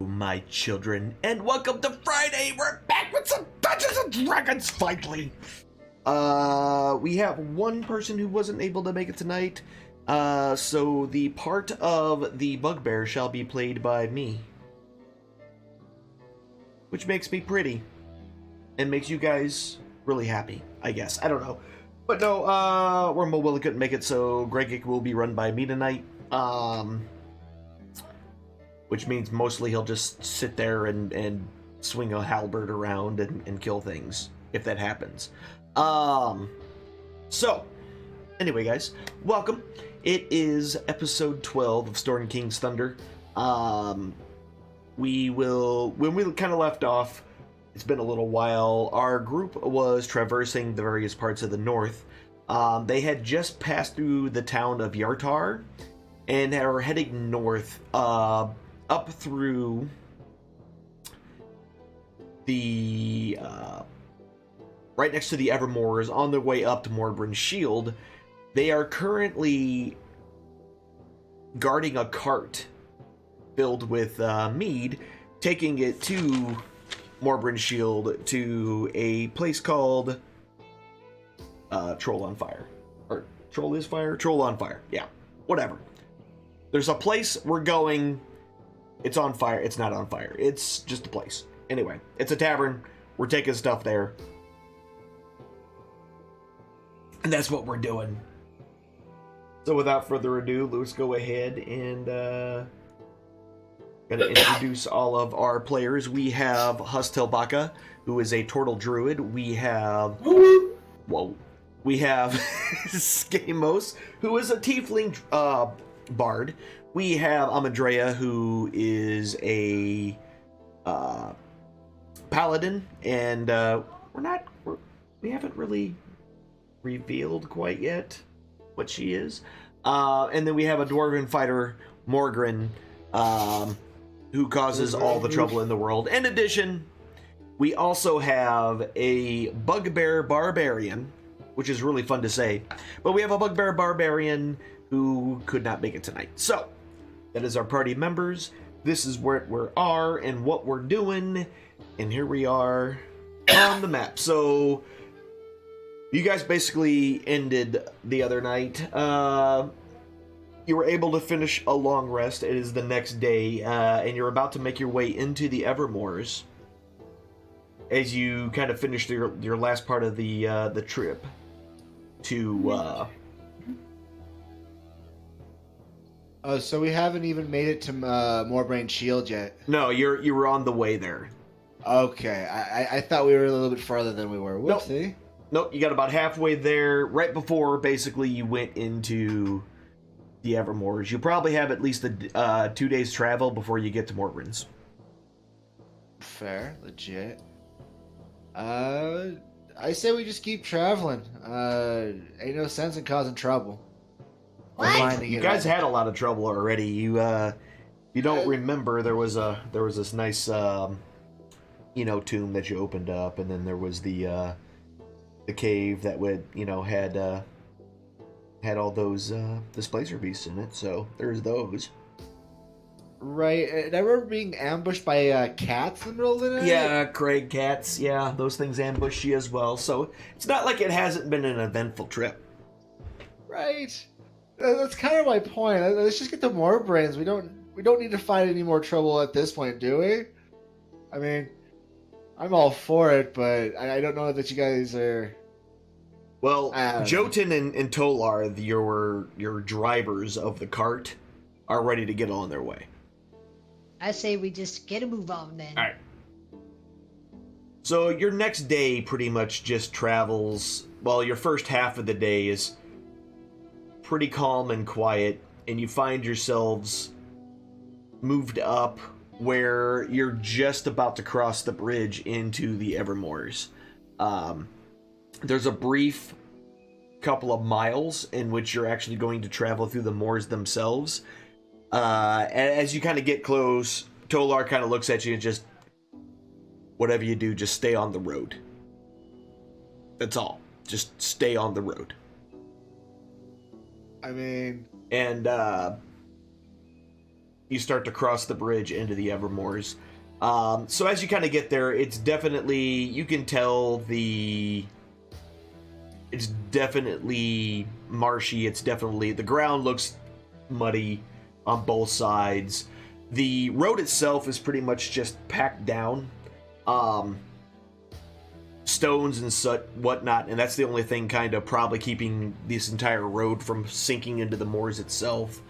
My children, and welcome to Friday. We're back with some Dungeons and Dragons finally. We have one person who wasn't able to make it tonight. So the part of the bugbear shall be played by me, which makes me pretty and makes you guys really happy, I guess. I don't know. But no, Wormhole Willie couldn't make it, so Greg will be run by me tonight. Which means mostly he'll just sit there and swing a halberd around and kill things, if that happens. So, anyway, guys, welcome. It is episode 12 of Storm King's Thunder. When we kind of left off, it's been a little while, our group was traversing the various parts of the north. They had just passed through the town of Yartar, and are heading north, up through the right next to the Evermoors, on their way up to Morbrin's Shield. They are currently guarding a cart filled with mead, taking it to Morbrin's Shield to a place called Troll on Fire. Or Troll is Fire? Troll on Fire. Yeah, whatever. There's a place we're going. It's on fire. It's not on fire. It's just a place. Anyway, it's a tavern. We're taking stuff there. And that's what we're doing. So without further ado, let's go ahead and gonna introduce all of our players. We have Hustelbaka, who is a turtle druid. We have... Whoa. We have Skamos, who is a tiefling bard. We have Amadrea, who is a paladin, and we haven't really revealed quite yet what she is. And then we have a dwarven fighter, Morgren, who causes all the trouble in the world. In addition, we also have a bugbear barbarian, which is really fun to say, but we have a bugbear barbarian who could not make it tonight. So that is our party members. This is where we are and what we're doing. And here we are on the map. So you guys basically ended the other night. You were able to finish a long rest. It is the next day, and you're about to make your way into the Evermoors as you kind of finish your last part of the trip to Oh, so we haven't even made it to Morbrin's Shield yet. No, you were on the way there. Okay, I thought we were a little bit farther than we were. Whoopsie. Nope, you got about halfway there, right before basically you went into the Evermoors. You probably have at least 2 days travel before you get to Morbrin's. Fair, legit. I say we just keep traveling. Ain't no sense in causing trouble. What? lining You it guys up. had a lot of trouble already. You don't remember there was this nice tomb that you opened up, and then there was the cave that would had all those displacer beasts in it. So there's those. Right, and I remember being ambushed by cats in the middle of the night. Yeah, Craig cats. Yeah, those things ambush you as well. So it's not like it hasn't been an eventful trip. Right. That's kind of my point. Let's just get the more brains. We don't need to find any more trouble at this point, do we? I mean, I'm all for it, but I don't know that you guys are. Well, I don't Jotun and Tolar, your drivers of the cart, are ready to get on their way. I say we just get a move on then. All right. So your next day pretty much just travels. Well, your first half of the day is pretty calm and quiet, and you find yourselves moved up where you're just about to cross the bridge into the Evermoors. There's a brief couple of miles in which you're actually going to travel through the moors themselves. As you kind of get close, Tolar kind of looks at you and just, whatever you do, just stay on the road. That's all. Just stay on the road. I mean, And you start to cross the bridge into the Evermoors. So as you kind of get there, it's definitely, you can tell it's definitely marshy. It's definitely, the ground looks muddy on both sides. The road itself is pretty much just packed down. Stones and whatnot, and that's the only thing kind of probably keeping this entire road from sinking into the moors itself.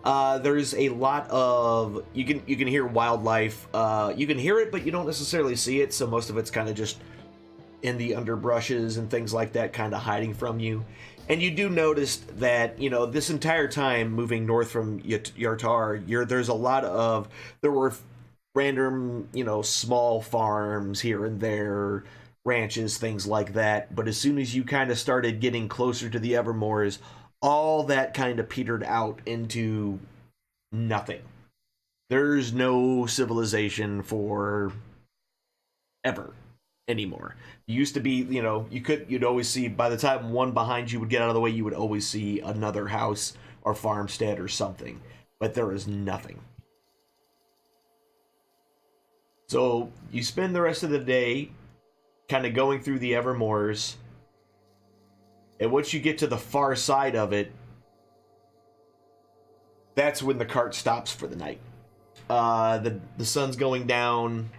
There's a lot of, you can hear wildlife. You can hear it, but you don't necessarily see it, so most of it's kind of just in the underbrushes and things like that, kind of hiding from you. And you do notice that, this entire time moving north from Yartar, there were random, small farms here and there, ranches, things like that. But as soon as you kind of started getting closer to the Evermoors, all that kind of petered out into nothing. There's no civilization for ever anymore. You used to be, you'd always see, by the time one behind you would get out of the way, you would always see another house or farmstead or something. But there is nothing. So you spend the rest of the day kind of going through the Evermoors. And once you get to the far side of it, that's when the cart stops for the night. The sun's going down,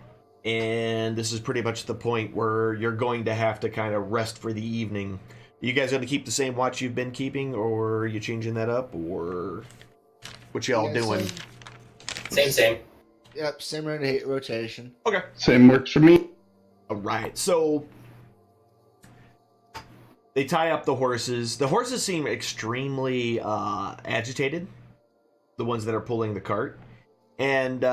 and this is pretty much the point where you're going to have to kind of rest for the evening. Are you guys going to keep the same watch you've been keeping, or are you changing that up, or what y'all doing? Same. Yep, same rotation. Okay. Same works for me. All right. So they tie up the horses. The horses seem extremely agitated, the ones that are pulling the cart. And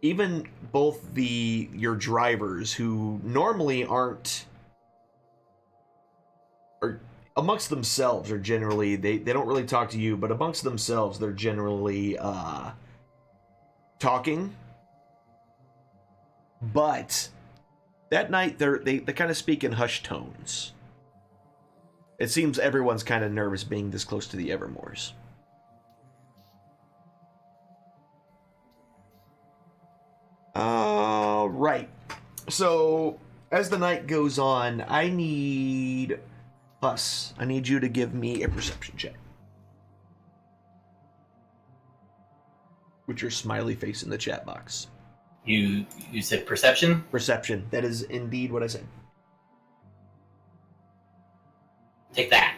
even both your drivers, who normally aren't, or amongst themselves are generally, they don't really talk to you, but amongst themselves they're generally talking. But that night they kind of speak in hushed tones. It seems everyone's kind of nervous being this close to the Evermoors. Right. So, as the night goes on, I need you to give me a perception check. With your smiley face in the chat box. You said perception? Perception. That is indeed what I said. Take that.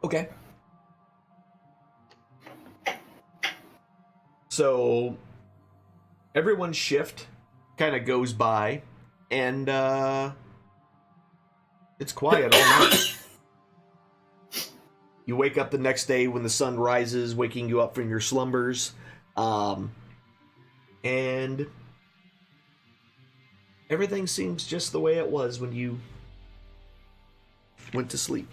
Okay. So everyone's shift kind of goes by, and it's quiet all night. You wake up the next day when the sun rises, waking you up from your slumbers, and everything seems just the way it was when you went to sleep.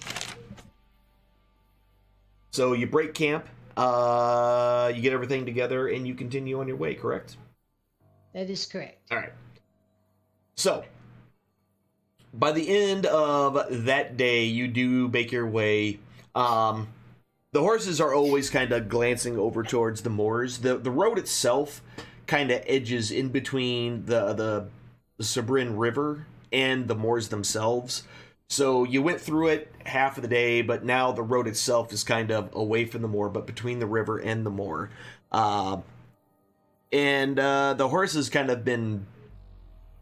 So you break camp, you get everything together, and you continue on your way, correct? That is correct. All right. So, by the end of that day, you do make your way. The horses are always kind of glancing over towards the moors. The road itself kind of edges in between the Sabrin River and the moors themselves. So you went through it half of the day, but now the road itself is kind of away from the moor, but between the river and the moor. And the horses kind of been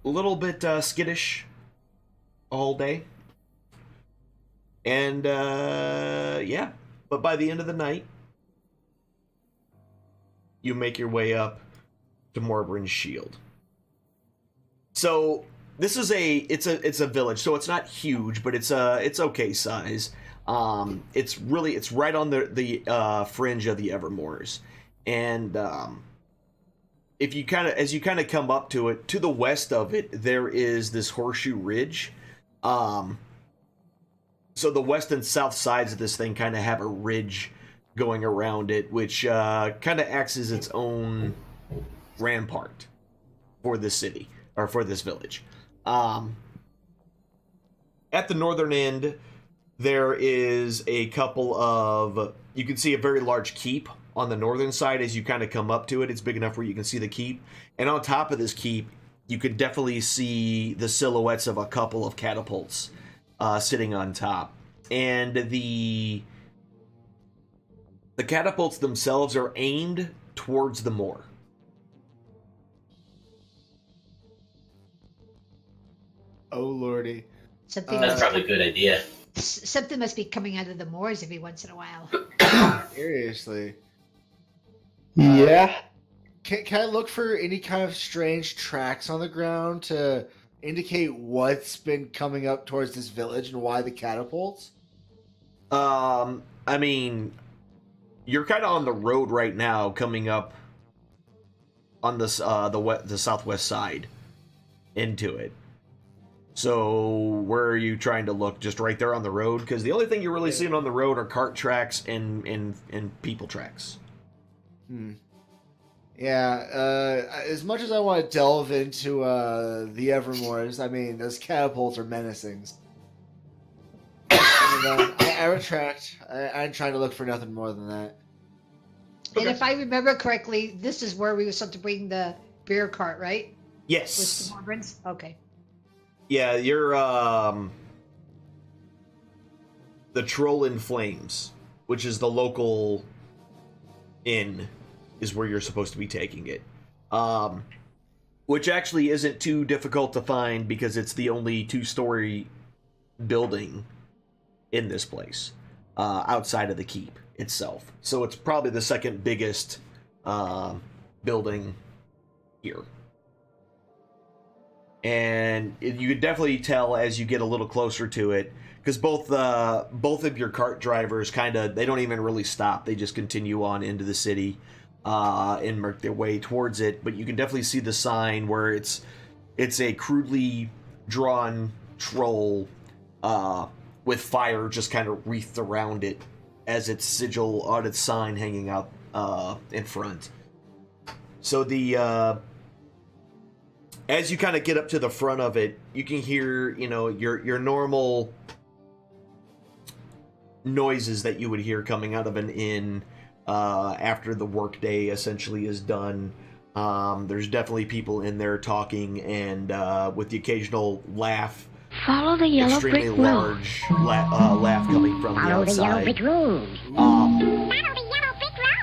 a little bit skittish all day. And yeah, but by the end of the night, you make your way up to Morbrin's Shield. So this is it's a village, so it's not huge, but it's okay size. It's right on the fringe of the Evermoors, and if you as you come up to it, to the west of it, there is this horseshoe ridge. So the west and south sides of this thing kind of have a ridge going around it, which kind of acts as its own rampart for this city, or for this village. At the northern end, there is a couple of... You can see a very large keep on the northern side as you kind of come up to it. It's big enough where you can see the keep. And on top of this keep, you can definitely see the silhouettes of a couple of catapults sitting on top. And the catapults themselves are aimed towards the moor. Oh lordy. Something That's probably a good idea. something must be coming out of the moors every once in a while. Seriously. Yeah. Can I look for any kind of strange tracks on the ground to indicate what's been coming up towards this village and why the catapults? I mean, you're kind of on the road right now, coming up on this the southwest side into it. So where are you trying to look? Just right there on the road? Because the only thing you're really seeing on the road are cart tracks and people tracks. Yeah, as much as I want to delve into the Evermoors, I mean, those catapults are menacing. And, I retract. I'm trying to look for nothing more than that. And if I remember correctly, this is where we were supposed to bring the beer cart, right? Yes. With the Morbrins? Okay. Yeah, you're the Troll in Flames, which is the local inn, is where you're supposed to be taking it. Which actually isn't too difficult to find because it's the only two-story building in this place, outside of the keep itself. So it's probably the second biggest building here. And you could definitely tell as you get a little closer to it, because both of your cart drivers they don't even really stop. They just continue on into the city and make their way towards it. But you can definitely see the sign where it's a crudely drawn troll with fire just kind of wreathed around it as its sigil on its sign hanging out in front. So as you kind of get up to the front of it, you can hear, your normal noises that you would hear coming out of an inn after the workday essentially is done. There's definitely people in there talking, and with the occasional laugh. Follow the yellow extremely brick road. large laugh coming from the Follow the yellow outside. brick road.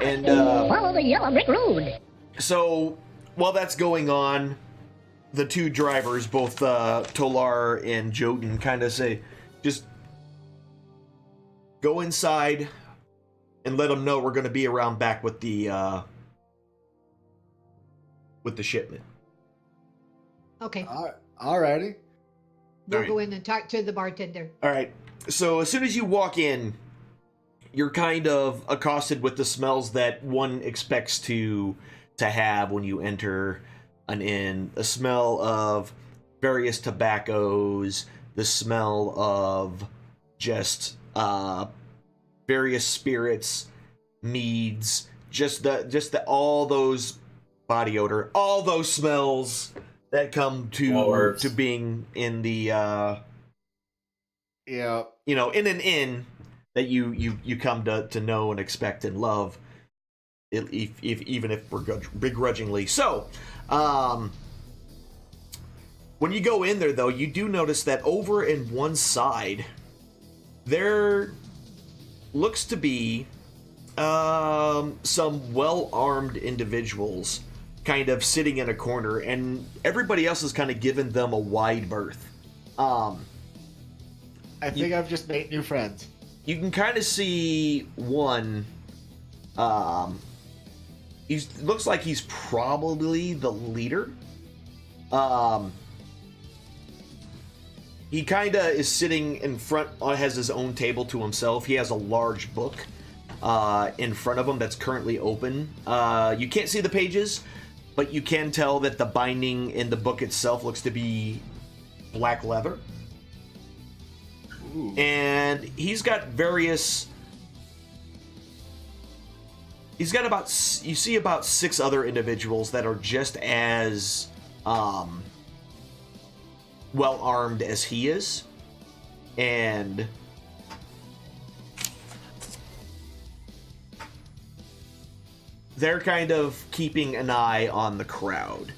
And Follow the yellow brick road. so while that's going on, the two drivers, both Tolar and Jotun, kind of say, just go inside and let them know we're going to be around back with the shipment. Okay. Alrighty. We'll Alright. go in and talk to the bartender. All right. So as soon as you walk in, you're kind of accosted with the smells that one expects to have when you enter an inn. The smell of various tobaccos, the smell of just various spirits, meads, just the all those body odor, all those smells that come to being in the Yeah. in an inn that you come to know and expect and love, even if begrudgingly. So, when you go in there, though, you do notice that over in one side, there looks to be some well-armed individuals kind of sitting in a corner, and everybody else has kind of given them a wide berth. I think I've just made new friends. You can kind of see one. He looks like he's probably the leader. He kind of is sitting in front, has his own table to himself. He has a large book in front of him that's currently open. You can't see the pages, but you can tell that the binding in the book itself looks to be black leather. Ooh. And he's got various. He's got about. You see about 6 other individuals that are just as well armed as he is, and they're kind of keeping an eye on the crowd.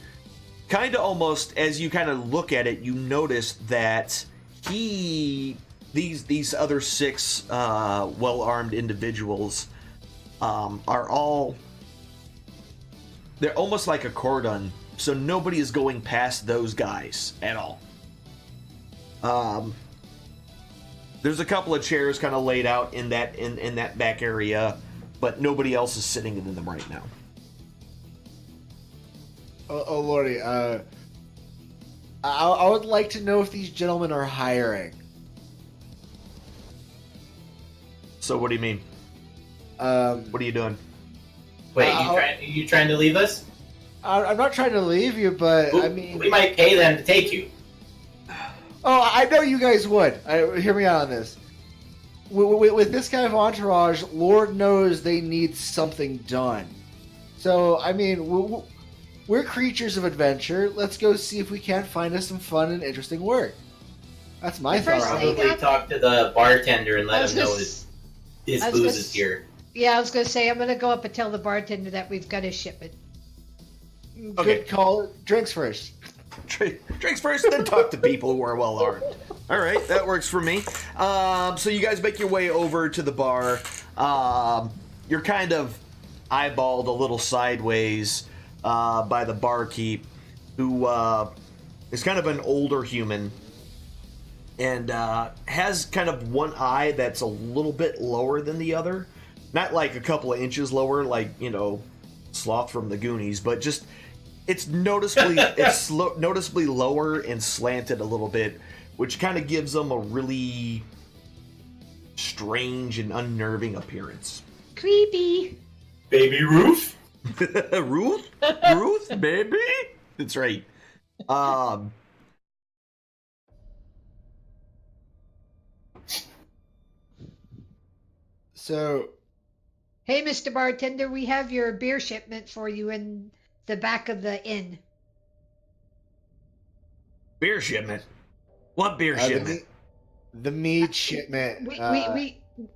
Kind of almost as you kind of look at it, you notice that these other 6 well-armed individuals are all, they're almost like a cordon, so nobody is going past those guys at all. There's a couple of chairs kind of laid out in that back area, but nobody else is sitting in them right now. Oh Lordy, I would like to know if these gentlemen are hiring. So what do you mean? What are you doing? Wait, you trying to leave us? I'm not trying to leave you, but I mean, we might pay them to take you. oh, I know you guys would. Hear me out on this. With this kind of entourage, Lord knows they need something done. So, I mean, we're creatures of adventure. Let's go see if we can't find us some fun and interesting work. That's my The first thought. thing- Probably talk to the bartender and I let was him know gonna his I was booze gonna is here. Yeah, I was going to say, I'm going to go up and tell the bartender that we've got his shipment. Okay. Good call. Drinks first. Drinks first, then talk to people who are well armed. All right, that works for me. So you guys make your way over to the bar. You're kind of eyeballed a little sideways by the barkeep, who is kind of an older human and has kind of one eye that's a little bit lower than the other. Not like a couple of inches lower, like, Sloth from the Goonies, but just it's noticeably noticeably lower and slanted a little bit, which kind of gives them a really strange and unnerving appearance. Creepy. Baby Ruth? Ruth, baby. That's right. So, Hey, Mr. Bartender, we have your beer shipment for you in the back of the inn. Beer shipment. What beer shipment? the meat shipment.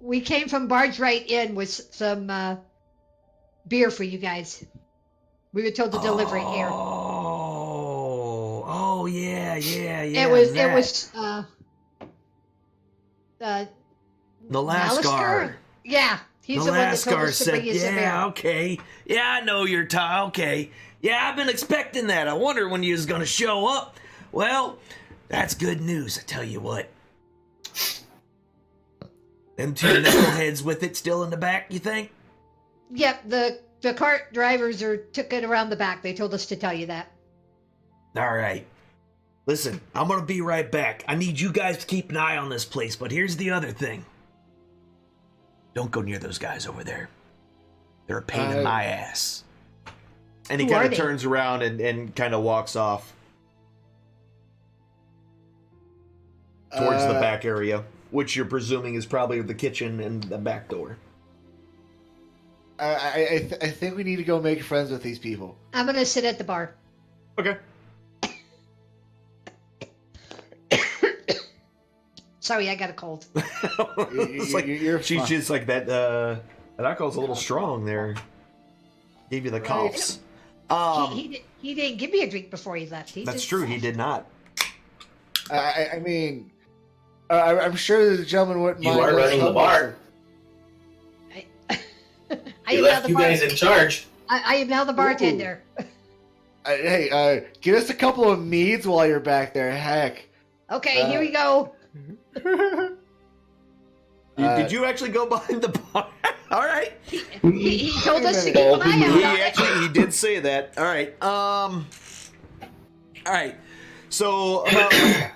We came from Barge Right Inn with some beer for you guys. We were told to deliver it here. Oh, yeah. It was the Lascar. Alistair? Yeah, he's the one that told us to bring you some beer. Yeah, okay. Yeah, I know you're okay. Yeah, I've been expecting that. I wonder when you was gonna show up. Well, that's good news, I tell you what. Them 2 knuckleheads with it still in the back, you think? Yep, the cart drivers took it around the back. They told us to tell you that. All right. Listen, I'm gonna be right back. I need you guys to keep an eye on this place, but here's the other thing. Don't go near those guys over there. They're a pain in my ass. And he Who are kind of they? turns around and kind of walks off. towards the back area, which you're presuming is probably the kitchen and the back door. I think we need to go make friends with these people. I'm gonna sit at the bar. Okay. Sorry, I got a cold. It's like, You're she's fine. just like that. That alcohol's a little strong there. Gave you the coughs. He didn't give me a drink before he left. That's true. He did not. I mean, I'm sure the gentleman wouldn't You mind. are us running the helping bar. I You am now left the you guys in charge. I am now the bartender. Hey, get us a couple of meads while you're back there. Heck. Okay, here we go. Did you actually go behind the bar? All right. He told us to Wait a keep an minute. eye out on it. He did say that. All right. All right. So about a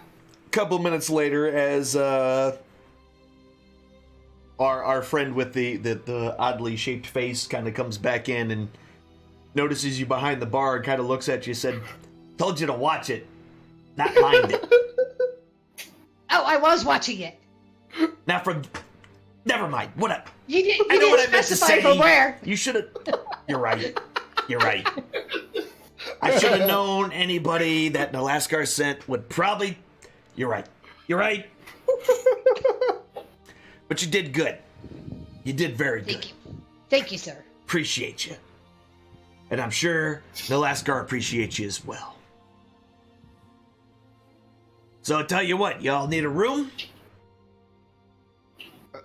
couple minutes later, as our friend with the oddly shaped face kind of comes back in and notices you behind the bar and kind of looks at you, said, "Told you to watch it, not mind it." Oh, I was watching it. Now from. Never mind. What up? You didn't I know what I meant to specify say. from where. You should have. You're right. You're right. I should have known anybody that Nalaskar sent would probably. You're right. You're right. But you did good. You did very good. Thank you. Thank you, sir. Appreciate you. And I'm sure Nalaskar appreciates you as well. So I tell you what, y'all need a room?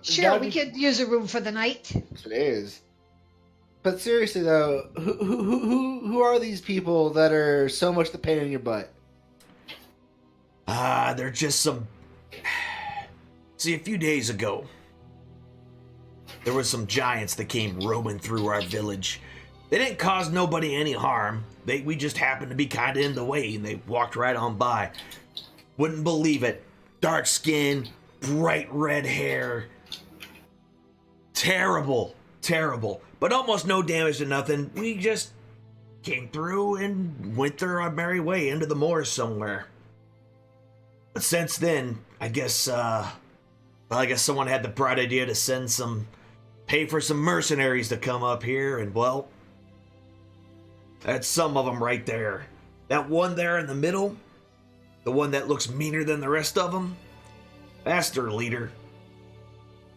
Sure, we could use a room for the night. That's what it is. But seriously though, who are these people that are so much the pain in your butt? They're just some. See, a few days ago, there was some giants that came roaming through our village. They didn't cause nobody any harm. We just happened to be kind of in the way, and they walked right on by. Wouldn't believe it. Dark skin, bright red hair. Terrible, terrible. But almost no damage to nothing. We just came through and went through our merry way into the moors somewhere. But since then, I guess someone had the bright idea to pay for some mercenaries to come up here, and well, that's some of them right there. That one there in the middle, the one that looks meaner than the rest of them, that's their leader.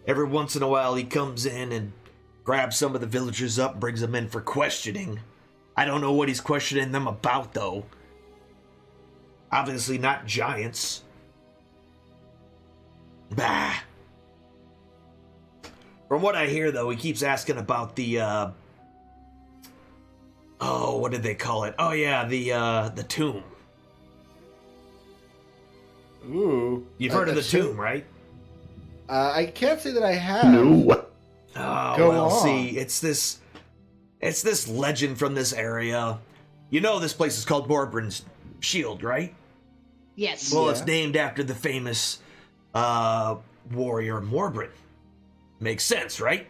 Every once in a while, he comes in and grabs some of the villagers up, brings them in for questioning. I don't know what he's questioning them about, though. Obviously not giants. Bah. From what I hear, though, he keeps asking about the, what did they call it? Oh, yeah, the tomb. Ooh. You've heard of the tomb, right? I can't say that I have. No. Oh, Go well, on. see, it's this legend from this area. You know this place is called Morbrin's Shield, right? Yes. Well, Yeah. it's named after the famous warrior Morbrin. Makes sense, right?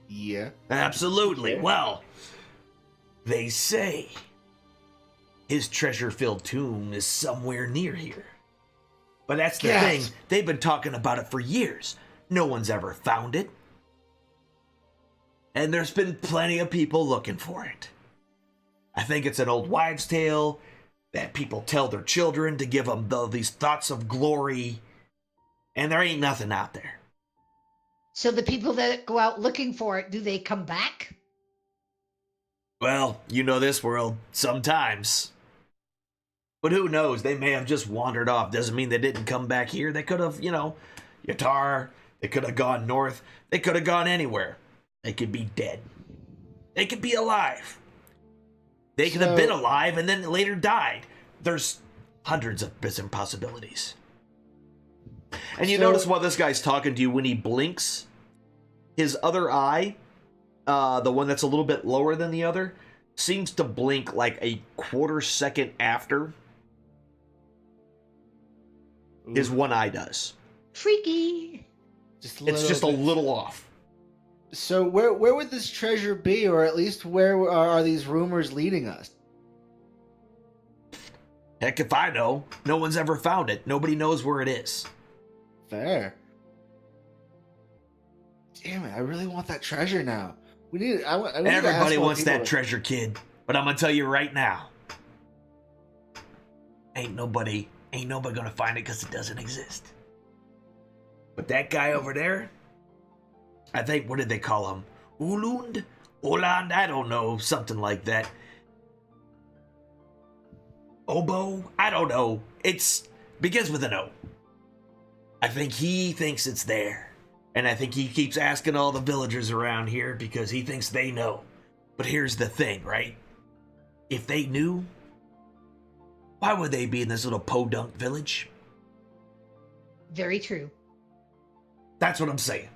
Yeah. Absolutely. Yeah. Well, they say his treasure-filled tomb is somewhere near here. But that's the thing. Yes. They've been talking about it for years. No one's ever found it. And there's been plenty of people looking for it. I think it's an old wives' tale that people tell their children to give them these thoughts of glory. And there ain't nothing out there. So the people that go out looking for it, do they come back? Well, you know this world, sometimes. But who knows? They may have just wandered off. Doesn't mean they didn't come back here. They could have, Yatar. They could have gone north. They could have gone anywhere. They could be dead. They could be alive. They could have been alive and then later died. There's hundreds of different possibilities. And you notice while this guy's talking to you, when he blinks, his other eye, the one that's a little bit lower than the other, seems to blink like a quarter second after his one eye does. Freaky. It's just a little off. So where would this treasure be, or at least where are these rumors leading us? Heck if I know. No one's ever found it. Nobody knows where it is. fair. Damn it! I really want that treasure now. We need. I need to ask Everybody more wants people that to- treasure, kid. But I'm gonna tell you right now, ain't nobody gonna find it because it doesn't exist. But that guy over there, I think, what did they call him? Ulund? Oland? I don't know, something like that. Obo? I don't know. It's begins with an O. I think he thinks it's there. And I think he keeps asking all the villagers around here because he thinks they know. But here's the thing, right? If they knew, why would they be in this little podunk village? Very true. That's what I'm saying.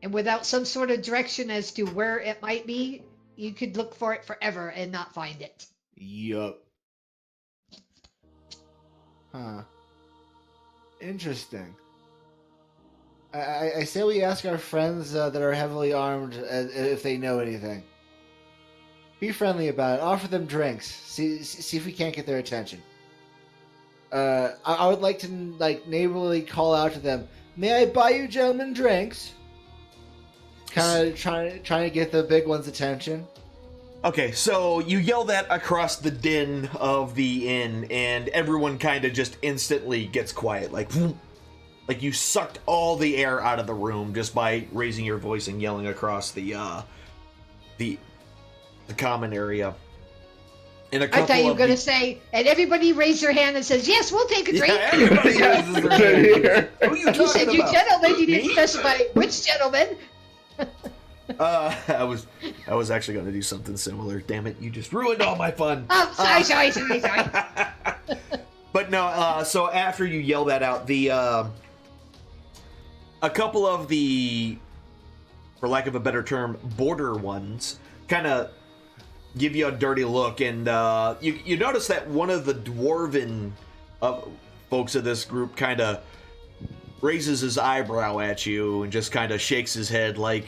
And without some sort of direction as to where it might be, you could look for it forever and not find it. Yup. Huh. Interesting. I say we ask our friends that are heavily armed if they know anything. Be friendly about it. Offer them drinks. See if we can't get their attention. I would like to neighborly call out to them. May I buy you gentlemen drinks? Kind of trying to get the big one's attention. Okay, so you yell that across the din of the inn, and everyone kind of just instantly gets quiet, like you sucked all the air out of the room just by raising your voice and yelling across the common area. And a couple I thought you were of going to the- say, and everybody raised their hand and says, "Yes, we'll take a drink." Yeah, everybody raises their hand. Who are you You talking said, "You about? gentlemen," you didn't Me? specify which gentleman. I was actually going to do something similar. Damn it! You just ruined all my fun. Oh, sorry. But no. So after you yell that out, a couple of the, for lack of a better term, border ones kind of give you a dirty look, and you notice that one of the dwarven folks of this group kind of raises his eyebrow at you and just kind of shakes his head like,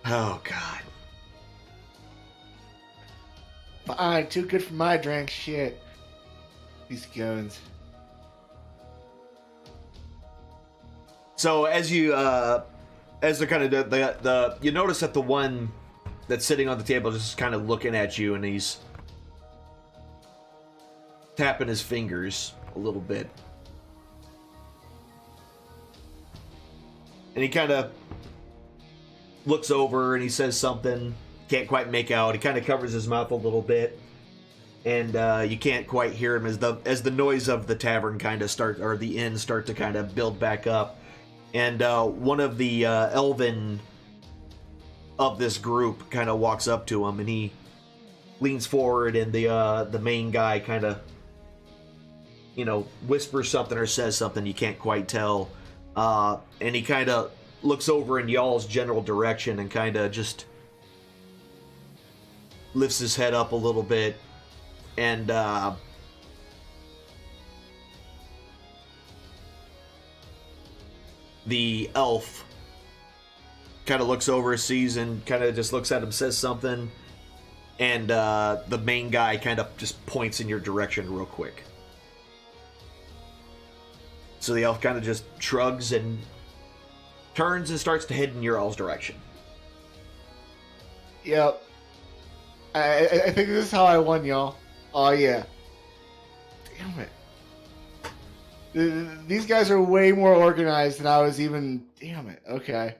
oh god. Fine, too good for my drink. Shit. These goons. So as you as they're kind of the you notice that the one that's sitting on the table just kind of looking at you, and he's tapping his fingers a little bit, and he kind of looks over and he says something, can't quite make out. He kind of covers his mouth a little bit, and you can't quite hear him as the noise of the tavern kind of or the inn start to kind of build back up. And one of the elven of this group kind of walks up to him, and he leans forward, and the main guy kind of, whispers something or says something, you can't quite tell. And he kind of looks over in y'all's general direction and kind of just lifts his head up a little bit, and the elf kind of looks over, sees, and kind of just looks at him, says something, and the main guy kind of just points in your direction real quick. So the elf kind of just shrugs and turns and starts to head in your all's direction. Yep. I think this is how I won, y'all. Oh, yeah. Damn it. These guys are way more organized than I was even... Damn it. Okay.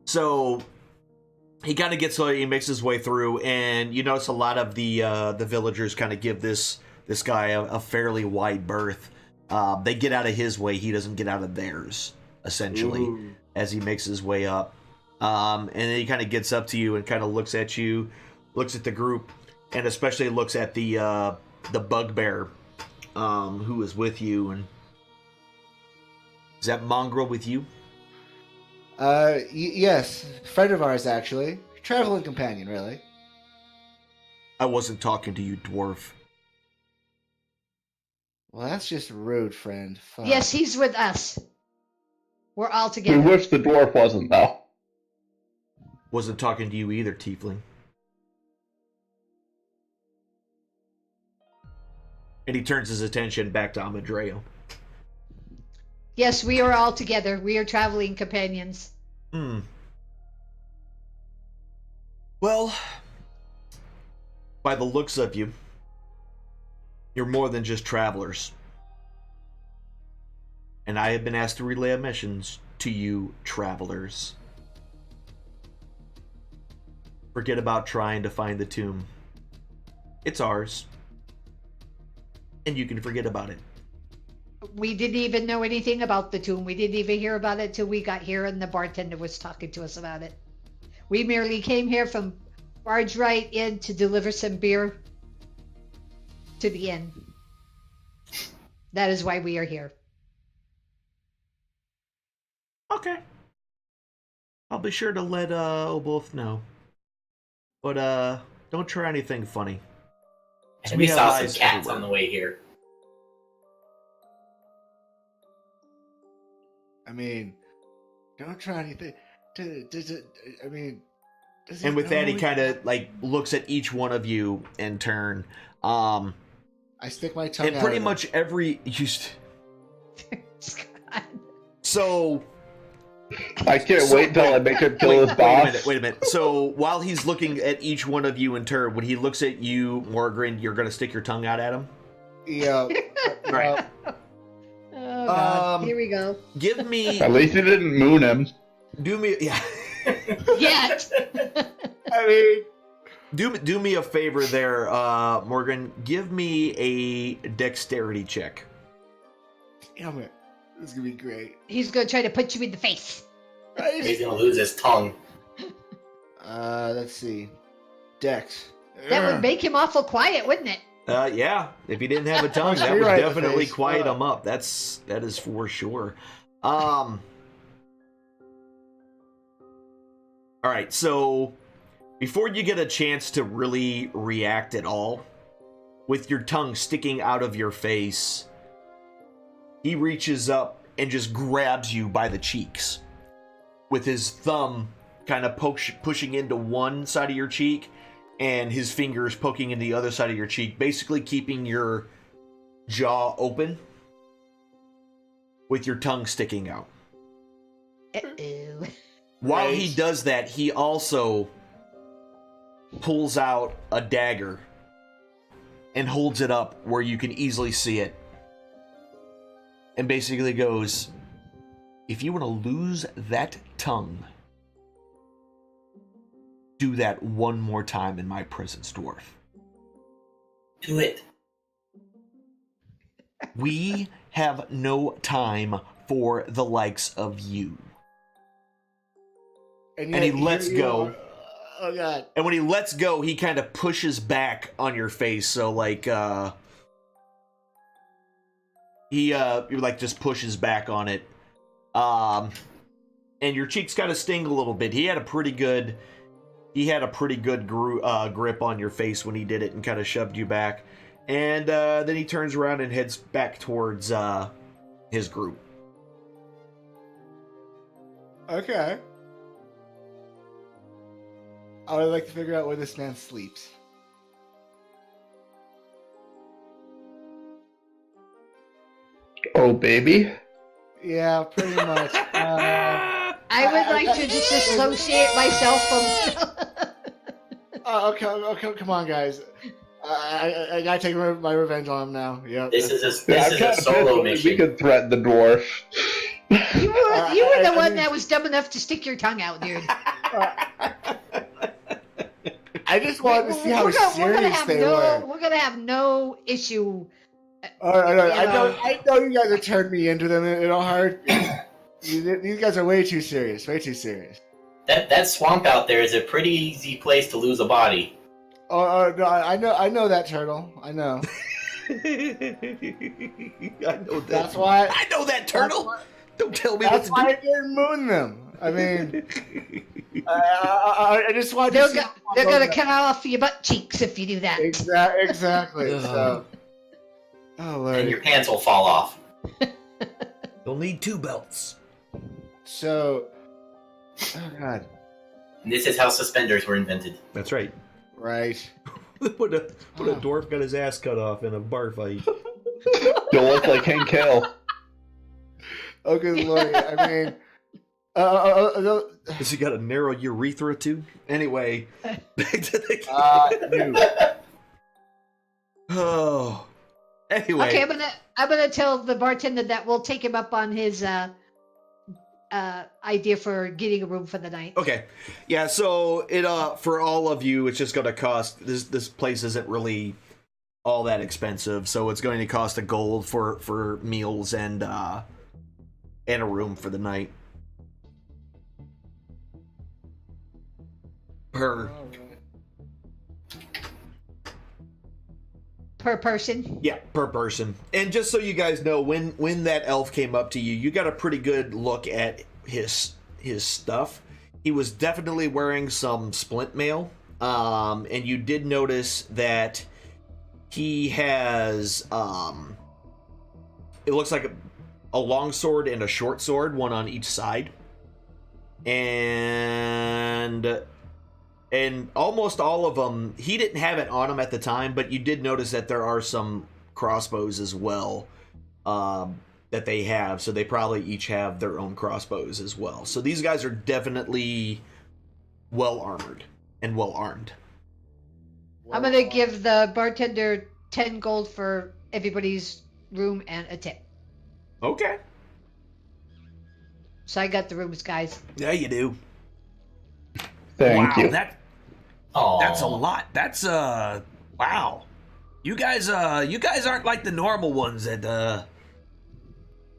So he kind of he makes his way through, and you notice a lot of the villagers kind of give this guy a fairly wide berth. They get out of his way, he doesn't get out of theirs, essentially. Ooh. As he makes his way up. And then he kind of gets up to you and kind of looks at you, looks at the group, and especially looks at the bugbear who is with you. And is that mongrel with you? Yes, friend of ours, actually. Traveling companion, really. I wasn't talking to you, dwarf. Well, that's just rude, friend. Fuck. Yes, he's with us. We're all We together. wish the dwarf wasn't, though. Wasn't talking to you either, tiefling. And he turns his attention back to Amadreo. Yes, we are all together. We are traveling companions. Well, by the looks of you, you're more than just travelers. And I have been asked to relay a mission to you, travelers. Forget about trying to find the tomb. It's ours. And you can forget about it. We didn't even know anything about the tomb. We didn't even hear about it till we got here and the bartender was talking to us about it. We merely came here from Barge Right Inn to deliver some beer to the inn. That is why we are here. Okay. I'll be sure to let Oboth know. But don't try anything funny. And we have saw some eyes cats everywhere. on the way here. I mean, don't try anything. I mean, does And with that, he know kind of like looks at each one of you in turn. I stick my tongue And out. pretty at him. much every Scott. so I can't wait till I make him kill his boss. Wait a minute. So while he's looking at each one of you in turn, when he looks at you, Morgren, you're gonna stick your tongue out at him. Yeah. Right. Oh, God. Here we go. Give me, At least he didn't moon him. do me, yeah, Yet. I mean, do me a favor there, Morgan. Give me a dexterity check. damn it, this is gonna be great. He's going to try to punch you in the face. Right? He's gonna lose his tongue. Let's see. Dex. That would make him awful quiet, wouldn't it? Yeah, if he didn't have a tongue, that You're would right in the definitely face. quiet Oh. him up. That is for sure. All right, so before you get a chance to really react at all, with your tongue sticking out of your face, he reaches up and just grabs you by the cheeks, with his thumb kind of pushing into one side of your cheek, and his fingers poking in the other side of your cheek, basically keeping your jaw open with your tongue sticking out. Uh-oh. While Right. he does that, he also pulls out a dagger and holds it up where you can easily see it. And basically goes, if you want to lose that tongue, do that one more time in my presence, dwarf. Do it. We have no time for the likes of you. And he yet lets here you go. are. Oh god. And when he lets go, he kind of pushes back on your face, so like he like just pushes back on it. And your cheeks kind of sting a little bit. He had a pretty good grip on your face when he did it and kind of shoved you back. And then he turns around and heads back towards his group. Okay. I would like to figure out where this man sleeps. Oh, baby. Yeah, pretty much. I would like to disassociate myself from. Okay, come on, guys. I gotta take my revenge on him now. Yep. This is I'm a kinda solo pissed mission. we could threaten the dwarf. You were the I one mean- that was dumb enough to stick your tongue out, dude. I just wanted to see how we're gonna serious have they no. were. We're gonna have no issue. All right. You know. I know you guys have turned me into them. It'll hurt. These guys are way too serious. Way too serious. That swamp out there is a pretty easy place to lose a body. Oh no, I know that turtle. I know. I know that. That's why. I know that turtle. Don't tell me what That's to why do. I didn't moon them. I mean, I just wanted to see. They're gonna cut off your butt cheeks if you do that. Exactly. So. Oh And lord. your pants will fall off. You'll need 2 belts. So. Oh god. And this is how suspenders were invented. That's right. Right. When a dwarf got his ass cut off in a bar fight. You'll look like Hank Hill. Oh, good lord. I mean, Has he got a narrow urethra too? Anyway, back to the Oh. Anyway. Okay, I'm gonna tell the bartender that we'll take him up on his idea for getting a room for the night. Okay. Yeah, so it for all of you it's just gonna cost this place isn't really all that expensive, so it's going to cost a gold for meals and a room for the night. Per person. Yeah, per person. And just so you guys know, when that elf came up to you, you got a pretty good look at his stuff. He was definitely wearing some splint mail, and you did notice that he has it looks like a long sword and a short sword, one on each side, and almost all of them, he didn't have it on him at the time, but you did notice that there are some crossbows as well that they have, so they probably each have their own crossbows as well. So these guys are definitely well armored and well armed. I'm gonna give the bartender 10 gold for everybody's room and a tip. Okay. So I got the rooms, guys. Yeah, you do. Thank wow, you. That's a lot. That's wow. You guys aren't like the normal ones that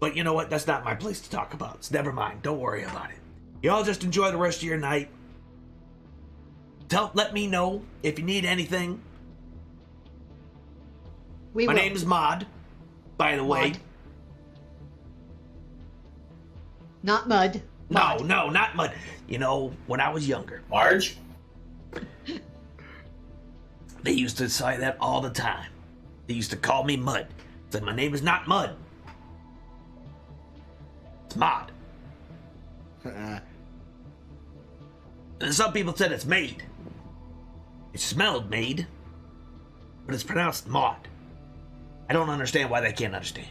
but you know what? That's not my place to talk about. So never mind. Don't worry about it. Y'all just enjoy the rest of your night. Let me know if you need anything. My name's Mod, by the way. Not Mud. No, not Mud. You know, when I was younger, Marge? they used to say that all the time. They used to call me Mud. Said my name is not Mud. It's Mod. And some people said it's Maid. It smelled Maid, but it's pronounced Maud. I don't understand why they can't understand.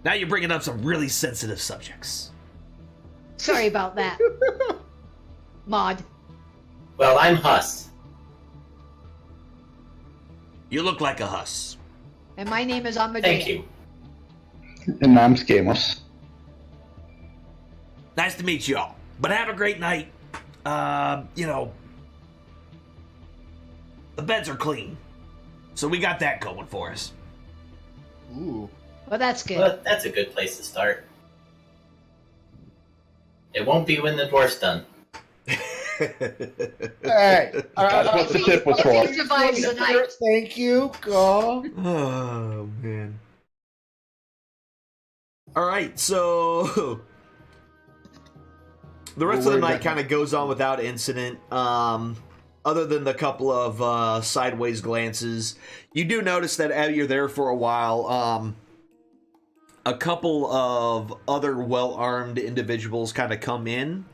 Now you're bringing up some really sensitive subjects. Sorry about that. Maud. Well, I'm Huss. You look like a Huss. And my name is Amadea. Thank you. And I'm Scamus. Nice to meet you all. But have a great night. You know, the beds are clean. So we got that going for us. Ooh. Well, that's good. Well, that's a good place to start. It won't be when the dwarf's done. Hey, That's what the tip was for. Let's survive the night. thank you. Go. Oh, man. All right, so the rest of the night kind of goes on without incident. Other than the couple of sideways glances, you do notice that as you're there for a while, a couple of other well-armed individuals kind of come in,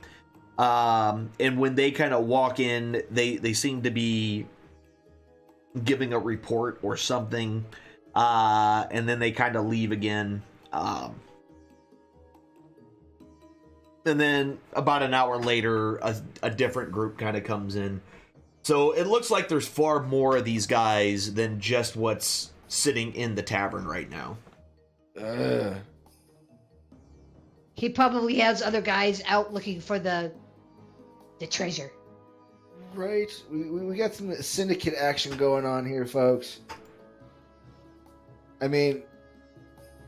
and when they kind of walk in, they seem to be giving a report or something, and then they kind of leave again. And then about an hour later, a different group kind of comes in. So it looks like there's far more of these guys than just what's sitting in the tavern right now. He probably has other guys out looking for the treasure. Right. We got some syndicate action going on here, folks. I mean,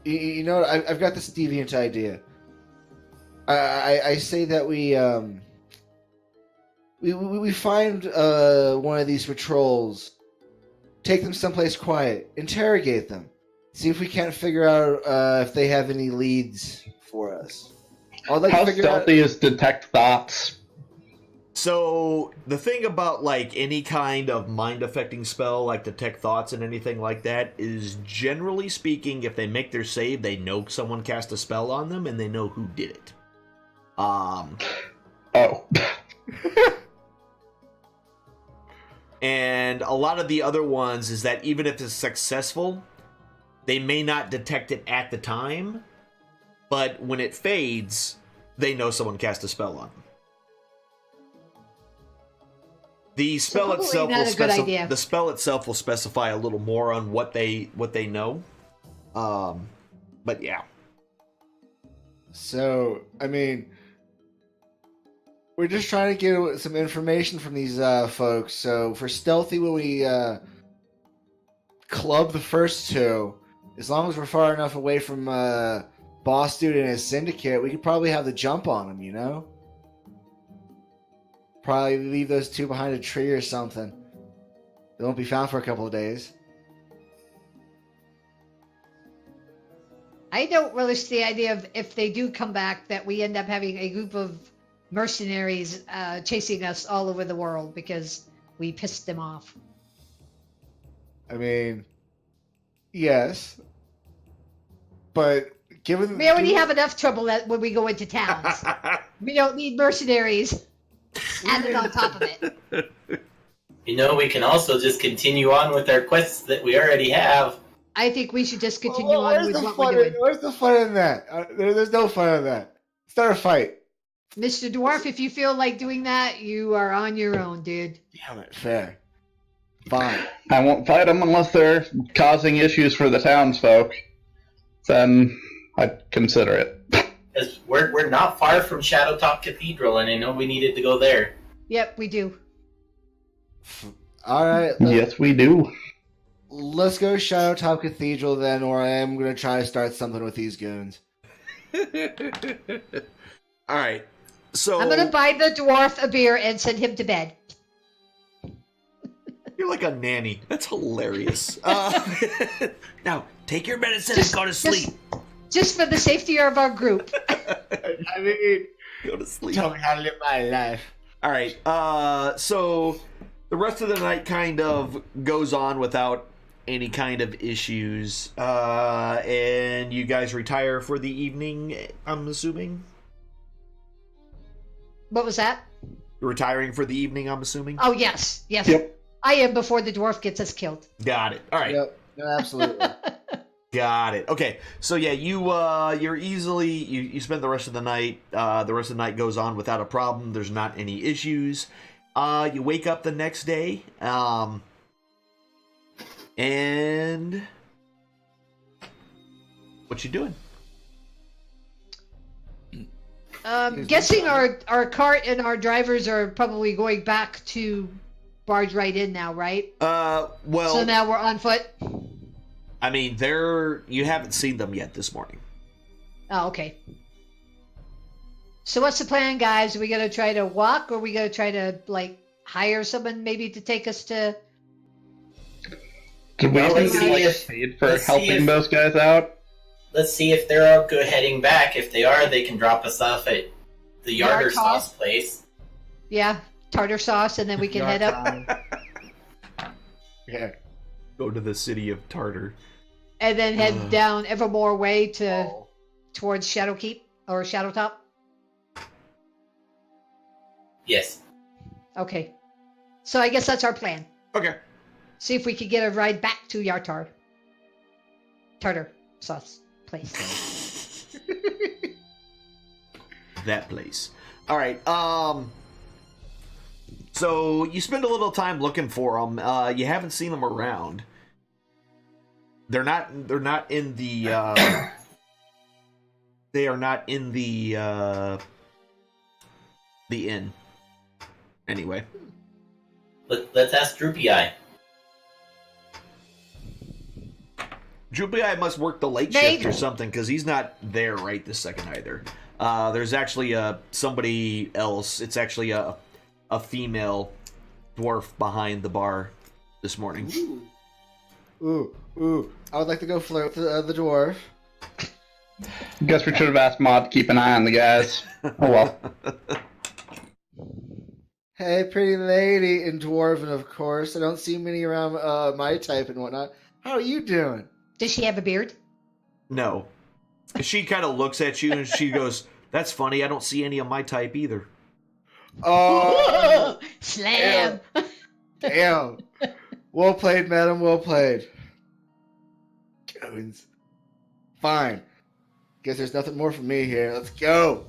you know, I've got this deviant idea. I say that we find one of these patrols, take them someplace quiet, interrogate them, see if we can't figure out if they have any leads for us. How stealthy is detect thoughts? So the thing about like any kind of mind-affecting spell, like detect thoughts and anything like that, is generally speaking, if they make their save, they know someone cast a spell on them and they know who did it. Oh. And a lot of the other ones is that even if it's successful, they may not detect it at the time, but when it fades, they know someone cast a spell on them. The spell probably itself not will a good idea. the spell itself will specify a little more on what they know. But yeah. So, I mean, we're just trying to get some information from these folks. So, for stealthy, when we club the first two, as long as we're far enough away from Boss Dude and his syndicate, we could probably have the jump on them, you know? Probably leave those two behind a tree or something. They won't be found for a couple of days. I don't relish the idea of if they do come back that we end up having a group of mercenaries chasing us all over the world because we pissed them off. I mean, yes. But given... We already have enough trouble when we go into towns. We don't need mercenaries added on top of it. You know, we can also just continue on with our quests that we already have. I think we should just continue on Where's with the what fun we're doing. Where's the fun in that? There's no fun in that. Start a fight. Mr. Dwarf, if you feel like doing that, you are on your own, dude. Damn it, fair. Fine. I won't fight them unless they're causing issues for the townsfolk. Then I'd consider it. Because we're not far from Shadowtop Cathedral, and I know we needed to go there. Yep, we do. All right. Yes, we do. Let's go Shadowtop Cathedral then, or I am going to try to start something with these goons. All right. So I'm gonna buy the dwarf a beer and send him to bed. you're like a nanny. That's hilarious. Now take your medicine and go to sleep. Just for the safety of our group. I mean, Go to sleep. tell me how to live my life. All right. So the rest of the night kind of goes on without any kind of issues, and you guys retire for the evening. I'm assuming What was that? you're retiring for the evening. I'm assuming. Oh, yes. Yes. Yep. I am before the dwarf gets us killed. Got it. All right. Yep. No, absolutely. Got it. Okay. So yeah, you're easily you spend the rest of the night. The rest of the night goes on without a problem. There's not any issues. You wake up the next day, and what you doing? Guessing our cart and our drivers are probably going back to barge right in now, right? Well, So now we're on foot. I mean, you haven't seen them yet this morning. Oh, okay. So what's the plan, guys? Are we gonna try to walk, or are we gonna try to hire someone maybe to take us to? Did we Well, think let's we see get if- paid for let's see helping if- those guys out? Let's see if they're all good heading back. If they are, they can drop us off at the Yarder Yartoss. Sauce place. Yeah, tartar sauce, and then we can head up, Yeah. Go to the city of Tartar. and then head down Evermore Way to Oh. towards Shadowkeep or Shadowtop. Yes. Okay. So I guess that's our plan. Okay. See if we could get a ride back to Yartar. Tartar sauce place. That place. All right. So you spend a little time looking for them. You haven't seen them around. They're not in the. They are not in the inn. Anyway. Let's ask Droopy Eye. Droopy Eye must work the late Maybe. shift or something, because he's not there right this second either. There's actually somebody else. It's actually a female dwarf behind the bar this morning. Ooh. I would like to go flirt with the dwarf. Guess we should have asked Maud to keep an eye on the guys. Oh well. Hey, pretty lady in Dwarven, of course. I don't see many around my type and whatnot. How are you doing? Does she have a beard? No. She kind of looks at you and she goes, "That's funny. I don't see any of my type either." Oh, Slam! Damn. Well played, madam. Well played. Jones. Fine. Guess there's nothing more for me here. Let's go.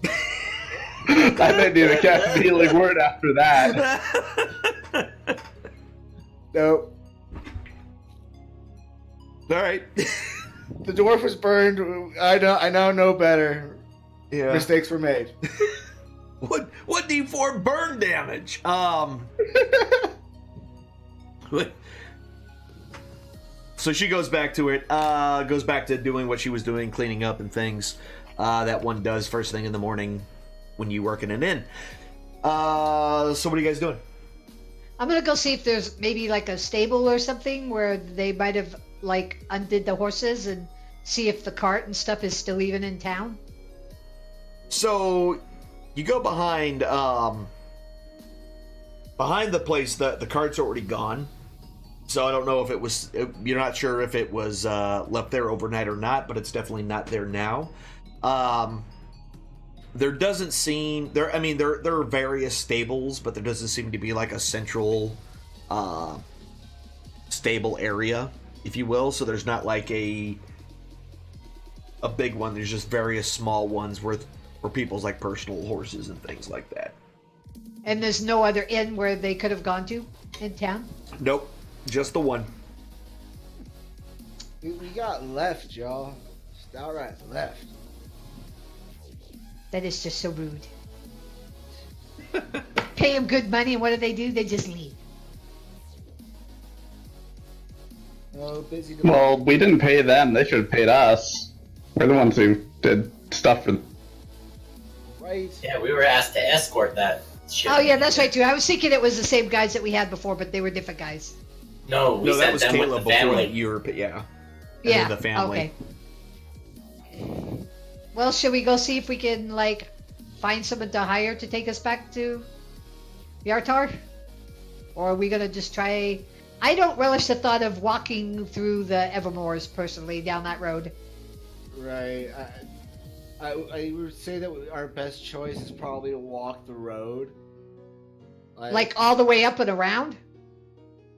I may need a cast a healing word after that. Nope. All right. The dwarf was burned. I now know better. Yeah. Mistakes were made. What D4 burn damage? So she goes back to it. Goes back to doing what she was doing, cleaning up and things. That one does first thing in the morning when you work in an inn. So what are you guys doing? I'm gonna go see if there's maybe like a stable or something where they might have like undid the horses and see if the cart and stuff is still even in town. So you go behind the place. The cart's already gone. So I don't know if it was. You're not sure if it was left there overnight or not, but it's definitely not there now. There doesn't seem there. I mean, there are various stables, but there doesn't seem to be like a central stable area, if you will. So there's not like a big one. There's just various small ones for people's like personal horses and things like that. And there's no other inn where they could have gone to in town? Nope, just the one. We got left, y'all. Just outright left. That is just so rude. Pay them good money, and what do? They just leave. Oh, busy. Well, we didn't pay them. They should have paid us. We're the ones who did stuff for. Right. Yeah, we were asked to escort that ship. Oh yeah, that's right too. I was thinking it was the same guys that we had before, but they were different guys. No, we No, that sent was them Caleb with the before family. that year, but yeah. And Yeah. then the family. Okay. Well, should we go see if we can like find someone to hire to take us back to Yartar? Or are we gonna just try? I don't relish the thought of walking through the Evermoors personally down that road. Right. I would say that our best choice is probably to walk the road. Like all the way up and around?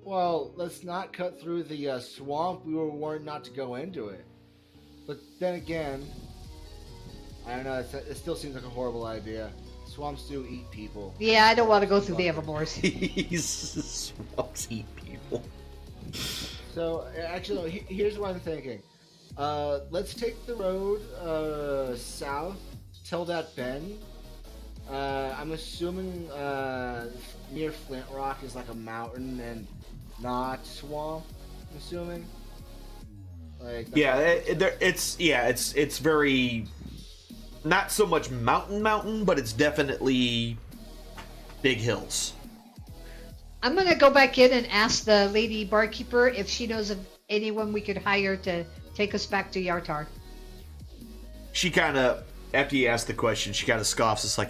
Well, let's not cut through the swamp. We were warned not to go into it. But then again, I don't know. It still seems like a horrible idea. Swamps do eat people. Yeah, I don't want to go through the Evermoors. Swamps eat people. So, actually, no, here's what I'm thinking. Let's take the road south till that bend. I'm assuming near Flint Rock is like a mountain and not swamp. I'm assuming. Like Yeah, it's very not so much mountain, but it's definitely big hills. I'm gonna go back in and ask the lady barkeeper if she knows of anyone we could hire to take us back to Yartar. She kind of, after you ask the question, she kind of scoffs. It's like,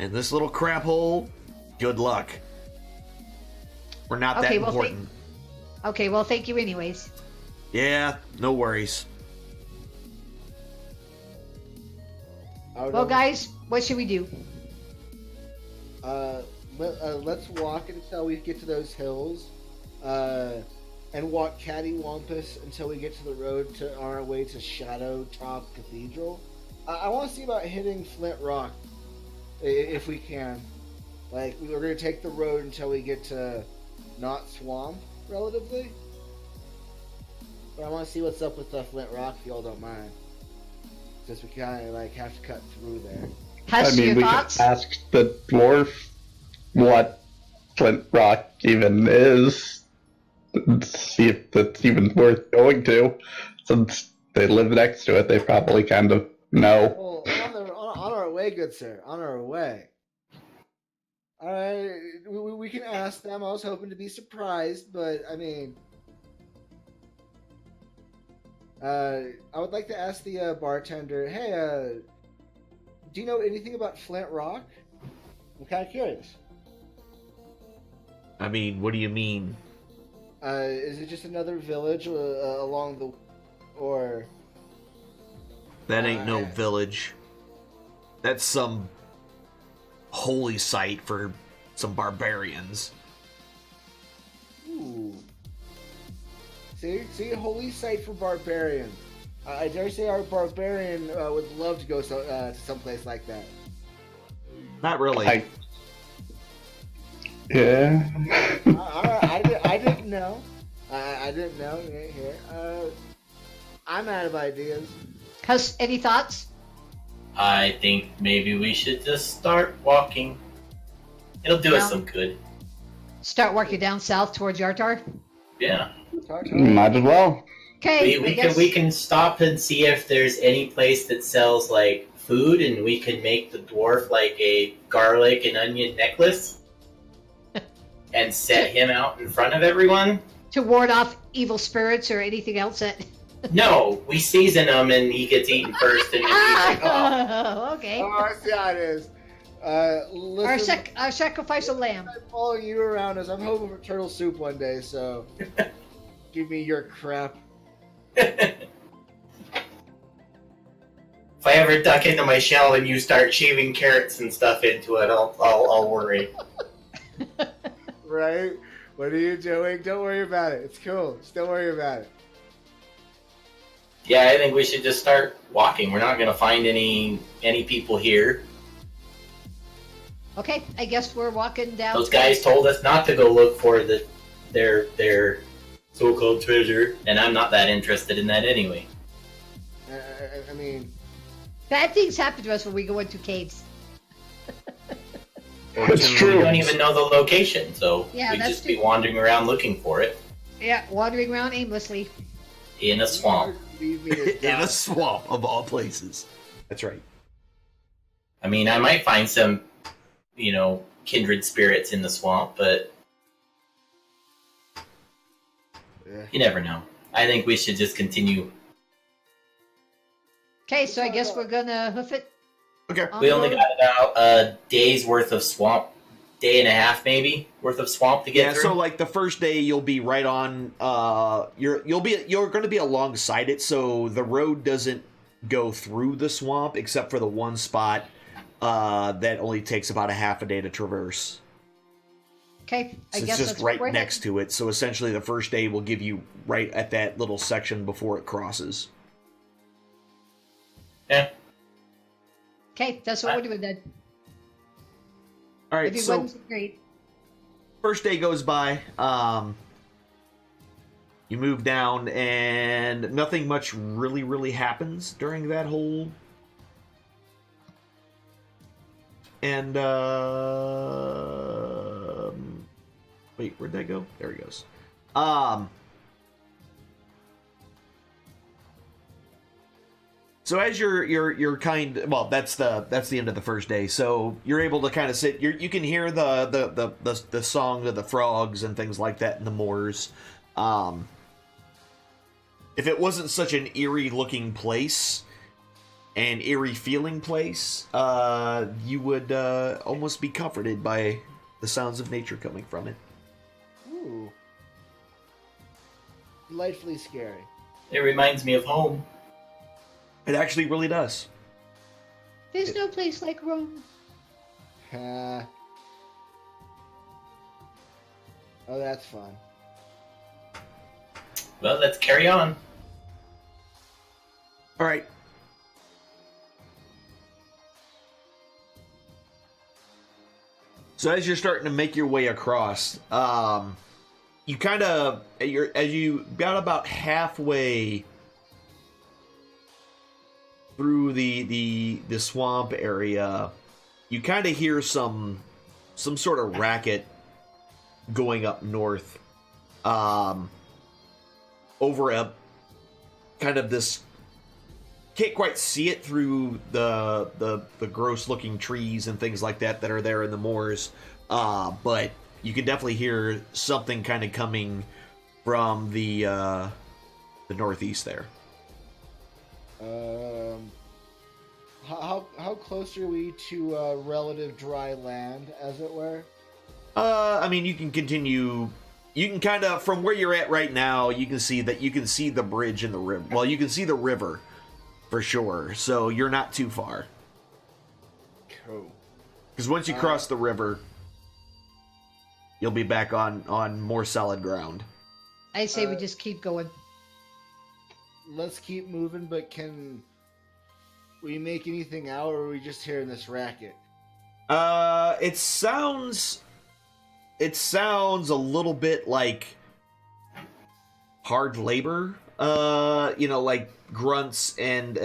in this little crap hole, good luck. We're not that Okay, well, important. Okay, well, thank you anyways. Yeah, no worries. Well, guys, what should we do? Let's walk until we get to those hills, and walk cattywampus until we get to the road on our way to Shadow Top Cathedral. I want to see about hitting Flint Rock, if we can. Like, we're going to take the road until we get to not Swamp, relatively. But I want to see what's up with Flint Rock, if y'all don't mind. Since we kind of, like, have to cut through there. Has your we thoughts? could ask the dwarf what Flint Rock even is. And see if that's even worth going to. Since they live next to it, they probably kind of know. Well, on our way, good sir. On our way. Alright, we can ask them. I was hoping to be surprised, but, I mean... I would like to ask the bartender, hey, do you know anything about Flint Rock? I'm kind of curious. I mean, what do you mean? Is it just another village along the... or... That ain't no village. That's some holy site for some barbarians. See, holy site for barbarians. I dare say our barbarian would love to go to someplace like that. Not really. Yeah. I didn't know. I didn't know. Here, I'm out of ideas. Cuz, any thoughts? I think maybe we should just start walking. It'll do us some good. Start walking down south towards Yartar? Yeah. Might as well. Okay, We can stop and see if there's any place that sells like food, and we could make the dwarf like a garlic and onion necklace, and set him out in front of everyone. to ward off evil spirits or anything else that... No, we season him and he gets eaten first, and then we take off. Oh, okay. Oh, I see how it is. Listen, Our sacrifice a lamb. I'm following you around as I'm hoping for turtle soup one day, so give me your crap. If I ever duck into my shell and you start shaving carrots and stuff into it, I'll worry. Right? What are you doing? Don't worry about it. It's cool. Just don't worry about it. Yeah, I think we should just start walking. We're not gonna find any people here. Okay, I guess we're walking down. Those guys told us not to go look for their so-called treasure, and I'm not that interested in that anyway. I mean, Bad things happen to us when we go into caves. It's We true. don't even know the location, so Yeah, we'd that's just be true. wandering around looking for it Yeah, wandering around aimlessly. in a swamp. leave me to In die. a swamp of all places. That's right. I mean, I might find some, kindred spirits in the swamp, but Yeah. you never know. I think we should just continue. Okay, so I guess we're gonna hoof it. Okay. on We the only road. got about a day's worth of swamp, day and a half maybe worth of swamp to get Yeah, through. so like the first day you'll be right on you're going to be alongside it, so the road doesn't go through the swamp except for the one spot that only takes about a half a day to traverse. Okay, I So guess it's just that's right what we're next to it. So essentially the first day will give you right at that little section before it crosses. Yeah. Okay, that's what we're doing then. All right, so Everyone's agreed. first day goes by. You move down, and nothing much really happens during that whole. And wait, where'd that go? There he goes. So as you're kind, well, that's the end of the first day. So you're able to kind of sit. You can hear the song of the frogs and things like that in the moors. If it wasn't such an eerie looking place, an eerie feeling place, you would almost be comforted by the sounds of nature coming from it. Ooh. Delightfully scary. It reminds me of home. It actually really does. There's no place like Rome. Oh, that's fun. Well, let's carry on. All right. So as you're starting to make your way across, you kind of as you got about halfway through the swamp area, you kind of hear some sort of racket going up north, over a kind of this. Can't quite see it through the gross looking trees and things like that are there in the moors, but you can definitely hear something kind of coming from the northeast there. How close are we to relative dry land, as it were? I mean, you can continue. You can kind of from where you're at right now. You can see the bridge and the river. Well, you can see the river. For sure, so you're not too far. Cool. Because once you cross the river, you'll be back on more solid ground. I say we Uh, just keep going. Let's keep moving, but can we make anything out, or are we just hearing this racket? It sounds a little bit like hard labor. Like grunts and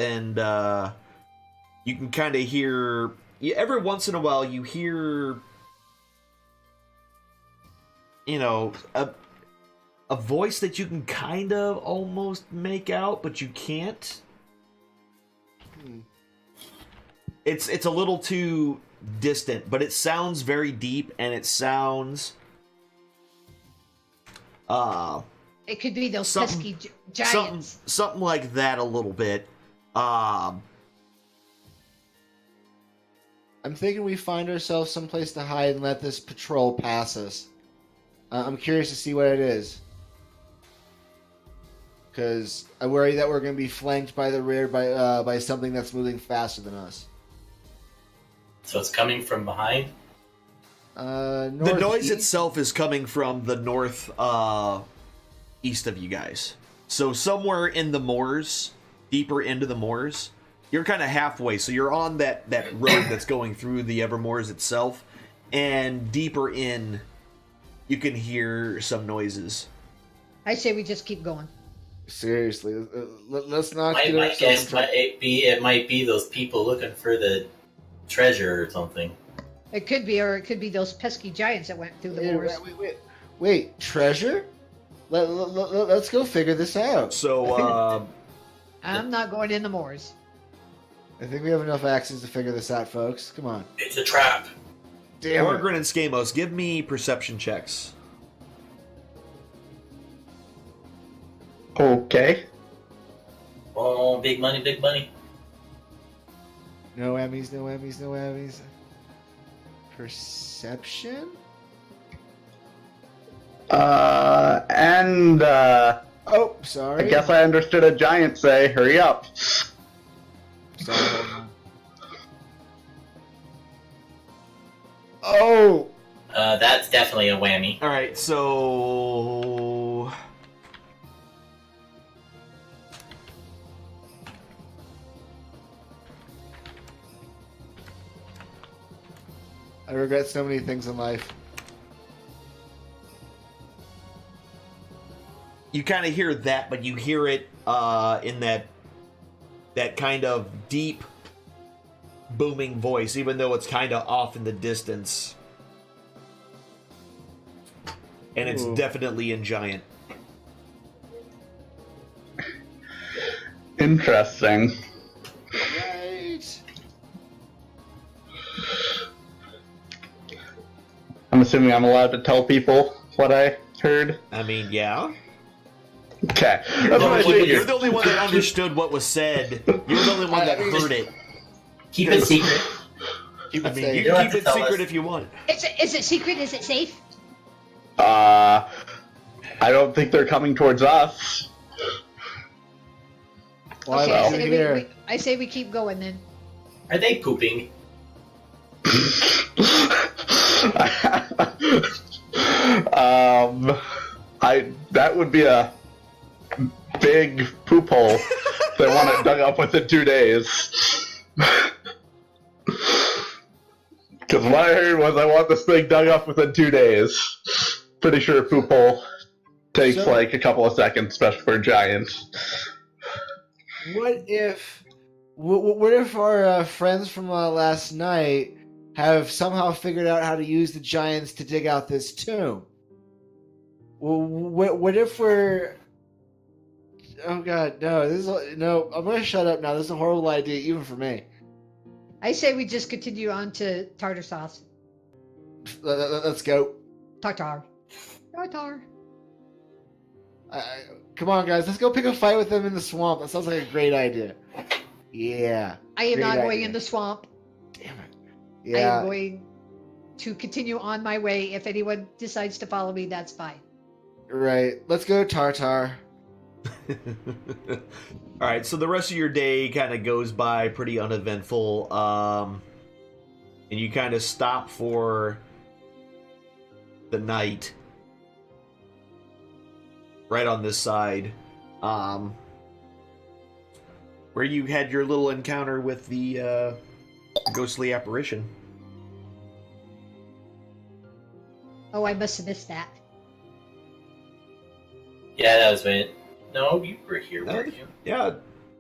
you can kind of hear every once in a while you hear a voice that you can kind of almost make out, but you can't. It's a little too distant, but it sounds very deep, and it sounds It could be those something- pesky giants. something like that a little bit. I'm thinking we find ourselves someplace to hide and let this patrol pass us. I'm curious to see what it is. Because I worry that we're going to be flanked by the rear by something that's moving faster than us. So it's coming from behind. The noise Northeast? itself is coming from the north east of you guys. So somewhere in the moors, deeper into the moors, you're kind of halfway. So you're on that road that's going through the Evermoors itself, and deeper in, you can hear some noises. I say we just keep going. Seriously, let's not My get ourselves guess in trouble. it might be those people looking for the treasure or something. It could be, or it could be those pesky giants that went through the moors. Wait, treasure? Let's go figure this out. So, I'm not going in the moors. I think we have enough axes to figure this out, folks. Come on. It's a trap. Damn it. Orgrin and Skamos, give me perception checks. Okay. Oh, big money, big money. No whammies, no whammies, no whammies. Perception? Oh, sorry. I guess I understood a giant say, hurry up. Sorry, hold on. Oh! That's definitely a whammy. All right, so I regret so many things in life. you kind of hear that, but you hear it in that kind of deep, booming voice, even though it's kind of off in the distance. And it's Ooh. definitely in giant. Interesting. Right. I'm assuming I'm allowed to tell people what I heard. I mean, yeah. Okay. You're That's the, what I only, you're figured. the only one that understood what was said. You're the only one that heard it. Keep it secret. Keep I it mean, safe. you don't can have keep to it tell secret us. if you want. Is it secret? Is it safe? I don't think they're coming towards us. Well, Okay, I'm I say here. I say we keep going then. Are they pooping? That would be a big poop hole. They want it dug up within 2 days. Because what I heard was I want this thing dug up within 2 days. Pretty sure a poop hole takes So- like a couple of seconds, especially for a giant. What if our friends from last night have somehow figured out how to use the giants to dig out this tomb? What if we're... Oh god, no! No. I'm gonna shut up now. This is a horrible idea, even for me. I say we just continue on to tartar sauce. Let's go. Tartar. Tartar. Come on, guys. Let's go pick a fight with them in the swamp. That sounds like a great idea. Yeah. I am Great not going idea. in the swamp. Damn it. I Yeah. am going to continue on my way. If anyone decides to follow me, that's fine. Right. Let's go, Tartar. All right, so the rest of your day kind of goes by pretty uneventful, and you kind of stop for the night. right on this side, where you had your little encounter with the ghostly apparition. Oh, I must have missed that. Yeah, that was when. No, you were here, weren't you? Yeah,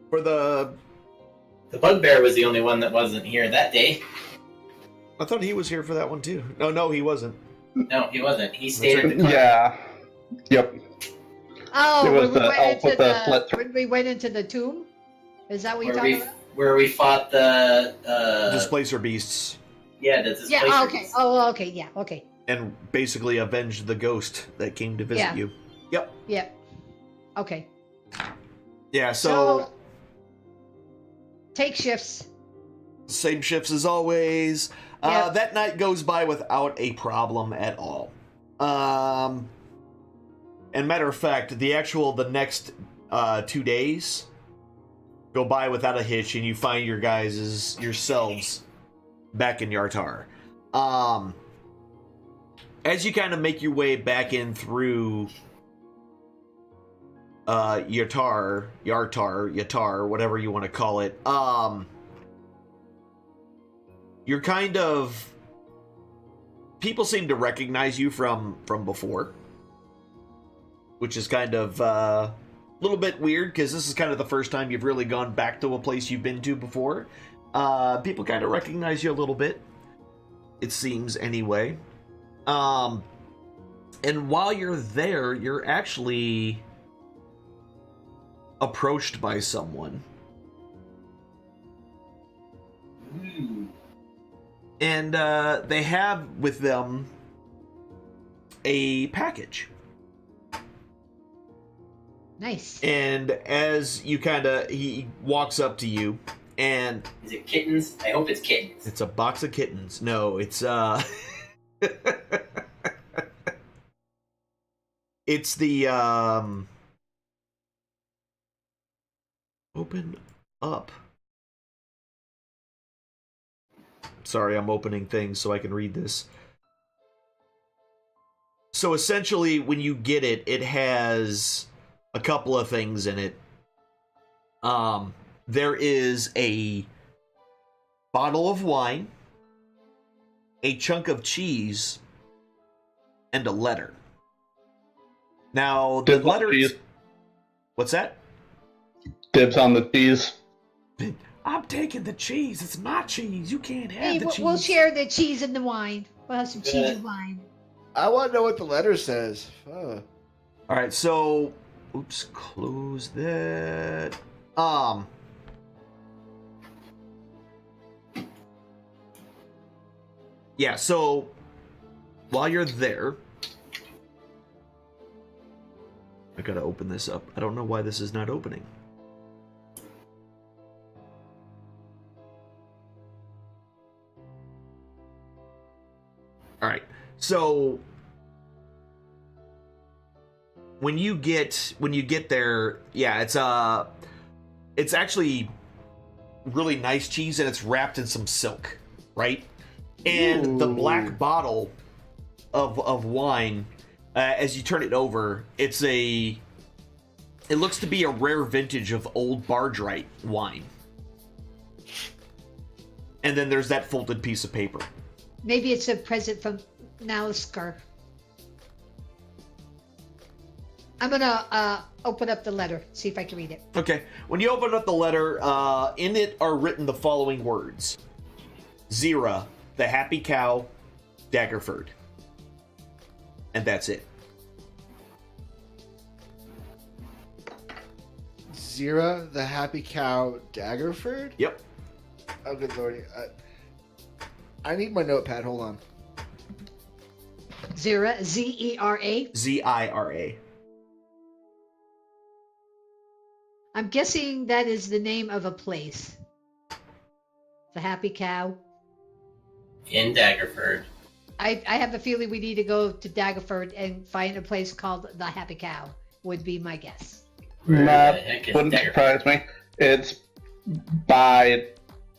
for the... The bugbear was the only one that wasn't here that day. I thought he was here for that one too. No, he wasn't. No, he wasn't. He stayed at the car. Yeah. Yep. Oh, It was when we, the went elf into with the slit throat. when we went into the tomb? Is that what you're Where talking we, about? where we fought the... Displacer beasts. Yeah, the displacer. Yeah, okay. beast. Oh, okay, yeah, okay. And basically avenged the ghost that came to visit Yeah. you. Yep. Yeah. Okay. Yeah, So, take shifts. same shifts as always. Yep. That night goes by without a problem at all. And matter of fact, the next 2 days go by without a hitch, and you find yourselves back in Yartar. As you kind of make your way back in through Yatar, whatever you want to call it, you're kind of... People seem to recognize you from before, which is kind of a little bit weird, because this is kind of the first time you've really gone back to a place you've been to before. People kind of recognize you a little bit, it seems anyway. And while you're there, you're actually approached by someone. Ooh. And they have with them a package. Nice. And as you he walks up to you, and Is it kittens? I hope it's kittens. it's a box of kittens. No, it's it's the open up. Sorry, I'm opening things so I can read this. So essentially, when you get it, it has a couple of things in it. There is a bottle of wine, a chunk of cheese, and a letter. Now, the Dibs on letter... cheese. What's that? Dibs on the cheese. I'm taking the cheese. It's my cheese. You can't have Hey, the cheese. we'll share the cheese and the wine. We'll have some cheese and wine. I want to know what the letter says. All right, so... Oops, close that. Yeah, so... While you're there... I gotta open this up. I don't know why this is not opening. All right. So when you get there, yeah, it's actually really nice cheese, and it's wrapped in some silk, right? And the black bottle of wine, as you turn it over, it looks to be a rare vintage of old Bardrite wine. And then there's that folded piece of paper. Maybe it's a present from Nalskar. I'm gonna open up the letter, see if I can read it. Okay. When you open up the letter, in it are written the following words: Zira, the Happy Cow, Daggerford. And that's it. Zira, the Happy Cow, Daggerford? Yep. Oh, good lordy. I need my notepad. Hold on. Zira, Z-E-R-A. Z-I-R-A. I'm guessing that is the name of a place. The Happy Cow. In Daggerford. I have a feeling we need to go to Daggerford and find a place called the Happy Cow, would be my guess. Where That the heck is wouldn't Daggerford? surprise me. It's by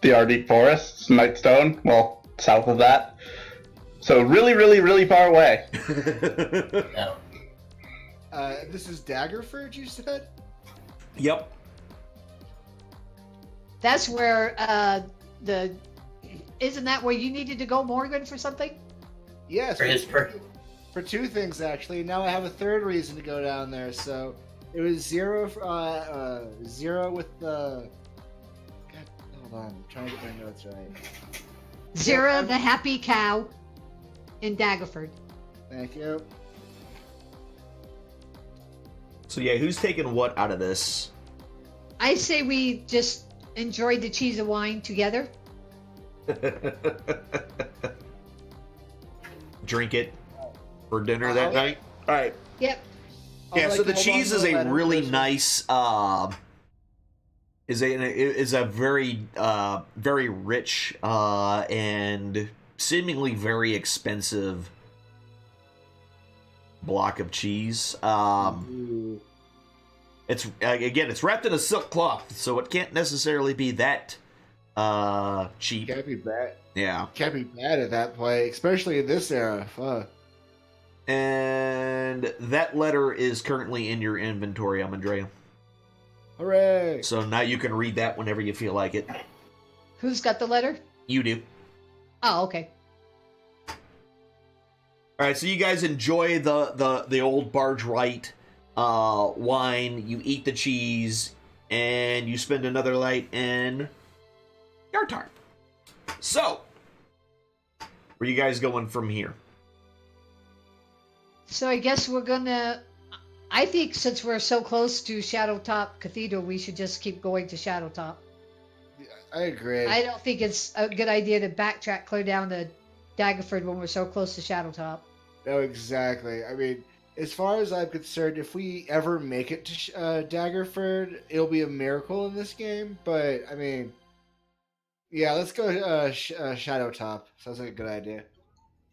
the Ardeep Forests, Nightstone, well, south of that. So really, really, really far away. No. This is Daggerford, you said? Yep. That's where isn't that where you needed to go, Morgan, for something? Yes. For his For two things, actually. Now I have a third reason to go down there. So it was zero with the. God, hold on. I'm trying to get my notes right. Zira, the happy cow, in Daggerford. Thank you. So yeah, who's taking what out of this? I say we just enjoyed the cheese and wine together. Drink it for dinner that night. All right. Yep. I'd Yeah. like So to the hold cheese on is to the a letter really first. nice. Is a very very rich and seemingly very expensive block of cheese. Ooh. It's again, it's wrapped in a silk cloth, so it can't necessarily be that cheap. Can't be bad. Yeah. Can't be bad at that point, especially in this era. Fuck. And that letter is currently in your inventory, Amandrea. Hooray! So now you can read that whenever you feel like it. Who's got the letter? You do. Oh, okay. All right, so you guys enjoy the old barge right wine. You eat the cheese, and you spend another night in Yartar. So, where you guys going from here? So I guess we're gonna. I think since we're so close to Shadowtop Cathedral, we should just keep going to Shadowtop. I agree. I don't think it's a good idea to backtrack clear down to Daggerford when we're so close to Shadowtop. No, exactly. I mean, as far as I'm concerned, if we ever make it to Daggerford, it'll be a miracle in this game. But I mean, yeah, let's go Shadowtop. Sounds like a good idea.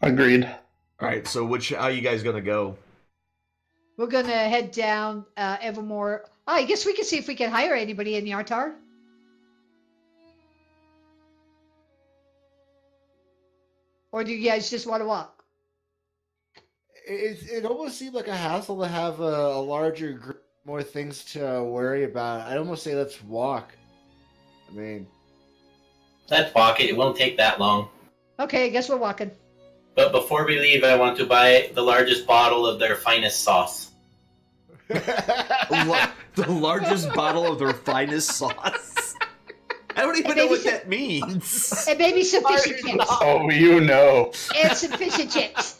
Agreed. All right, so how you guys gonna go? We're gonna head down Evermore. Oh, I guess we can see if we can hire anybody in Yartar. Or do you guys just want to walk? It almost seemed like a hassle to have a larger group, more things to worry about. I'd almost say let's walk. I mean, Let's walk it. It won't take that long. Okay, I guess we're walking. But before we leave, I want to buy the largest bottle of their finest sauce. The largest bottle of their finest sauce. I don't even know what that means. And maybe some fish and chips. Oh, you know. And some fish and chips.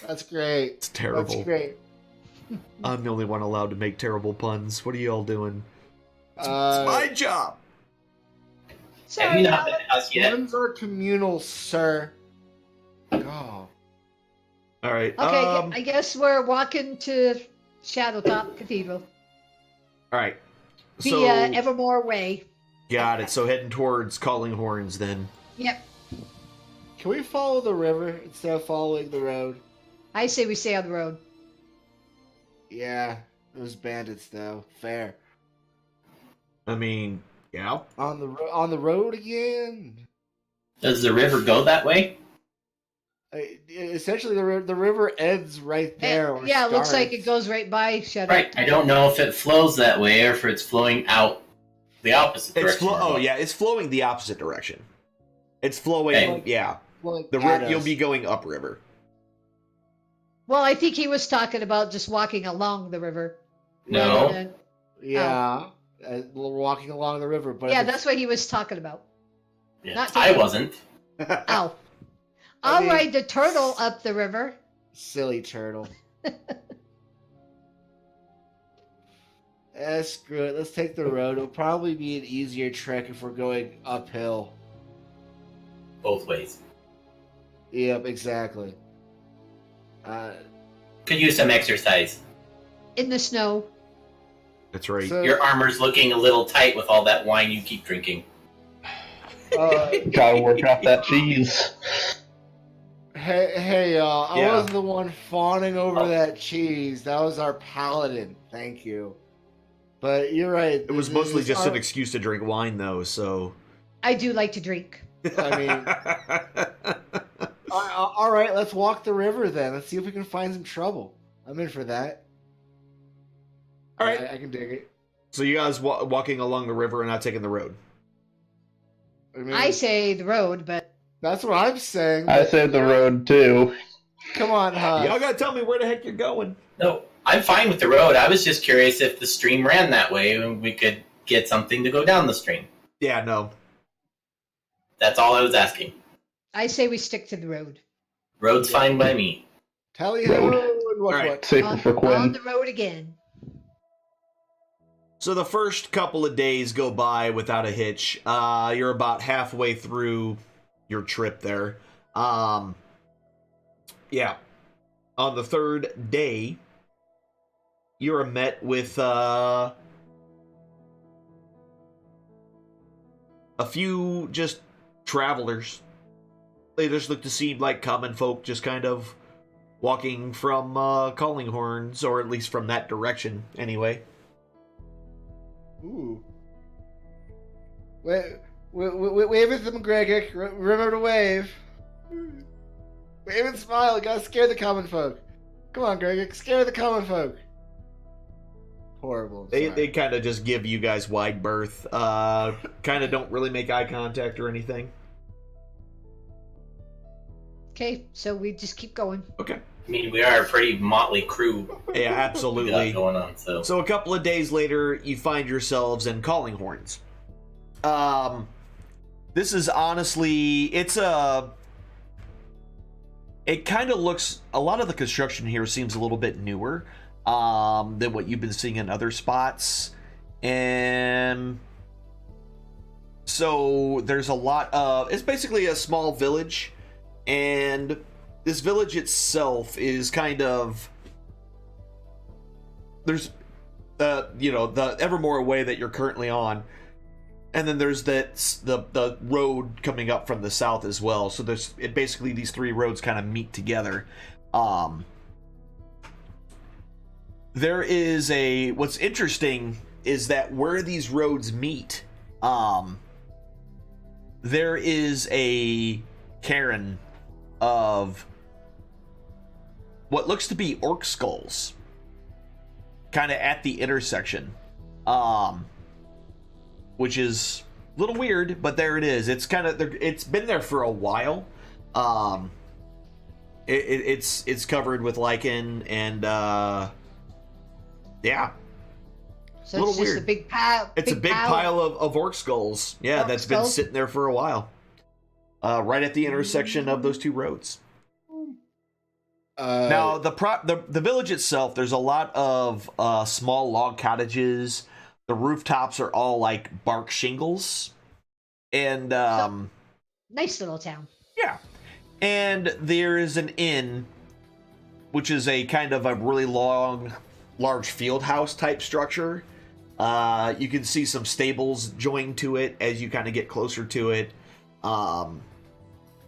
that's great. It's terrible. That's great. I'm the only one allowed to make terrible puns. What are you all doing? It's Uh, my job. Sorry, Have you not been Alan. to us yet? Puns are communal, sir. Oh. All right. Okay, I guess we're walking to Shadowtop Cathedral All right. via So Evermore Way. got it. So heading towards Calling Horns then. Yep. Can we follow the river instead of following the road? I say we stay on the road. Yeah, those bandits though. Fair. I mean, yeah. On the road again. Does the river go that way? Essentially, the river ends right there. or Yeah, it looks like starts. it goes right by Shadowtop. Right. I don't know if it flows that way or if it's flowing out the opposite It's direction. oh yeah, it's flowing the opposite direction. It's flowing. Okay. Yeah. Like, The at you'll us. be going upriver. Well, I think he was talking about just walking along the river. No. rather than- Yeah, we're walking along the river, but Yeah, if it's- that's what he was talking about. Yeah, Not I taking- wasn't. Ow. I I'll mean- ride the turtle up the river. silly turtle. Screw it. Let's take the road. It'll probably be an easier trek if we're going uphill. Both ways. Yep, exactly. Could use some exercise. In the snow. That's right. So, Your armor's looking a little tight with all that wine you keep drinking. Gotta work off that cheese. hey, y'all. I Yeah. was the one fawning over Oh. that cheese. That was our paladin. Thank you. But you're right. It was mostly just an excuse to drink wine, though. So. I do like to drink. I mean, All right, let's walk the river then. Let's see if we can find some trouble. I'm in for that. All right. I can dig it. So you guys walking along the river and not taking the road. mean, I say the road, but that's what I'm saying. I but- said the road too. Come on, Huss. Y'all gotta tell me where the heck you're going. No, I'm fine with the road. I was just curious if the stream ran that way and we could get something to go down the stream. Yeah, no. That's all I was asking. I say we stick to the road. Road's fine by me. Tally ho Road. and what All right. what? Safer for On Quinn. the road again. So the first couple of days go by without a hitch. You're about halfway through your trip there. Yeah. On the third day, you're met with a few just travelers. They just look to seem like common folk, just kind of walking from calling horns, or at least from that direction, anyway. Ooh. Wave at them, Gregor. Remember to wave. Wave and smile. You gotta scare the common folk. Come on, Gregor. Scare the common folk. Horrible. They kind of just give you guys wide berth. Kind of don't really make eye contact or anything. Okay, so we just keep going. Okay. I mean, we are a pretty motley crew. Yeah, We got absolutely. going on, so. So a couple of days later, you find yourselves in Calling Horns. This is honestly, it kind of looks, a lot of the construction here seems a little bit newer than what you've been seeing in other spots. And so there's a lot of, it's basically a small village, and this village itself is kind of, there's the Evermore Way that you're currently on, and then there's the road coming up from the south as well. So there's basically these three roads kind of meet together. There is what's interesting is that where these roads meet, there is a cairn of what looks to be orc skulls kind of at the intersection, which is a little weird, but there it is. It's kind of, it's been there for a while. It's covered with lichen, and yeah, So Little it's just weird. a big pile. it's a big pile of orc skulls. Yeah, Orc that's been skulls? sitting there for a while, right at the intersection of those two roads. Now, the village itself, there's a lot of small log cottages. The rooftops are all like bark shingles, and Nice little town. yeah, and there is an inn, which is a kind of a really large field house type structure. You can see some stables joined to it as you kind of get closer to it.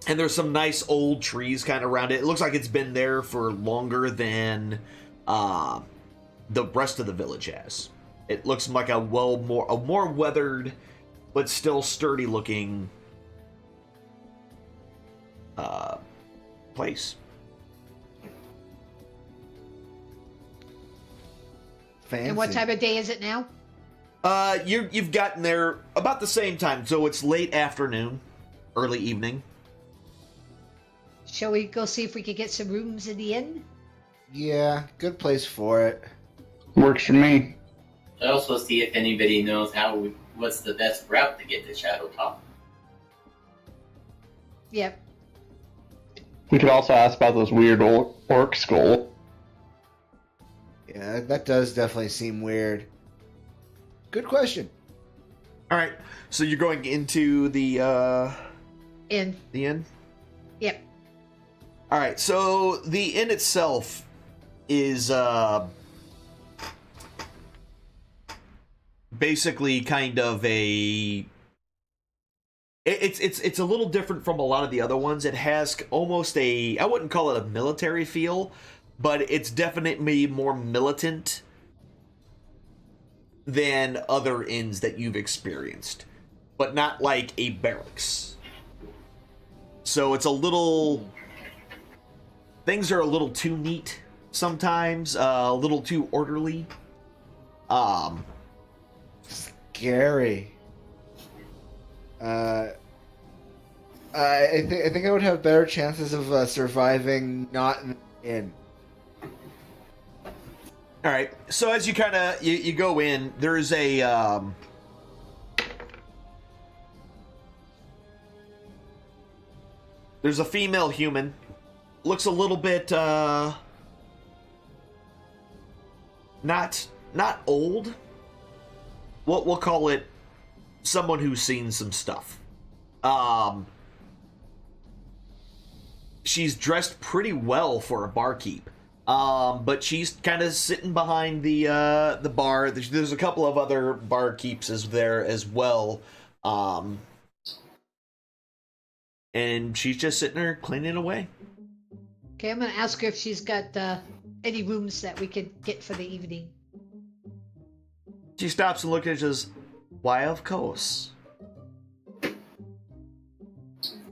And there's some nice old trees kind of around it. It looks like it's been there for longer than the rest of the village has. It looks like a more weathered, but still sturdy looking place. Fancy. And what time of day is it now? You've gotten there about the same time, so it's late afternoon, early evening. Shall we go see if we could get some rooms in the inn? Yeah, good place for it. Works for me. I also see if anybody knows what's the best route to get to Shadowtop. Yep. We could also ask about those weird orc skull. Yeah, that does definitely seem weird. Good question. All right, so you're going into the Inn. inn. Yep. All right, so the inn itself is basically kind of it's a little different from a lot of the other ones. It has almost I wouldn't call it a military feel, but it's definitely more militant than other inns that you've experienced, but not like a barracks. So it's a little things are a little too neat sometimes, a little too orderly. Scary. I think I would have better chances of surviving not in the inn. All right. So as you kind of you go in, there's a there's a female human. Looks a little bit not old. We'll call it someone who's seen some stuff. She's dressed pretty well for a barkeep. But she's kind of sitting behind the bar. There's a couple of other barkeeps there as well. And she's just sitting there cleaning away. Okay, I'm gonna ask her if she's got any rooms that we could get for the evening. She stops and looks at it and says, "Why, of course.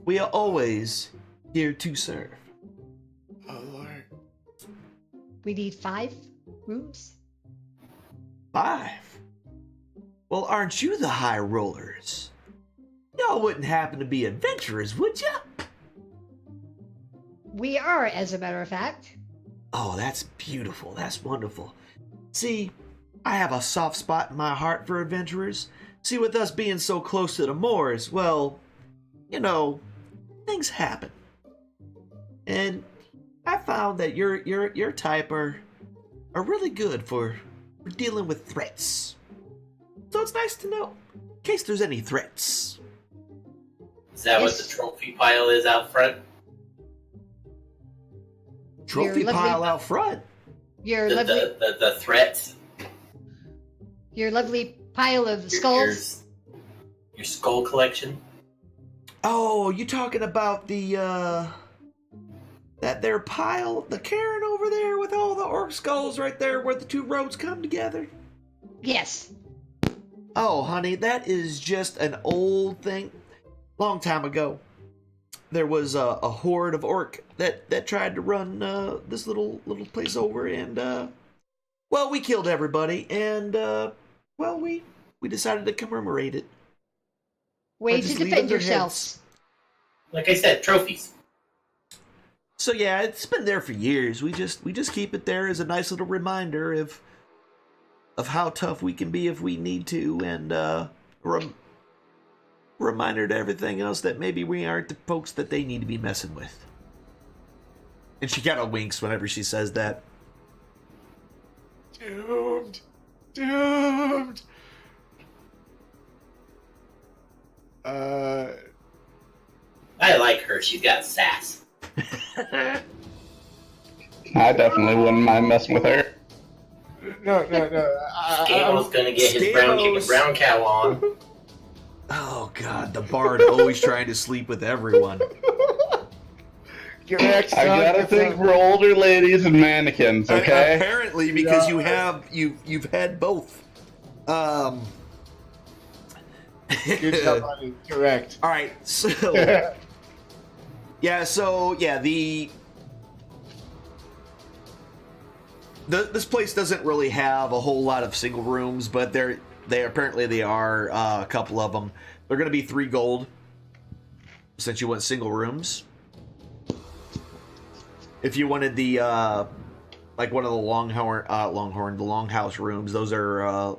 We are always here to serve." Oh Lord. We need 5 rooms. 5? Well, aren't you the high rollers? Y'all wouldn't happen to be adventurers, would ya? We are, as a matter of fact. Oh, that's beautiful. That's wonderful. See, I have a soft spot in my heart for adventurers. See, with us being so close to the moors, well, you know, things happen. And I found that your type are really good for dealing with threats. So it's nice to know, in case there's any threats. Is that what the Yes. trophy pile is out front? Trophy Your lovely- pile out front. Your The, lovely, the threats? your lovely pile of Your- skulls. Your skull collection? Oh, you talking about the that there pile, the cairn over there with all the orc skulls right there where the 2 roads come together? Yes. Oh, honey, that is just an old thing. Long time ago, there was a horde of orc that tried to run this little place over, and well, we killed everybody, and well, we decided to commemorate it. Way just to leave it defend in their yourselves. Like I said, trophies. So yeah, it's been there for years. We just keep it there as a nice little reminder of how tough we can be if we need to, and reminder to everything else that maybe we aren't the folks that they need to be messing with. And she kind of winks whenever she says that. Doomed. Doomed. I like her. She's got sass. I definitely wouldn't mind messing with her. No. Gamo's gonna get his brown chicken brown cow on. Oh god, the bard always trying to sleep with everyone. Get back, son. I gotta Get think back. we're older ladies and mannequins, okay? Apparently, because Yeah. you've had both. Good job, buddy. Correct. All right, so this place doesn't really have a whole lot of single rooms, but they are a couple of them. They're going to be 3 gold since you want single rooms. If you wanted the like one of the the longhouse rooms, those are a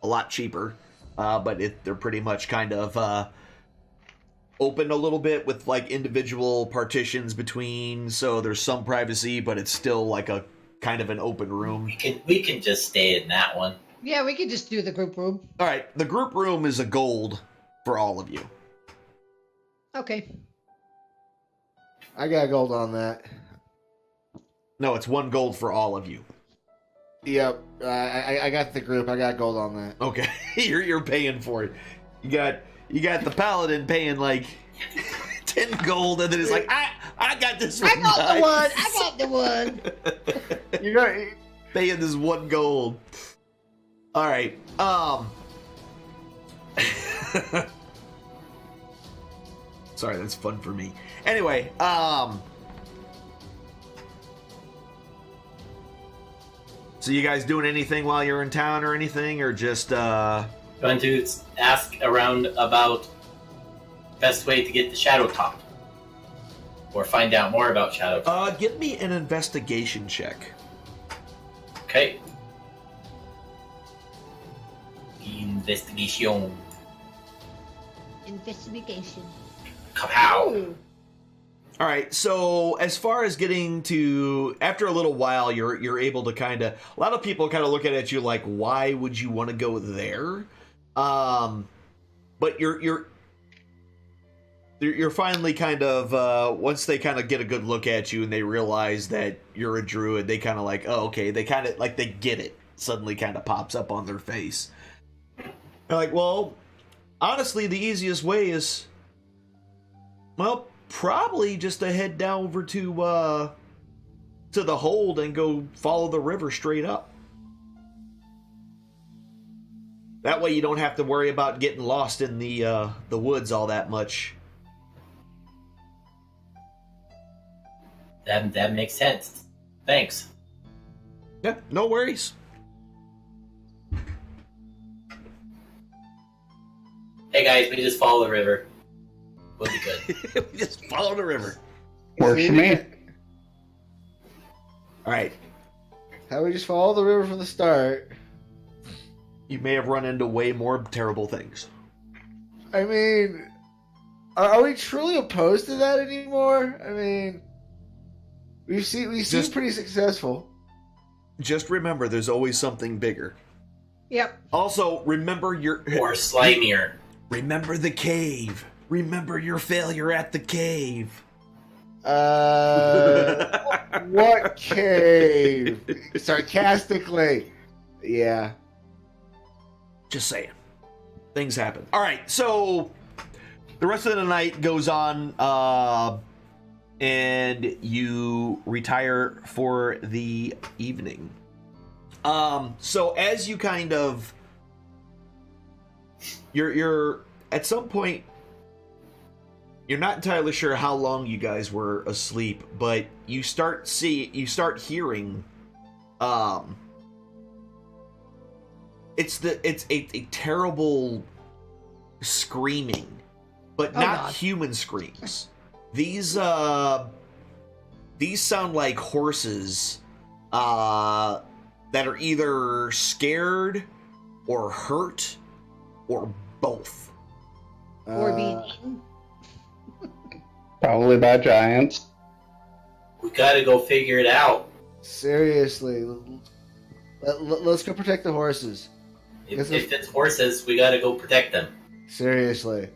lot cheaper, but they're pretty much kind of open a little bit with like individual partitions between, so there's some privacy, but it's still like a kind of an open room. We can just stay in that one. Yeah, we could just do the group room. All right, the group room is a gold for all of you. Okay. I got gold on that. No, it's 1 gold for all of you. Yep. I got the group. I got gold on that. Okay, you're paying for it. You got the paladin paying like 10 gold, and then it's like I got this one. I got the guys." one. I got the one. You know, Paying this 1 gold. All right. Sorry, that's fun for me. Anyway, So you guys doing anything while you're in town or anything, or just Going to ask around about best way to get the Shadow Top, or find out more about Shadow Top. give me an investigation check. Okay. Investigation. Investigation. Kapow. Ooh. All right, so as far as getting to, after a little while, you're able to kind of, a lot of people kind of look at you like, why would you want to go there? But you're finally kind of, once they kind of get a good look at you and they realize that you're a druid, they kind of like, oh, okay, they kind of, like, they get it. Suddenly kind of pops up on their face. They're like, well, honestly, the easiest way is, well, probably just to head down over to the hold and go follow the river straight up. That way you don't have to worry about getting lost in the woods all that much. That makes sense. Thanks. Yeah, no worries. Hey guys, we just follow the river. We'll be good. Just follow the river. Works for me. All right. How we just follow the river from the start? You may have run into way more terrible things. I mean, are we truly opposed to that anymore? I mean, we seem pretty successful. Just remember, there's always something bigger. Yep. Also, remember Or slimier. remember the cave. Remember your failure at the cave. What cave? Sarcastically. Yeah. Just saying. Things happen. All right, so the rest of the night goes on, and you retire for the evening. So as you kind of, you're at some point, you're not entirely sure how long you guys were asleep, but you start hearing, it's a terrible screaming, but not God. human screams. These sound like horses that are either scared or hurt or both. Or being eaten. Probably by giants. We gotta go figure it out. Seriously. Let's go protect the horses. If it's horses, we gotta go protect them. Seriously.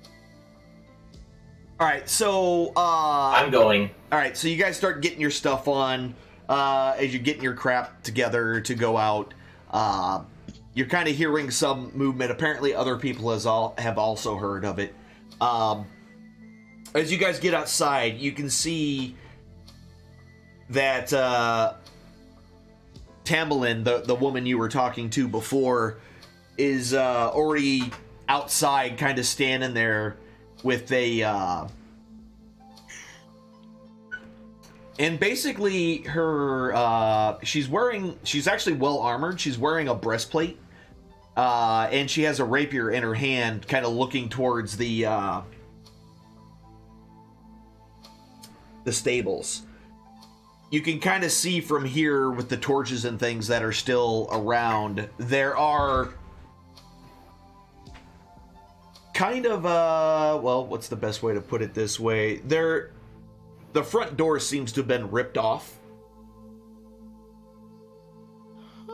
All right, so I'm going. all right, so you guys start getting your stuff on as you're getting your crap together to go out. You're kind of hearing some movement. Apparently, other people have also heard of it. As you guys get outside, you can see that Tamlin, the woman you were talking to before, is already outside, kind of standing there with a... and basically, her she's actually well armored. She's wearing a breastplate, and she has a rapier in her hand, kind of looking towards the stables. You can kind of see from here with the torches and things that are still around, there are kind of well, what's the best way to put it this way? The front door seems to have been ripped off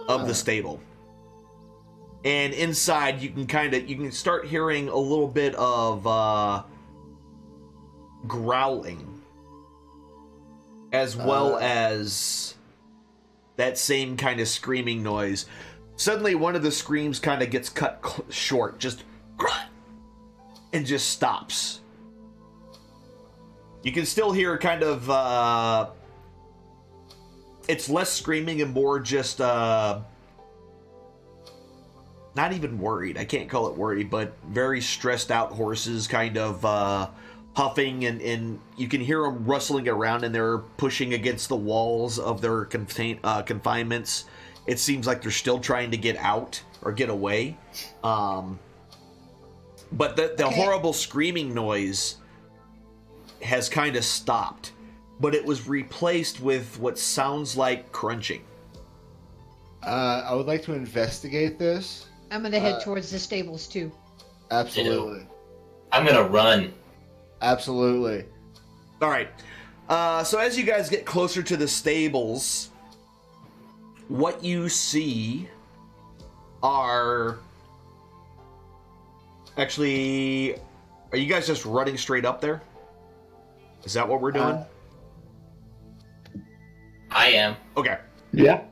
of the stable. And inside you can start hearing a little bit of growling, as well as that same kind of screaming noise. Suddenly one of the screams kind of gets cut short, just and just stops. You can still hear kind of it's less screaming and more just not even worried. I can't call it worried, but very stressed out horses kind of huffing, and you can hear them rustling around, and they're pushing against the walls of their confinements It seems like they're still trying to get out or get away. But the horrible screaming noise has kind of stopped, but it was replaced with what sounds like crunching. I would like to investigate this. I'm gonna head towards the stables too. Absolutely. I'm gonna run. Absolutely. All right. So as you guys get closer to the stables, what you see are actually. Are you guys just running straight up there? Is that what we're doing? I am. Okay. Yeah.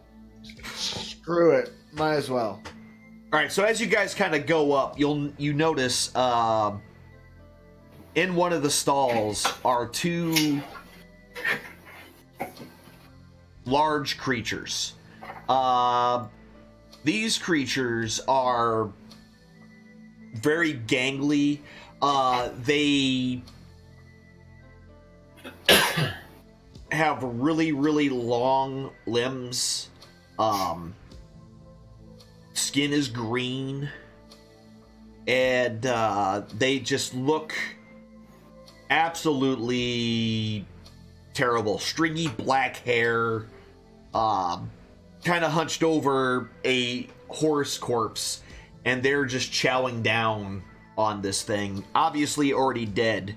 Screw it. Might as well. All right. So as you guys kind of go up, you notice in one of the stalls are two large creatures. These creatures are very gangly. They have really, really long limbs. Skin is green. And they just look absolutely terrible. Stringy black hair, kind of hunched over a horse corpse, and they're just chowing down on this thing, obviously already dead.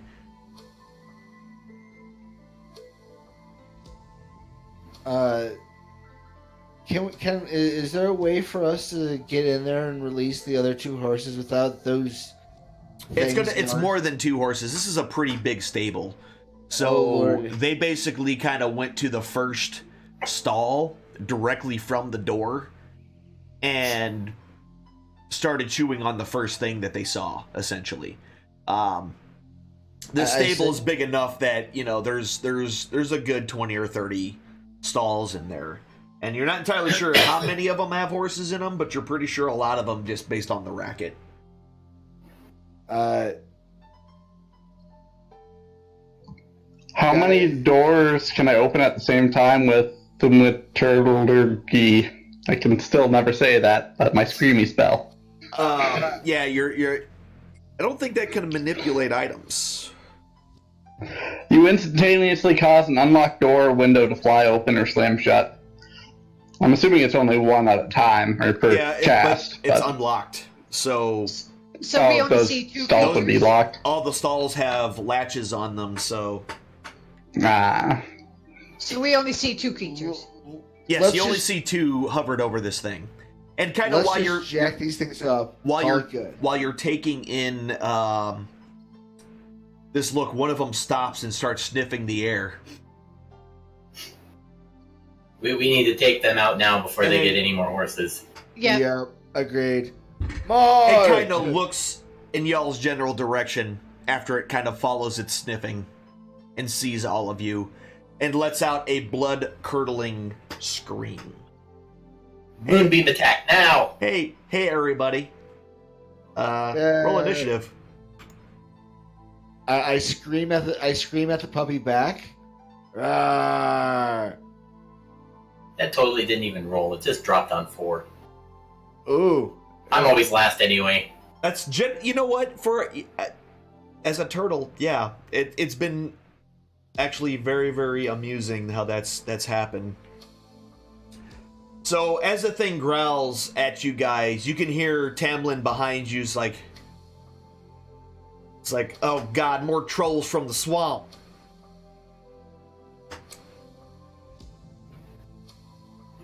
Is there a way for us to get in there and release the other two horses without those? It's more than two horses. This is a pretty big stable. So Lord. they basically kind of went to the first stall directly from the door and started chewing on the first thing that they saw, essentially. The stable is big enough that, you know, there's a good 20 or 30 stalls in there. And you're not entirely sure how many of them have horses in them, but you're pretty sure a lot of them just based on the racket. How many doors can I open at the same time with thaumaturgy? I can still never say that, but my screamy spell. Yeah, you're. I don't think that can manipulate items. You instantaneously cause an unlocked door or window to fly open or slam shut. I'm assuming it's only one at a time or per cast. But it's unlocked. So we only those see two stalls would be creatures. locked. all the stalls have latches on them. So So we only see two creatures. yes, Let's you only just- see two hovered over this thing, and kind of Let's while just you're jack these things up. while Call you're it good. while you're taking in this look, one of them stops and starts sniffing the air. We need to take them out now before they And get any more horses. Yeah. Yep. Agreed. It More. kind of looks in y'all's general direction after it kind of follows its sniffing and sees all of you and lets out a blood-curdling scream. Moonbeam attack now! Hey, everybody. Roll Yay. initiative. I scream at the puppy back. Rawr. That totally didn't even roll. It just dropped on 4. Ooh. I'm always last anyway. That's you know what? For as a turtle, yeah, it's been actually very, very amusing how that's happened. So as the thing growls at you guys, you can hear Tamlin behind you. It's like, oh god, more trolls from the swamp.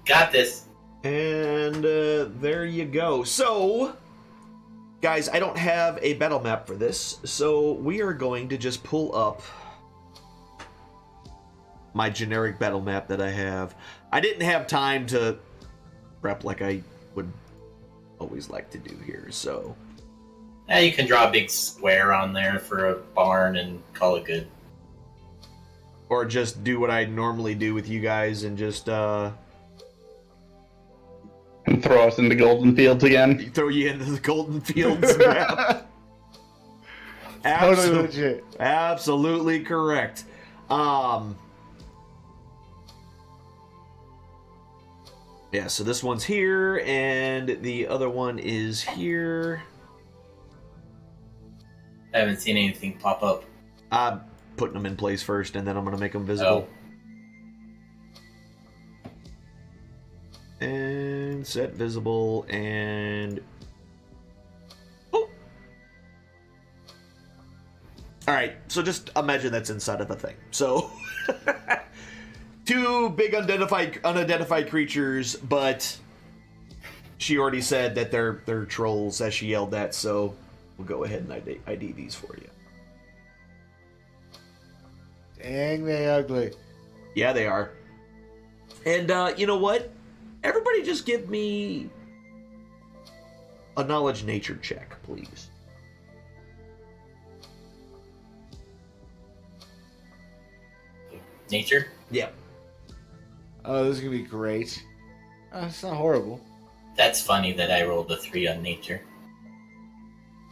Got this. And there you go. So, guys, I don't have a battle map for this, so we are going to just pull up my generic battle map that I have. I didn't have time to prep like I would always like to do here, so... Yeah, you can draw a big square on there for a barn and call it good. Or just do what I normally do with you guys and just, And throw us into Golden Fields again. throw you into the Golden Fields map. Totally legit. Absolutely correct. Yeah, so this one's here, and the other one is here. I haven't seen anything pop up. I'm putting them in place first, and then I'm going to make them visible. And set visible, and... Oh! Alright, so just imagine that's inside of the thing. So... 2 big unidentified creatures, but she already said that they're trolls as she yelled that, so we'll go ahead and ID these for you. Dang, they ugly. Yeah, they are. And you know what? Everybody just give me a knowledge nature check, please. Nature? Yeah. Oh, this is gonna be great. It's not horrible. That's funny that I rolled a 3 on nature.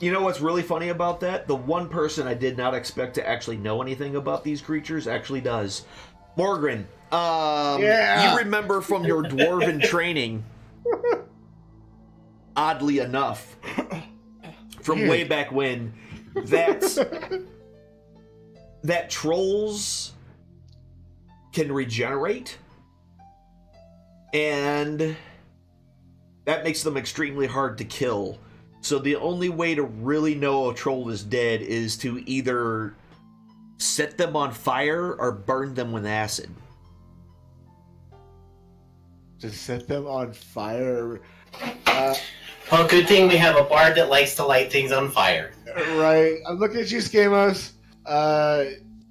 You know what's really funny about that? The one person I did not expect to actually know anything about these creatures actually does. Morgren, Yeah. you remember from your dwarven training, oddly enough, from way back when, that trolls can regenerate, and that makes them extremely hard to kill. So the only way to really know a troll is dead is to either set them on fire or burn them with acid. Just set them on fire. Well, good thing we have a bard that likes to light things on fire. Right. I'm looking at you, Skamos.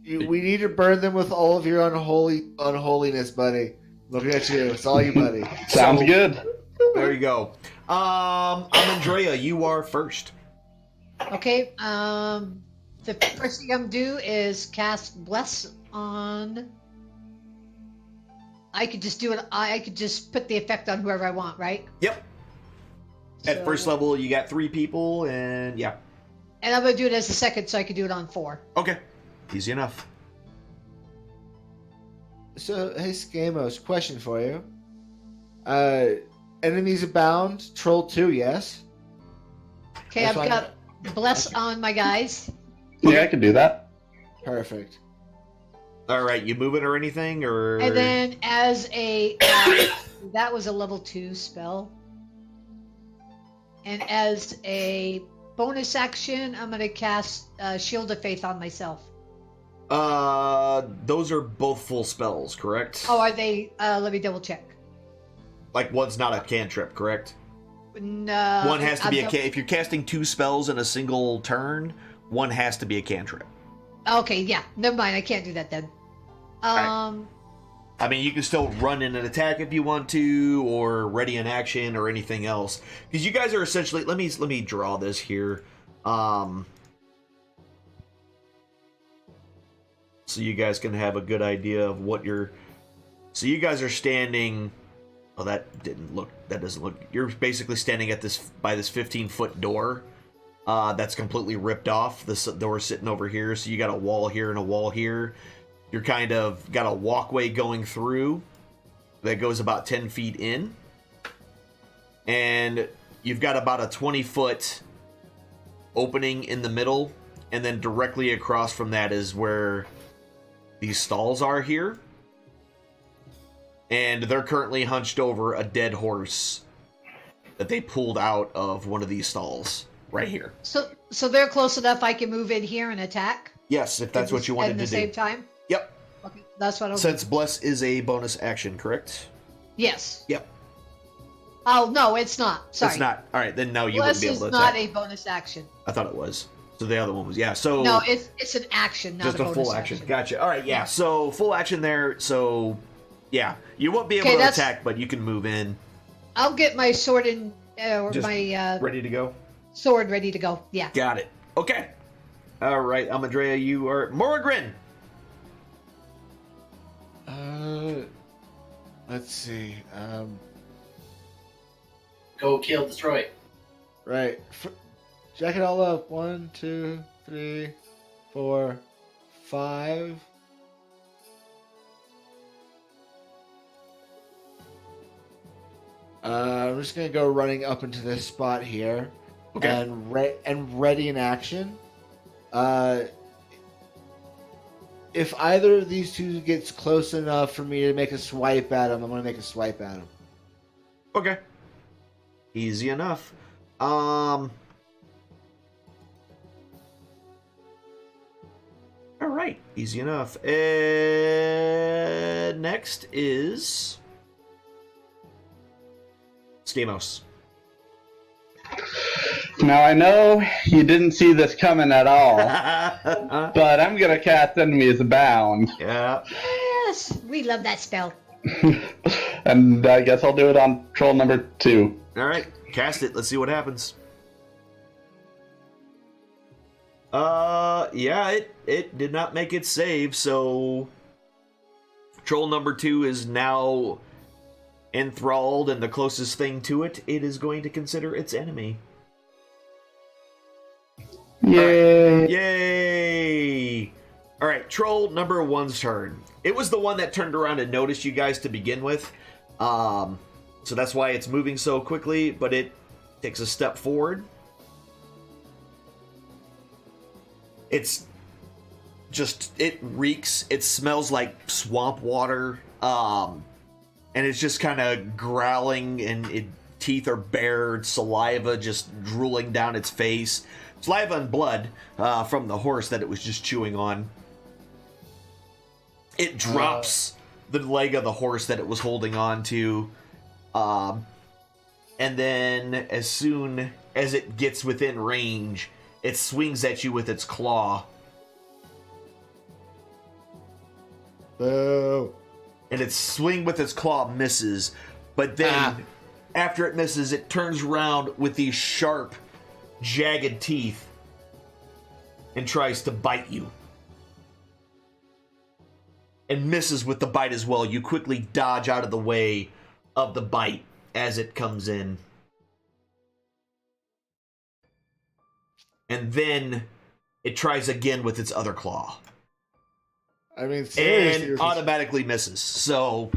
We need to burn them with all of your unholiness, buddy. Looking at you. It's all you, buddy. Sounds good. There you go. Andrea, you are first. Okay. The first thing I'm gonna do is cast Bless on. I could just do it. I could just put the effect on whoever I want, right? Yep. At So- first level, you got 3 people, and yeah. And I'm gonna do it as a second, so I could do it on 4. Okay. Easy enough. So, hey, Skamos, question for you. Enemies abound. Troll 2, yes? Okay, That's I've fine. got Bless on my guys. Yeah, I can do that. Perfect. All right, you moving or anything, or? And then as a that was a level 2 spell. And as a bonus action, I'm gonna cast Shield of Faith on myself. Those are both full spells, correct? Oh, are they? Let me double check. Like one's not a cantrip, correct? No. One has to be I'm if you're casting 2 spells in a single turn, one has to be a cantrip. Okay, yeah. Never mind. I can't do that then. Right. I mean, you can still run in an attack if you want to, or ready in action, or anything else. Because you guys are essentially. Let me draw this here. So you guys can have a good idea of what you're. So you guys are standing. Oh, that doesn't look. You're basically standing at by this 15-foot door. That's completely ripped off. This door sitting over here. So you got a wall here and a wall here. You're kind of got a walkway going through that goes about 10 feet in. And you've got about a 20-foot opening in the middle. And then directly across from that is where these stalls are here. And they're currently hunched over a dead horse that they pulled out of one of these stalls right here. So they're close enough. I can move in here and attack. Yes, if that's what you wanted at to the do. same time. Yep. Okay, that's what I'll do. Since Bless is a bonus action, correct? Yes. Yep. Oh no, it's not. Sorry. It's not. All right, then no, you Bless wouldn't be is able to not attack. a bonus action. I thought it was. So the other one was, yeah. So No, it's an action, not just a bonus full action. Gotcha. All right, yeah. So full action there. So yeah, you won't be able Okay, to that's- attack, but you can move in. I'll get my sword and or Just my ready to go. sword ready to go. Yeah. Got it. Okay. All right, Amadrea, you are Morgren. Let's see. Go kill, destroy. Right. Jack it all up. 1, 2, 3, 4, 5. I'm just gonna go running up into this spot here, Okay. and ready in action. If either of these two gets close enough for me to make a swipe at him, I'm gonna make a swipe at him. Okay. Easy enough. All right, easy enough. And next is Stamos. Now I know you didn't see this coming at all, Yeah. but I'm gonna cast Enemies Bound, Yes, we love that spell. and I guess I'll do it on troll number 2. All right, cast it. Let's see what happens. Yeah, it did not make its save, so troll number 2 is now enthralled, and the closest thing to it is going to consider its enemy. Yay! Yay! All right, troll number 1's turn. It was the one that turned around and noticed you guys to begin with, so that's why it's moving so quickly. But it takes a step forward. It's just, it reeks. It smells like swamp water, and it's just kind of growling, and teeth are bared, saliva just drooling down its face. Saliva and blood from the horse that it was just chewing on. It drops the leg of the horse that it was holding on to. And then as soon as it gets within range, it swings at you with its claw. Boo. And its swing with its claw misses. But then, after it misses, it turns around with these sharp, jagged teeth and tries to bite you. And misses with the bite as well. You quickly dodge out of the way of the bite as it comes in. And then it tries again with its other claw. I mean, seriously. And automatically misses. So,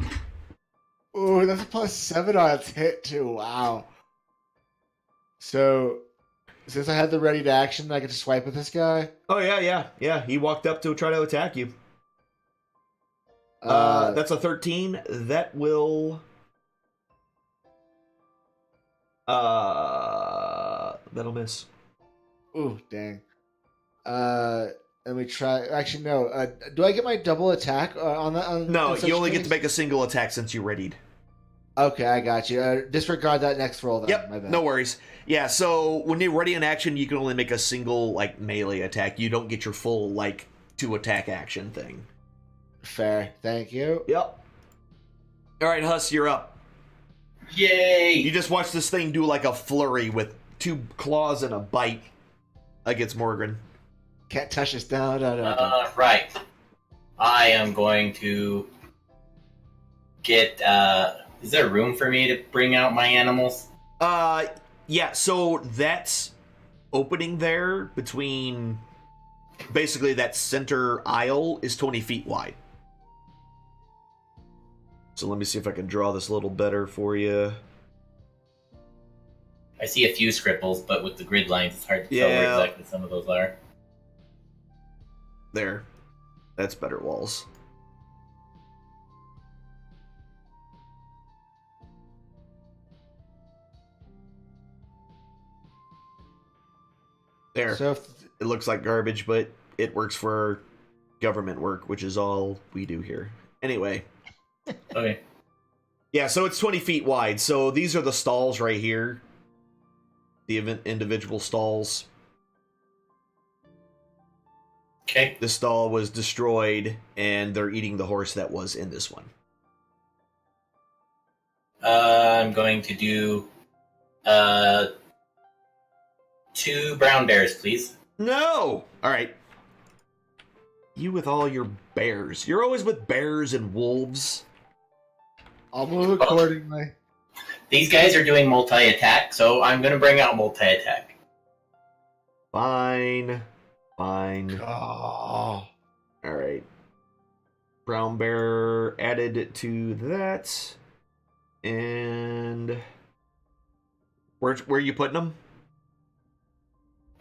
Ooh, that's a +7 on its hit, too. Wow. So, since I had the ready to action, I get to swipe at this guy? oh yeah. He walked up to try to attack you. That's a 13. That will... that'll miss. Ooh, dang. Let me try. Actually, no. Do I get my double attack on that? No, in such you only get case? to make a single attack since you readied. Okay, I got you. Disregard that next roll then. Yep, My bad. no worries. Yeah, so when you're ready in action, you can only make a single, like, melee attack. You don't get your full, like, 2-attack action thing. Fair. Thank you. Yep. Alright, Huss, you're up. Yay! You just watch this thing do, like, a flurry with 2 claws and a bite against Morgan. Can't touch this. No. Right. I am going to get, is there room for me to bring out my animals? Yeah, so that's opening there between... Basically, that center aisle is 20 feet wide. So let me see if I can draw this a little better for you. I see a few scribbles, but with the grid lines, it's hard to tell where Yeah. exactly some of those are. There. That's better walls. There. So, if, It looks like garbage, but it works for government work, which is all we do here. Anyway. Okay. Yeah, so it's 20 feet wide. So these are the stalls right here. The individual stalls. Okay. This stall was destroyed, and they're eating the horse that was in this one. I'm going to do 2 brown bears, please. No! Alright. You with all your bears. You're always with bears and wolves. I'll move accordingly. These guys are doing multi-attack, so I'm going to bring out multi-attack. Fine. Fine. Oh. Alright. Brown bear added to that. And Where are you putting them?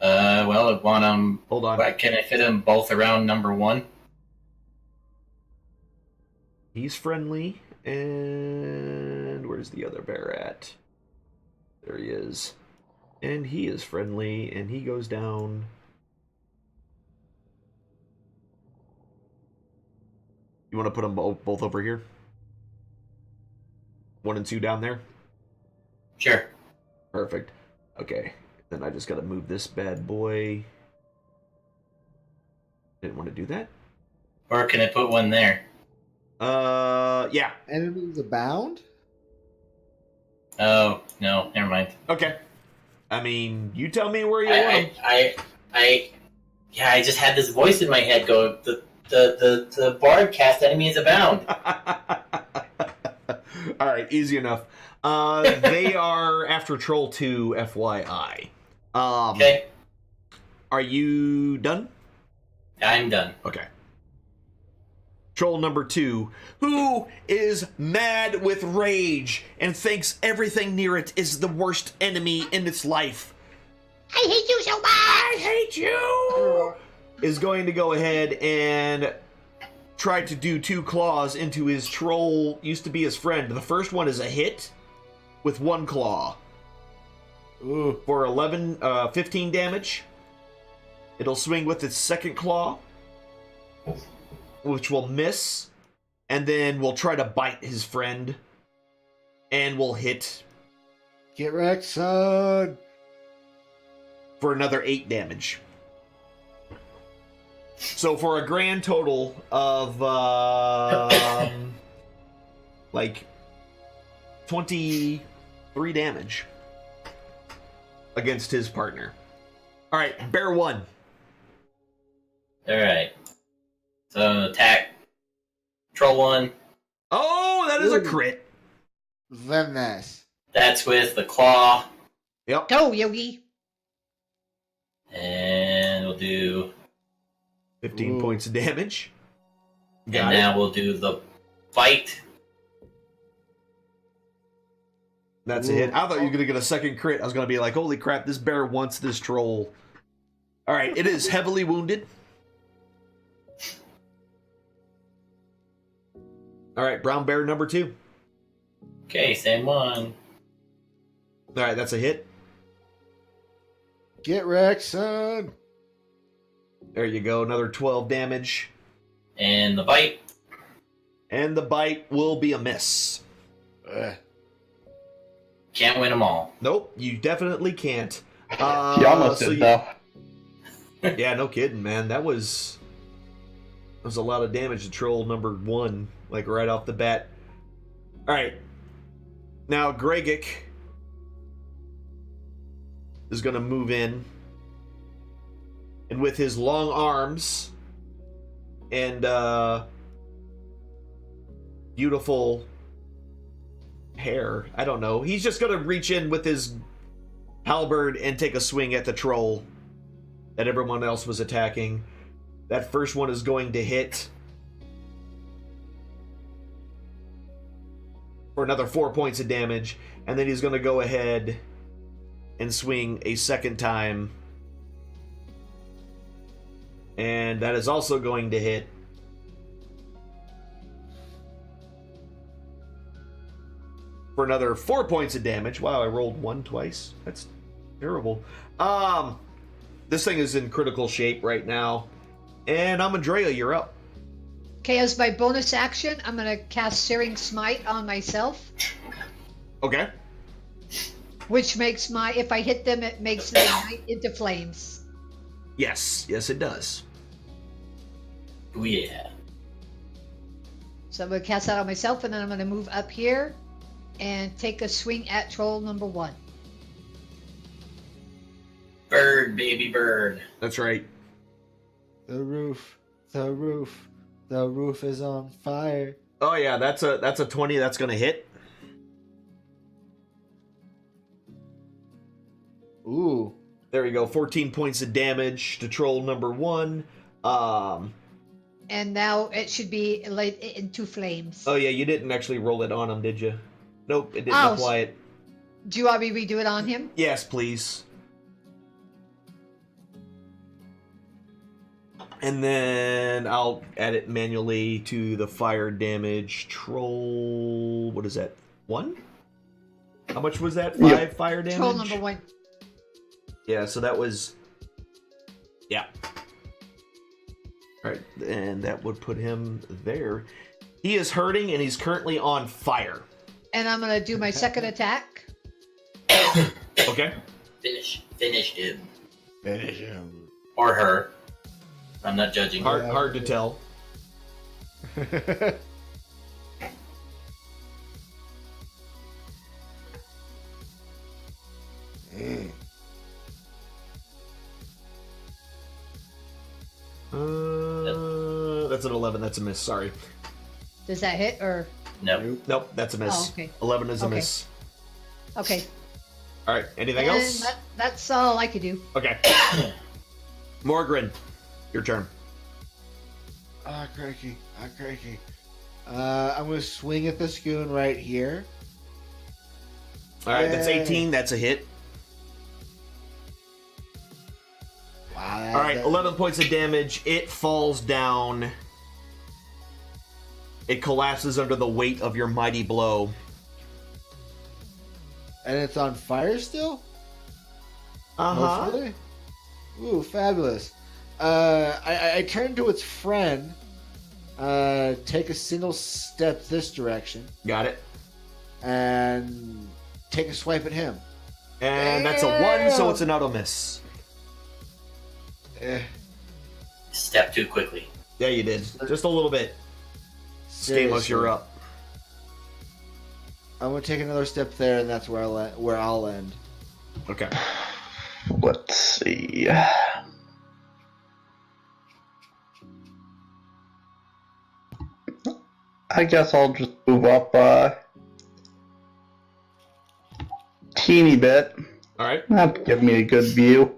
Well, I want them. Hold on. Can I fit them both around number 1? He's friendly, and where's the other bear at? There he is. And he is friendly, and he goes down. You want to put them both over here? 1 and 2 down there? Sure. Perfect. Okay. Then I just gotta move this bad boy. Didn't want to do that. Or can I put one there? Yeah. Enemies abound? Oh, no, never mind. Okay. I mean, you tell me where you want them. I just had this voice in my head go, the bard cast enemies abound. All right, easy enough. They are after Troll 2, FYI. Okay, Are you done? I'm done. Okay. Troll number 2, who is mad with rage and thinks everything near it is the worst enemy in its life. I hate you so much. I hate you! Is going to go ahead and try to do 2 claws into his troll, used to be his friend. The first one is a hit with 1 claw. Ooh. For 15 damage. It'll swing with its second claw, which will miss, and then we'll try to bite his friend, and we'll hit Get wrecked, son. for another 8 damage. So for a grand total of like 23 damage against his partner. All right, bear 1. Alright. So, attack. Troll 1. Oh, that is a Ooh. crit. Very nice. That's with the claw. Yep. Go, Yogi. And we'll do... 15 Ooh. points of damage. And Got it. now we'll do the bite. That's a hit. I thought you were going to get a second crit. I was going to be like, holy crap, this bear wants this troll. All right, it is heavily wounded. All right, brown bear number 2. Okay, same one. All right, that's a hit. Get wrecked, son. There you go, another 12 damage. And the bite. And the bite will be a miss. Ugh. Can't win them all. Nope, you definitely can't. He almost so did, you- though. Yeah, no kidding, man. That was a lot of damage to troll number 1, like right off the bat. All right, now Gregic is going to move in, and with his long arms and beautiful hair, I don't know, he's just going to reach in with his halberd and take a swing at the troll that everyone else was attacking. That first one is going to hit for another 4 points of damage, and then he's going to go ahead and swing a second time, and that is also going to hit for another 4 points of damage. Wow, I rolled 1 twice. That's terrible. This thing is in critical shape right now. And Amandrea, you're up. Okay, as my bonus action, I'm going to cast Searing Smite on myself, Okay. which makes if I hit them, it makes them ignite into flames. Yes, it does. Oh, yeah. So I'm going to cast that on myself, and then I'm going to move up here and take a swing at troll number 1. Bird, baby bird. That's right. The roof is on fire. Oh yeah, that's a 20. That's gonna hit. Ooh. There we go. 14 points of damage to troll number 1. And now it should be lit into flames. Oh yeah, you didn't actually roll it on him, did you? Nope, it didn't Oh, apply it. Do you want me to redo it on him? Yes, please. And then I'll add it manually to the fire damage. Troll, what is that? 1? How much was that? 5 fire damage? Troll number 1. Yeah, so that was... Yeah. Alright, and that would put him there. He is hurting, and he's currently on fire. And I'm going to do my second attack. Okay. Finish him. Finish him. Or her. I'm not judging her. Hard to tell. That's an 11. That's a miss. Sorry. Does that hit or? No. Nope, that's a miss. Oh, okay. 11 is a Okay. miss. Okay. All right. Anything And else? that's all I could do. Okay. Morgren, your turn. Ah, crikey. I'm going to swing at the Scoon right here. All right, that's Yay. 18. That's a hit. Wow. All right, 11 points of damage. It falls down. It collapses under the weight of your mighty blow. And it's on fire still? Uh-huh. Hopefully. Ooh, fabulous. I turn to its friend. Take a single step this direction. Got it. And take a swipe at him. And that's a 1, so it's an auto miss. Eh, Step too quickly. Yeah, you did. Just a little bit. Stamos, seriously. you're up. I'm gonna take another step there, and that's where I'll end. Okay. Let's see. I guess I'll just move up teeny bit. All right. That'll give me a good view.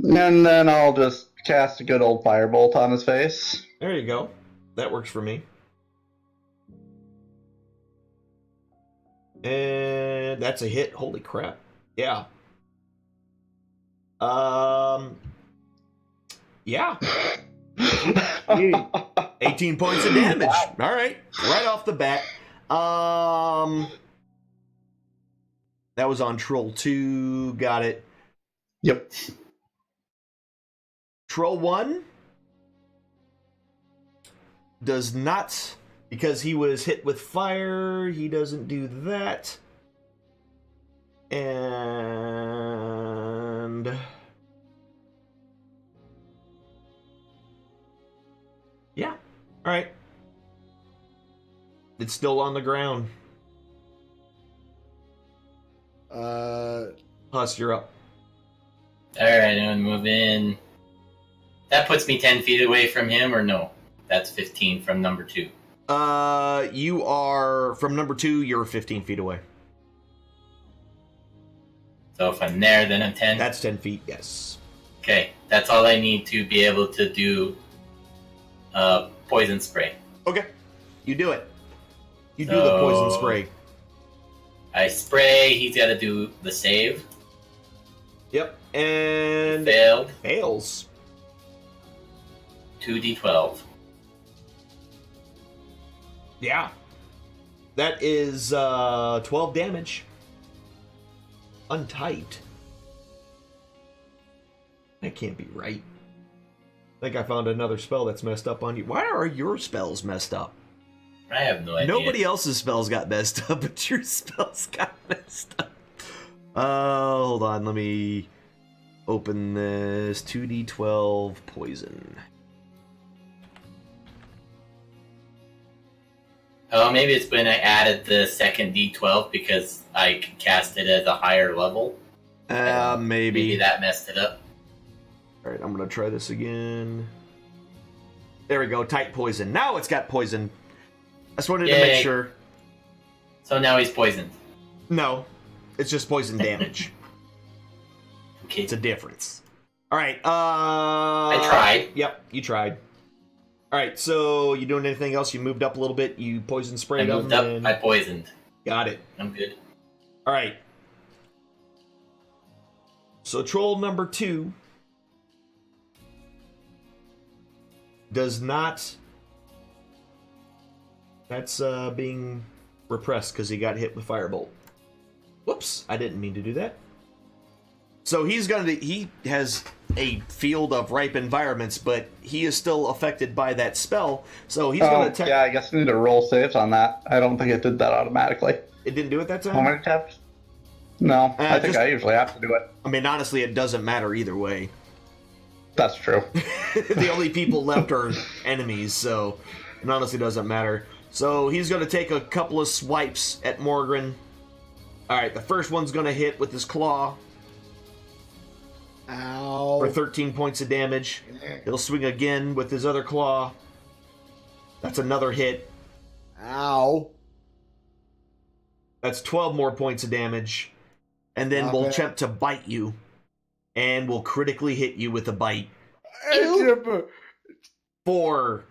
And then I'll just cast a good old firebolt on his face. There you go. That works for me. And that's a hit. Holy crap. Yeah. Yeah. 18 points of damage. All right. Right off the bat. That was on Troll 2. Got it. Yep. Troll 1 does not, because he was hit with fire, he doesn't do that. And yeah. All right. It's still on the ground. Huss, you're up. Alright, I'm gonna move in. That puts me 10 feet away from him, or no? That's 15 from number 2. You are from number 2. You're 15 feet away. So if I'm there, then I'm 10. That's 10 feet. Yes. Okay, that's all I need to be able to do poison spray. Okay. You do it. You do the poison So- spray. I spray, he's got to do the save. Yep. And Failed. fails. 2d12. Yeah. That is 12 damage. Untight. That can't be right. I think I found another spell that's messed up on you. Why are your spells messed up? I have no idea. Nobody else's spells got messed up, but your spells got messed up. Hold on, let me open this. 2d12 poison. Oh, maybe it's when I added the second d12 because I could cast it at a higher level. Maybe. Maybe that messed it up. Alright, I'm gonna try this again. There we go, tight poison. Now it's got poison. I just wanted to make Yay. sure. So now he's poisoned. No, it's just poison damage. Okay. It's a difference. Alright, I tried. Yep, you tried. Alright, so you doing anything else? You moved up a little bit, you poison I sprayed moved them. up, and- I poisoned. Got it. I'm good. Alright. So troll number 2 does not. That's being repressed because he got hit with firebolt. Whoops! I didn't mean to do that. So he has a field of ripe environments, but he is still affected by that spell. So he's going to attack. Yeah, I guess I need to roll saves on that. I don't think it did that automatically. It didn't do it that How time? many taps? No, I think just- I usually have to do it. I mean, honestly, it doesn't matter either way. That's true. The only people left are enemies, so it honestly doesn't matter. So he's going to take a couple of swipes at Morgan. Alright, the first one's going to hit with his claw Ow. for 13 points of damage. He'll swing again with his other claw. That's another hit. Ow. That's 12 more points of damage. And then Not we'll bad. attempt to bite you. And we'll critically hit you with a bite for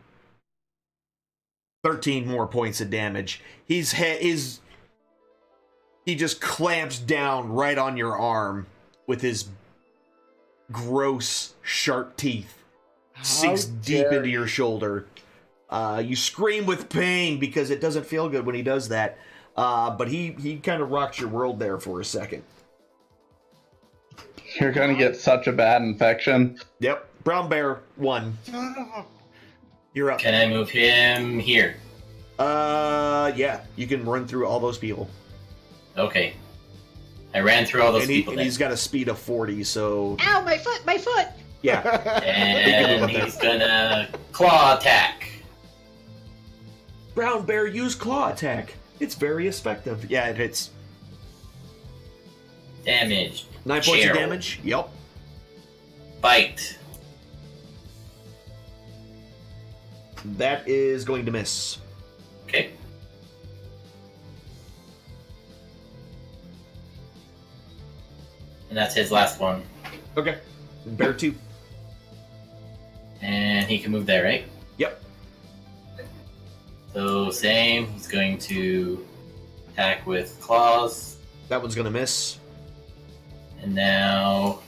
13 more points of damage. He just clamps down right on your arm with his gross, sharp teeth. Sinks deep into your shoulder. You scream with pain because it doesn't feel good when he does that. But he kind of rocks your world there for a second. You're going to get such a bad infection. Yep. Brown Bear 1. You're up. Can I move him here? Yeah. You can run through all those people. Okay. I ran through all those And, people and then. he's got a speed of 40, so Ow, my foot, my foot! yeah. And up there. he's gonna claw attack. Brown Bear use claw attack. It's very effective. Yeah, it hits. Damage. 9 points of Cheryl. damage. Yep. Bite. That is going to miss. Okay. And that's his last one. Okay. Bear 2. And he can move there, right? Yep. So same. He's going to attack with claws. That one's going to miss. And now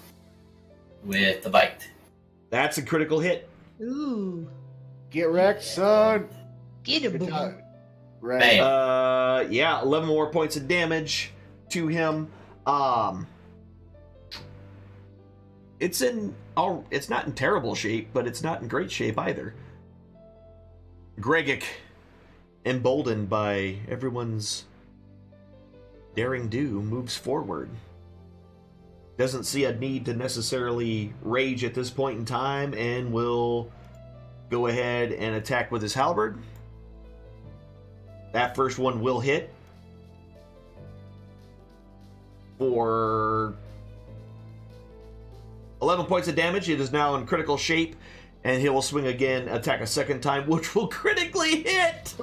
with the bite. That's a critical hit. Ooh. Get wrecked, son. Get him, Good boo. job. Right. Bam. Yeah, 11 more points of damage to him. It's not in terrible shape, but it's not in great shape either. Gregic, emboldened by everyone's daring do, moves forward. Doesn't see a need to necessarily rage at this point in time, and will go ahead and attack with his halberd. That first one will hit for 11 points of damage. It is now in critical shape, and he will swing again, attack a second time, which will critically hit.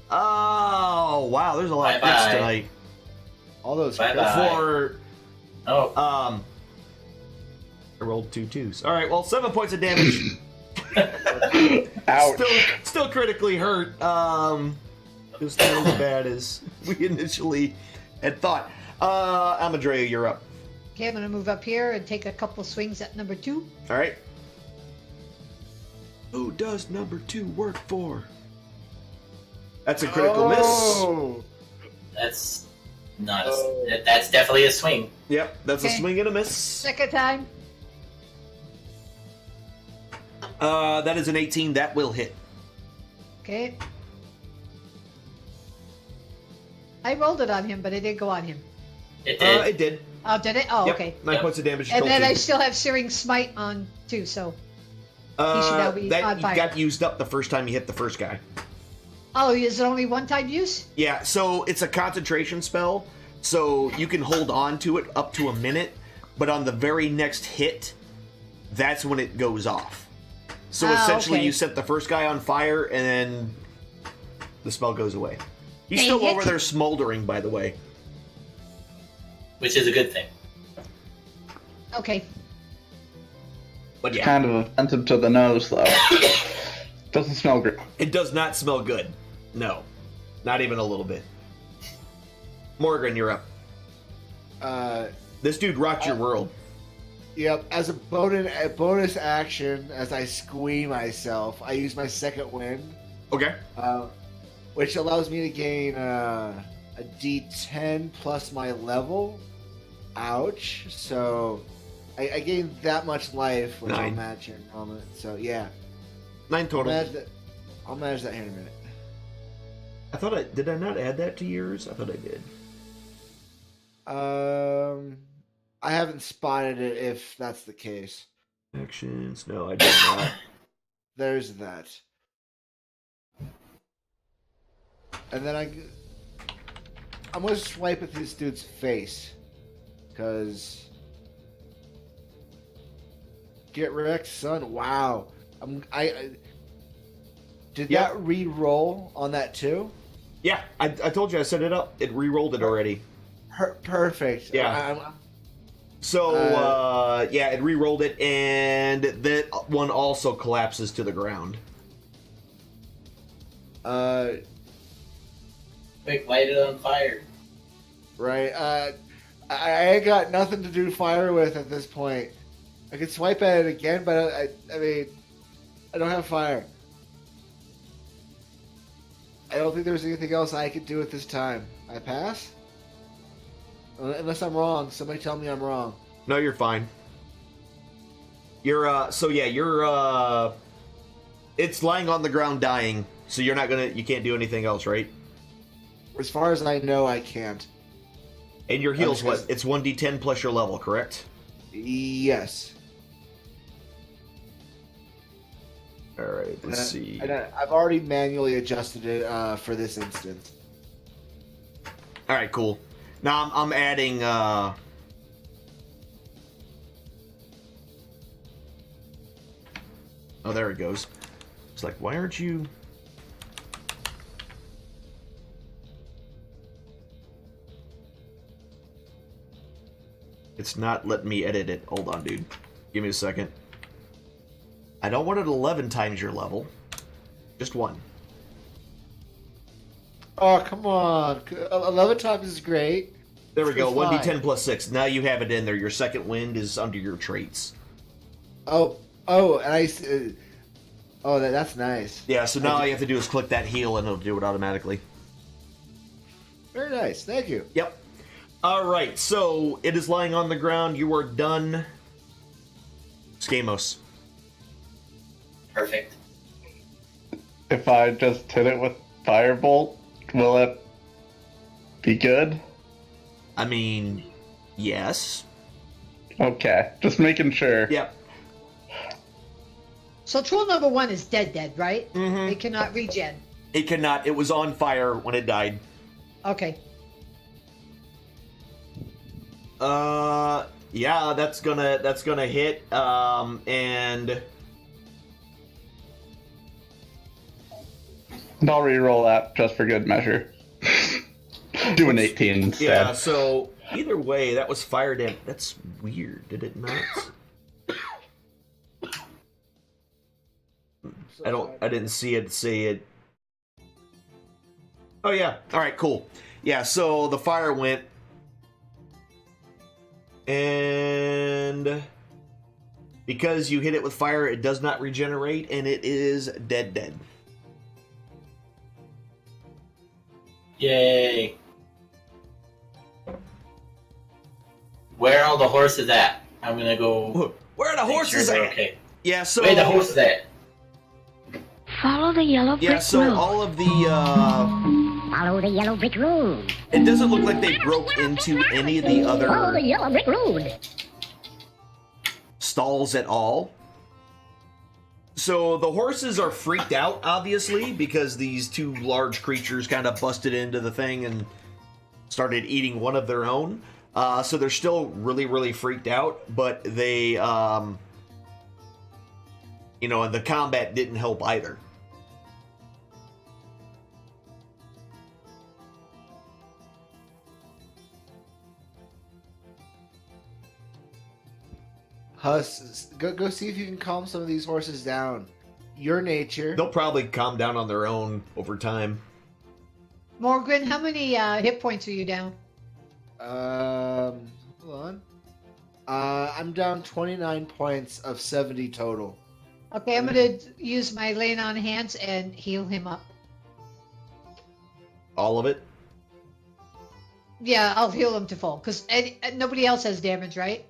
Oh, wow, there's a lot of hits Bye-bye. tonight. All those Bye-bye. crits. For Oh, I rolled 2 2s. All right, well, 7 points of damage. Ouch. Still critically hurt. It was not as bad as we initially had thought. Amadrea, you're up. Okay, I'm gonna move up here and take a couple swings at number 2. All right. Who does number 2 work for? That's a critical miss. Oh. that's not. That's definitely a swing. Yep, that's a Okay. swing and a miss. Second time. That is an 18. That will hit. Okay. I rolled it on him, but it didn't go on him. It did. It did. Oh, did it? Oh, Yep, okay. 9 Yep. points of damage. And still then I two. still have Searing Smite on too, so. He should now be that on fire. got used up the first time you hit the first guy. Oh, is it only one time use? Yeah, so it's a concentration spell, so you can hold on to it up to a minute, but on the very next hit, that's when it goes off. So Ah, essentially, okay. you set the first guy on fire, and then the spell goes away. He's Dang still it. over there smoldering, by the way. Which is a good thing. Okay. But yeah, Kind of offensive to the nose, though. Doesn't smell great. it does not smell good. No, not even a little bit. Morgan, you're up. This dude rocked your world. Yep. As a bonus action, as I squee myself, I use my second wind, Okay. which allows me to gain a D10 plus my level. Ouch! So I gain that much life, which I'll 9. match in a moment. So yeah, 9 total. I'll manage that here in a minute. Did I not add that to yours? I thought I did. I haven't spotted it if that's the case. Actions. No, I did not. There's that. And then I'm gonna swipe at this dude's face, cause get wrecked, son. Wow. Did Yeah. that re-roll on that too? Yeah, I told you I set it up. It re-rolled it already. Perfect. Yeah. So, yeah, it re-rolled it, and that one also collapses to the ground. Quick, light it on fire. Right. I ain't got nothing to do fire with at this point. I could swipe at it again, but I mean, I don't have fire. I don't think there's anything else I could do at this time. I pass? Unless I'm wrong. Somebody tell me I'm wrong. No, you're fine. You're, it's lying on the ground dying, so you can't do anything else, right? As far as I know, I can't. And your heal's what? It's 1d10 plus your level, correct? Yes. Alright, let's see. And I've already manually adjusted it for this instance. Alright, cool. Now I'm adding, oh, there it goes. It's like, why aren't you... It's not letting me edit it. Hold on, dude. Give me a second. I don't want it 11 times your level. Just 1. Oh, come on. 11 times is great. There we go. It's fine. 1d10 plus 6. Now you have it in there. Your second wind is under your traits. Oh, and that's nice. Yeah, so now all you have to do is click that heal and it'll do it automatically. Very nice. Thank you. Yep. Alright, so it is lying on the ground. You are done. Skamos. Perfect. If I just hit it with Firebolt, will it be good? I mean, yes. Okay, just making sure. Yep. So troll number 1 is dead, right? Mm-hmm. It cannot regen. It cannot. It was on fire when it died. Okay. Yeah, that's gonna hit. And I'll re-roll that just for good measure. Do an 18 instead. yeah. So either way, that was fire damage. That's weird. Did it not? I didn't see it say it. Oh yeah. All right. Cool. Yeah. So the fire went, and because you hit it with fire, it does not regenerate, and it is dead. Yay. Where are all the horses at? I'm gonna go. Where are the make horses sure they're at? okay. Yeah. So Where are the horses at? Follow the yellow brick yeah. So road. all of the Follow the yellow brick road. it doesn't look like they broke into any of the Follow the other yellow brick road. stalls at all. So the horses are freaked out, obviously, because these two large creatures kind of busted into the thing and started eating one of their own. So they're still really, really freaked out, but they, and the combat didn't help either. Huss, go see if you can calm some of these horses down. Your nature. They'll probably calm down on their own over time. Morgan, how many hit points are you down? Hold on. I'm down 29 points of 70 total. Okay, I'm gonna use my laying on hands and heal him up. All of it. Yeah, I'll heal him to full because nobody else has damage, right?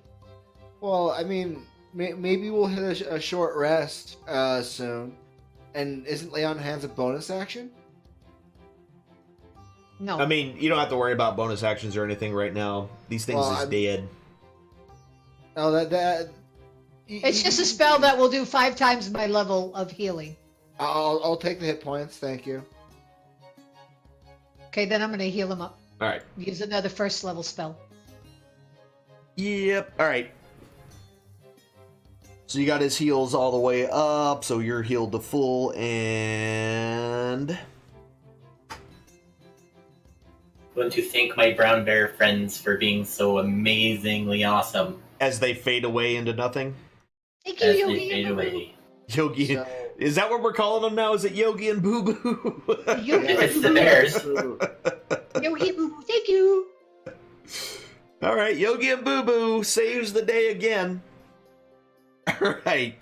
Well, I mean, maybe we'll hit a short rest soon. And isn't lay on hands a bonus action? No. I mean, you don't have to worry about bonus actions or anything right now. These things Well, is I'm- dead. Oh, that. It's just a spell that will do 5 times my level of healing. I'll take the hit points. Thank you. Okay, then I'm gonna heal him up. All right. Use another first level spell. Yep. All right. So you got his heals all the way up, so you're healed to full, and I want to thank my brown bear friends for being so amazingly awesome as they fade away into nothing. Thank you, as Yogi. they fade away. Yogi, So- is that what we're calling them now? Is it Yogi and Boo Boo? Yogi, It's the bears. Yogi, boo, thank you. All right, Yogi and Boo Boo saves the day again. All right,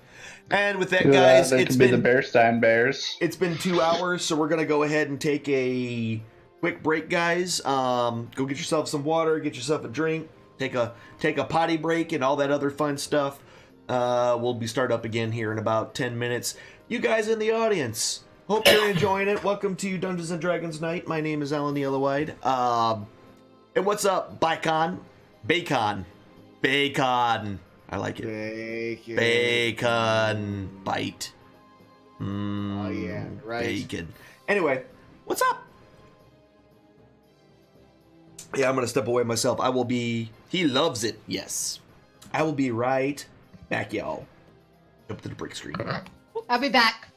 and with that, guys, they it's could be the been Bearstein Bears. it's been 2 hours, so we're gonna go ahead and take a quick break, guys. Go get yourself some water, get yourself a drink, take a potty break, and all that other fun stuff. We'll be start up again here in about 10 minutes. You guys in the audience, hope you're enjoying it. Welcome to Dungeons and Dragons Night. My name is Alan the Yellow-Eyed. And what's up, Bacon? Bacon. I like it. Bacon. Bacon bite. Oh, yeah, right. Bacon. Anyway, what's up? Yeah, I'm gonna step away myself. I will be. He loves it. Yes, I will be right back, y'all. Up to the break screen. I'll be back.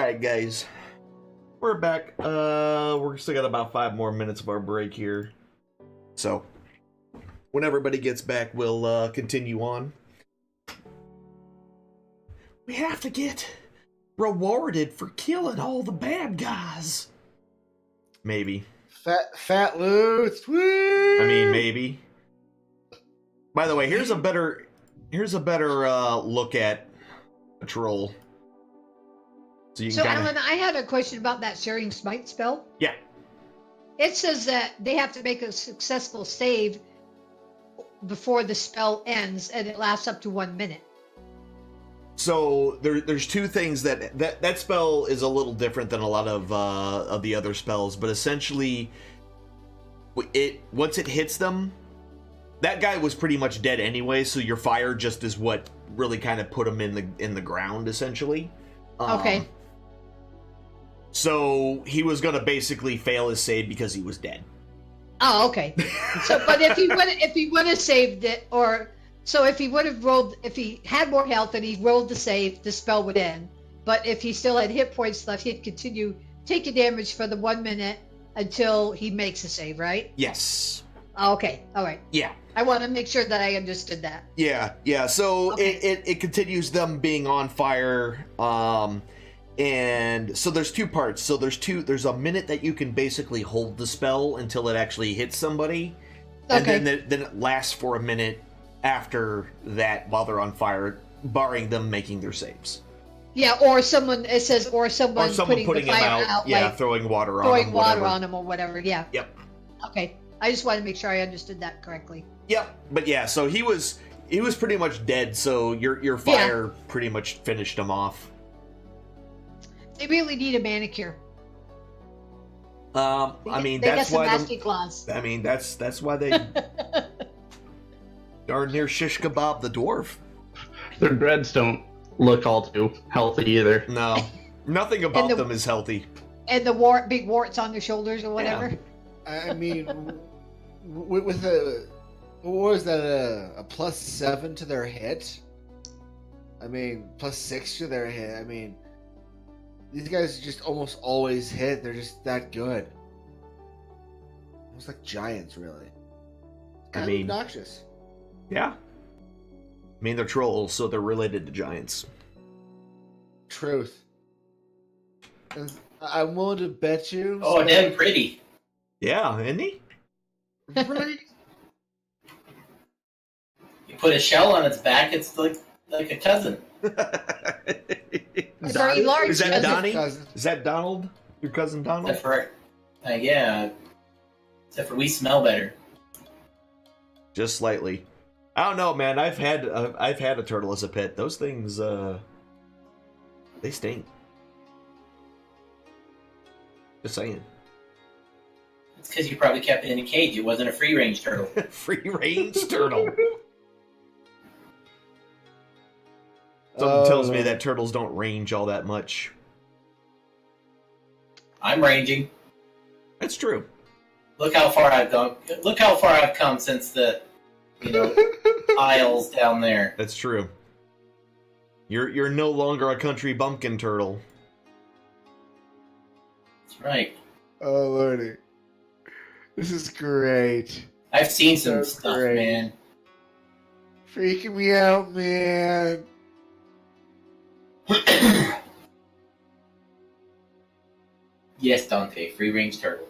right, guys. We're back. We're still got about 5 more minutes of our break here. So, when everybody gets back, we'll continue on. We have to get rewarded for killing all the bad guys. Maybe. Fat loot. Woo! I mean, maybe. By the way, here's a better look at Patrol. So you can So, kind Alan, of I had a question about that Searing Smite spell. yeah. It says that they have to make a successful save before the spell ends, and it lasts up to 1 minute. So there's two things that spell is a little different than a lot of the other spells, but essentially, once it hits them, that guy was pretty much dead anyway. So your fire just is what really kind of put him in the ground, essentially. Okay. So he was gonna basically fail his save because he was dead. Oh, okay. So, but if he would have saved it, or so if he would have rolled, if he had more health and he rolled the save, the spell would end. But if he still had hit points left, he'd continue taking damage for the 1 minute until he makes a save, right? Yes. Oh, okay. All right. Yeah. I want to make sure that I understood that. Yeah. So Okay. it continues them being on fire. And so there's 2 parts. So there's a minute that you can basically hold the spell until it actually hits somebody. And Okay. then it lasts for a minute after that while they're on fire, barring them making their saves. Yeah, or someone, it says, or someone, Or someone putting the him fire out, like throwing water on throwing him. water whatever. on him or whatever. Yeah. Yep. Okay. I just wanted to make sure I understood that correctly. Yep. But yeah, so he was pretty much dead, so your fire pretty much finished him off. They really need a manicure. I mean, they that's got some why nasty claws. I mean, that's why they darn near shish kebab the dwarf. Their dreads don't look all too healthy either. No, nothing about the- them is healthy. And the big warts on their shoulders or whatever. I mean, with a what was that? A +7 to their hit. I mean, +6 to their hit. I mean, these guys just almost always hit. They're just that good. Almost like giants, really. Kind of mean- obnoxious. Yeah. I mean, they're trolls, so they're related to giants. Truth. And I'm willing to bet you. Oh, damn pretty. Yeah, isn't he? Right? You put a shell on its back, it's like a cousin. A very large Is that cousin. Donnie? Cousin. Is that Donald? Your cousin Donald? Except for, yeah. Except for we smell better. Just slightly. I don't know, man. I've had a turtle as a pet. Those things, they stink. Just saying. It's because you probably kept it in a cage. It wasn't a free range turtle. Free range turtle. Something tells me that turtles don't range all that much. I'm ranging. That's true. Look how far I've gone. Look how far I've come since the, aisles down there. That's true. You're no longer a country bumpkin turtle. That's right. Oh lordy, this is great. I've seen some That's stuff, great. man. Freaking me out, man. Yes, Dante, free range turtle.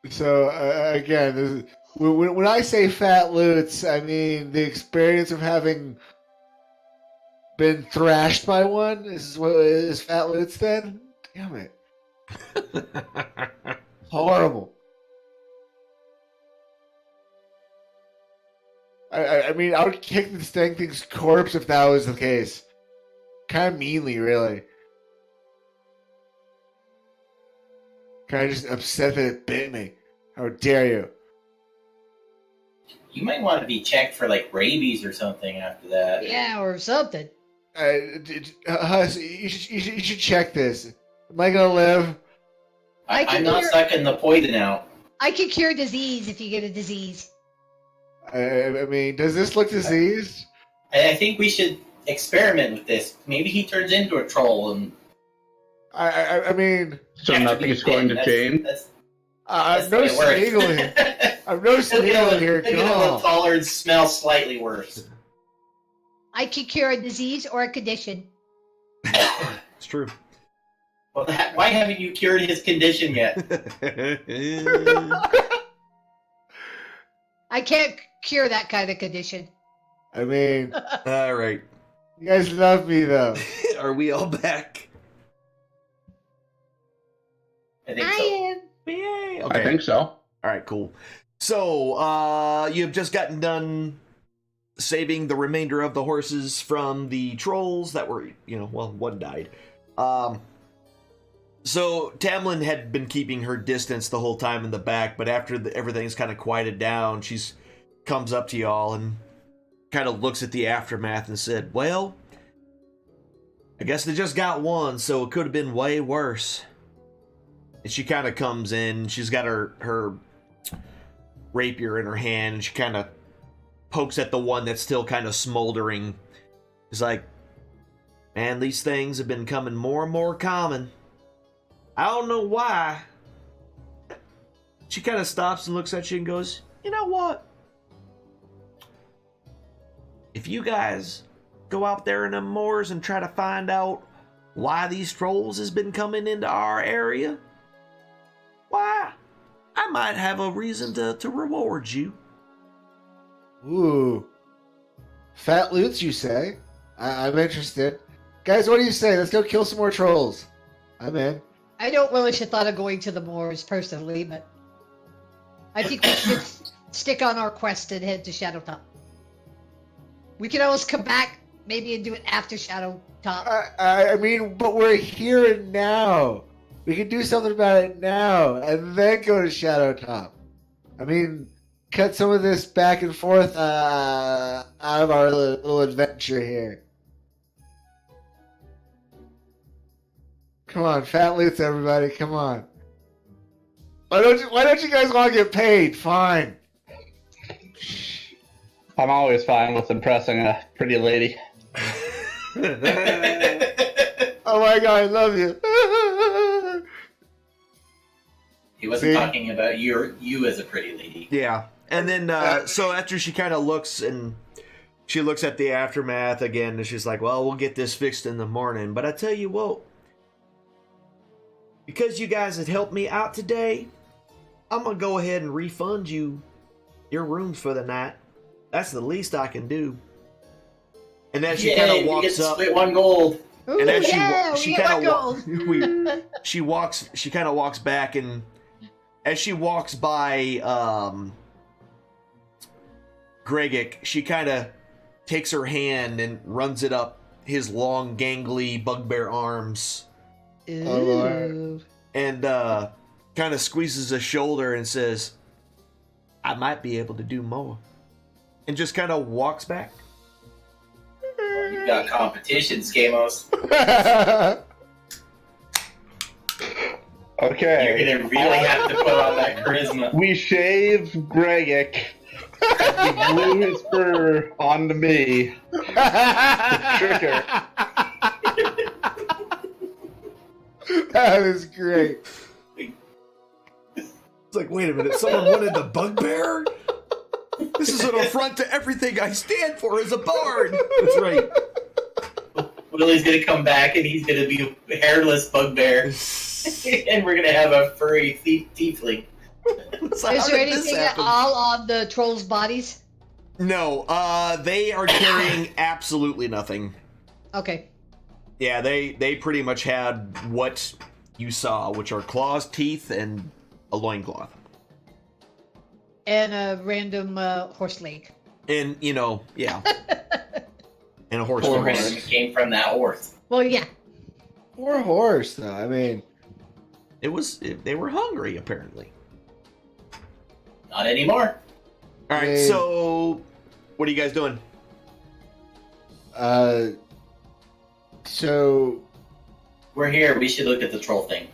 So again, this is, when I say fat loots, I mean the experience of having been thrashed by one. Is what is fat loots then? Damn it! Horrible. I mean, I would kick this dang thing's corpse if that was the case. Kind of meanly, really. Kind of just upset that it bit me. How dare you? You might want to be checked for like rabies or something after that. Yeah, or something. Huss, you should check this. Am I gonna live? I can I'm not hear- sucking the poison out. I can cure disease if you get a disease. I mean, does this look diseased? I think we should experiment with this. Maybe he turns into a troll and. I mean, So nothing's going to change. I'm no Smeagol here. I'm no Smeagol here. He'll get a little taller and smell slightly worse. I can cure a disease or a condition. It's true. Well, why haven't you cured his condition yet? I can't cure that kind of condition. I mean, All right. you guys love me though. Are we all back? I think I so. am. Yay. I think so. All right, cool. So, you've just gotten done saving the remainder of the horses from the trolls that were, one died. So Tamlin had been keeping her distance the whole time in the back, but after everything's kind of quieted down, she's comes up to y'all and kind of looks at the aftermath and said, "Well, I guess they just got one, so it could have been way worse." And she kind of comes in. She's got her rapier in her hand, and she kind of pokes at the one that's still kind of smoldering. She's like, "Man, these things have been coming more and more common. I don't know why." She kind of stops and looks at you and goes, "You know what? If you guys go out there in the moors and try to find out why these trolls has been coming into our area, why, I might have a reason to reward you." Ooh, fat loots, you say? I'm interested. Guys, what do you say? Let's go kill some more trolls. I'm in. I don't relish the thought of going to the moors personally, but I think we should stick on our quest and head to Shadowtop. We can always come back, maybe, and do it after Shadowtop. I mean, but we're here and now. We can do something about it now, and then go to Shadowtop. I mean, cut some of this back and forth out of our little adventure here. Come on, fat loots, everybody! Come on. Why don't you guys want to get paid? Fine. I'm always fine with impressing a pretty lady. Oh my god, I love you. He wasn't See? talking about you as a pretty lady. Yeah. And then, so after she kind of looks and she looks at the aftermath again, and she's like, "Well, we'll get this fixed in the morning. But I tell you what, because you guys had helped me out today, I'm going to go ahead and refund you your rooms for the night. That's the least I can do." And then she kind of walks up. Split 1 gold. Ooh, And then yeah, she we kind get of gold. she kind of walks back, and as she walks by Gregik, she kind of takes her hand and runs it up his long, gangly bugbear arms, Ooh. and kind of squeezes his shoulder and says, "I might be able to do more," and just kind of walks back. You've got competition, Skamos. Okay. You're gonna really have to put on that charisma. We shave Gregik. We glue his fur onto me. Tricker. That is great. It's like, wait a minute, someone wanted the bugbear? This is an affront to everything I stand for as a bard. That's right. Willie's gonna come back and he's gonna be a hairless bugbear. And we're gonna have a furry tiefling. So how Is there did this anything at happen? all on the trolls' bodies? No, they are carrying absolutely nothing. Okay. Yeah, they pretty much had what you saw, which are claws, teeth, and a loincloth. And a random horse leg. And, yeah. And a horse. Poor face. horse. It came from that horse. Well, yeah. Poor horse, though. I mean, They were hungry, apparently. Not anymore. All right, Hey. so what are you guys doing? so We're here. We should look at the troll thing.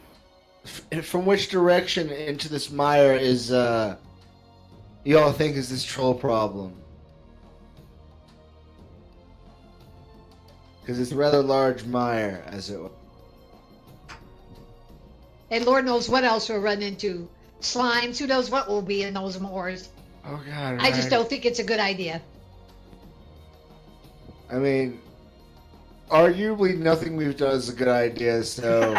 from which direction into this mire is you all think is this troll problem? Because it's a rather large mire, as it were. And Lord knows what else we'll run into. Slimes, who knows what will be in those moors. Oh god! I just right. don't think it's a good idea. I mean, arguably nothing we've done is a good idea. So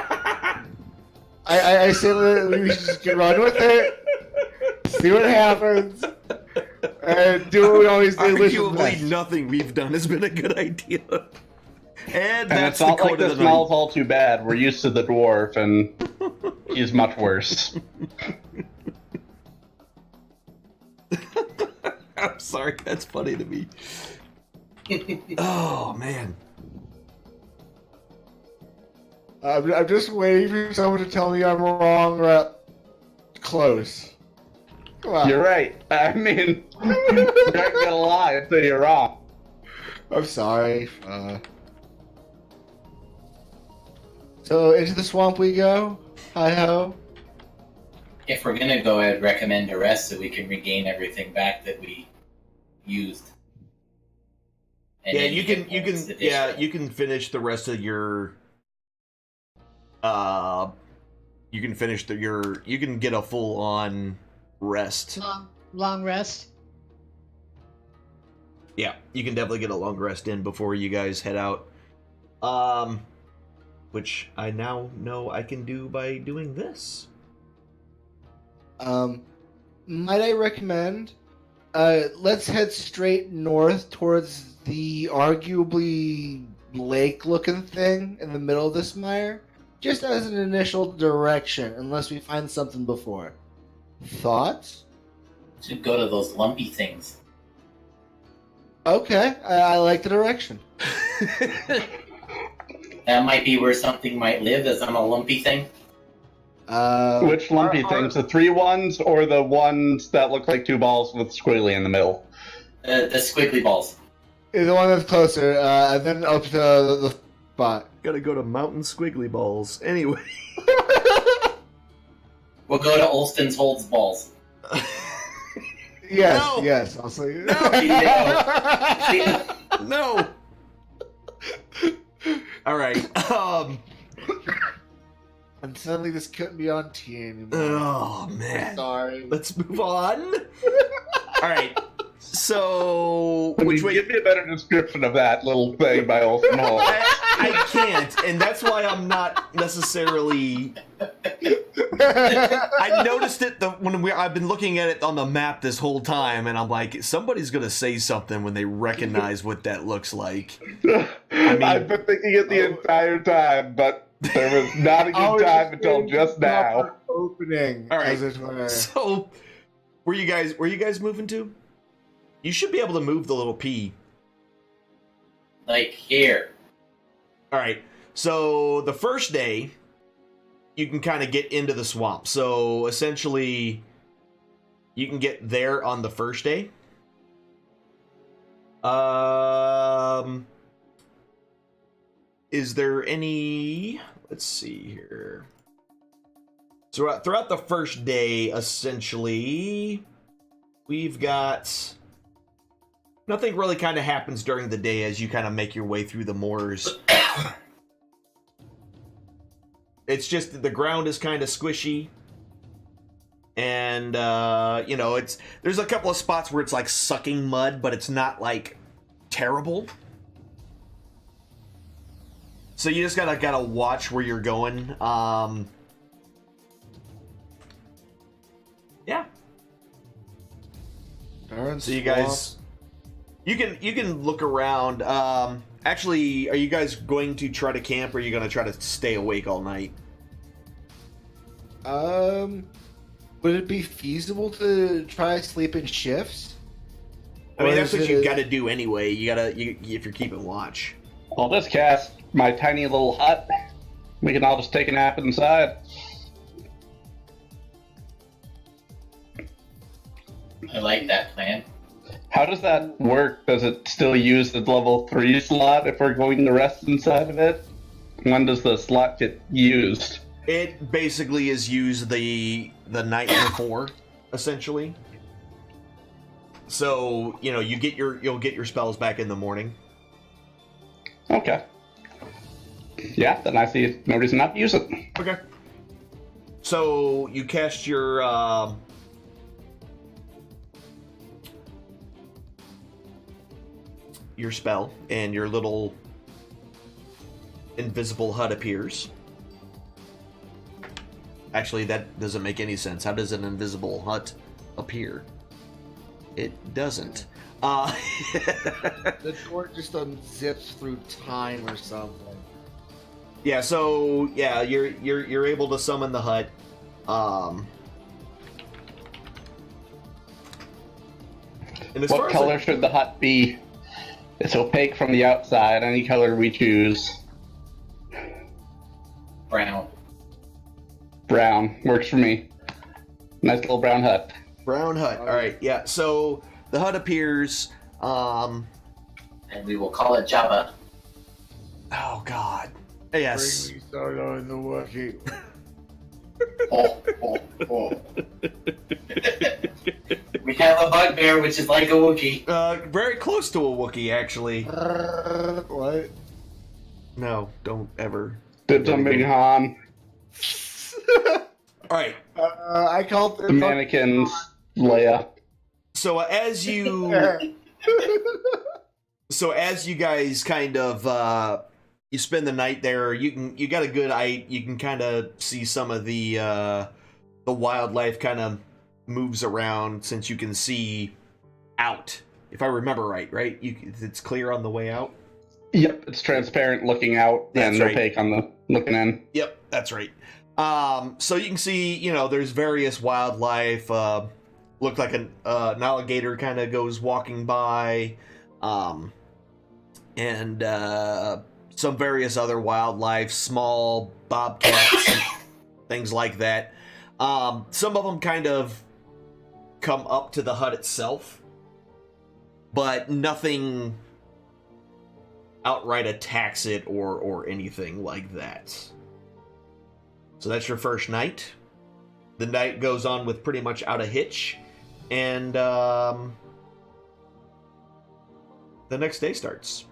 I say that we should just run with it, see what happens, and do what we always do. Arguably, nothing we've done has been a good idea. And And that's it's not the like quote of this the night. smell's all too bad. We're used to the dwarf, and he's much worse. I'm sorry, that's funny to me. Oh man. I'm just waiting for someone to tell me I'm wrong or close. Come on. You're right. I mean, you're not gonna lie until you're wrong. I'm sorry. So into the swamp we go. Hi ho. If we're gonna go, I'd recommend a rest so we can regain everything back that we used. And Yeah, then you get can points additional. you can finish the rest of your you can finish you can get a full on rest. Long rest. Yeah, you can definitely get a long rest in before you guys head out. Which I now know I can do by doing this. Might I recommend? Let's head straight north towards the arguably lake-looking thing in the middle of this mire, just as an initial direction, unless we find something before. Thoughts? Should go to those lumpy things. Okay, I like the direction. That might be where something might live, as I'm a lumpy thing. Which lumpy things? The 3 ones or the ones that look like 2 balls with squiggly in the middle? The squiggly balls. The one that's closer, and then up to the spot. Gotta go to Mountain Squiggly Balls. Anyway. We'll go to Olston's Holds Balls. Yes, No! yes, I'll say No! Alright, And suddenly this couldn't be on T anymore. oh man. Sorry. Let's move on. Alright. So Which which way give me a better description of that little thing by Olsen Hall. I can't, and that's why I'm not necessarily. I noticed it I've been looking at it on the map this whole time, and I'm like, somebody's gonna say something when they recognize what that looks like. I've been thinking it the entire time, but there was not a good time until just now. Opening. All right. As it were. So, where you guys moving to? You should be able to move the little P. Like here. All right. So the first day, you can kind of get into the swamp. So essentially, you can get there on the first day. Is there any? Let's see here. So throughout the first day, essentially, we've got. Nothing really kind of happens during the day as you kind of make your way through the moors. It's just that the ground is kind of squishy. And, there's a couple of spots where it's like sucking mud, but it's not like terrible. So you just gotta watch where you're going. Yeah. Darn So you swamp. guys, you can look around. Actually, are you guys going to try to camp, or are you going to try to stay awake all night? Would it be feasible to try sleep in shifts? I mean, Or that's is what you it- got to do anyway. If you're keeping watch. I'll just cast my tiny little hut. We can all just take a nap inside. I like that plan. How does that work? Does it still use the level 3 slot if we're going to rest inside of it? When does the slot get used? It basically is used the night before, essentially. So you'll get your spells back in the morning. Okay. Yeah, then I see no reason not to use it. Okay. So you cast your spell, and your little invisible hut appears. Actually, that doesn't make any sense. How does an invisible hut appear? It doesn't. The door just unzips through time or something. Yeah. So yeah, you're able to summon the hut. And as far What as color should the hut be? It's opaque from the outside. Any color we choose. Brown. Brown works for me. Nice little brown hut. Brown hut. All right. Yeah. So the hut appears. And we will call it Java. Oh God. Yes. Bring me Sardo in the Wookiee. Oh. We have a bugbear, which is like a Wookiee. Very close to a Wookiee, actually. What? No, don't ever. Dibs on Big Han. All right. I called The mannequins. Leia. So as you guys kind of you spend the night there, you got a good eye. You can kind of see some of the wildlife kind of moves around, since you can see out. If I remember right? It's clear on the way out. Yep, it's transparent looking out That's and right. opaque on the looking in. Yep, that's right. So you can see, there's various wildlife. Looked like an alligator kind of goes walking by, and some various other wildlife, small bobcats, things like that. Some of them kind of come up to the hut itself, but nothing outright attacks it or anything like that. So that's your first night. The night goes on with pretty much out a hitch, and the next day starts.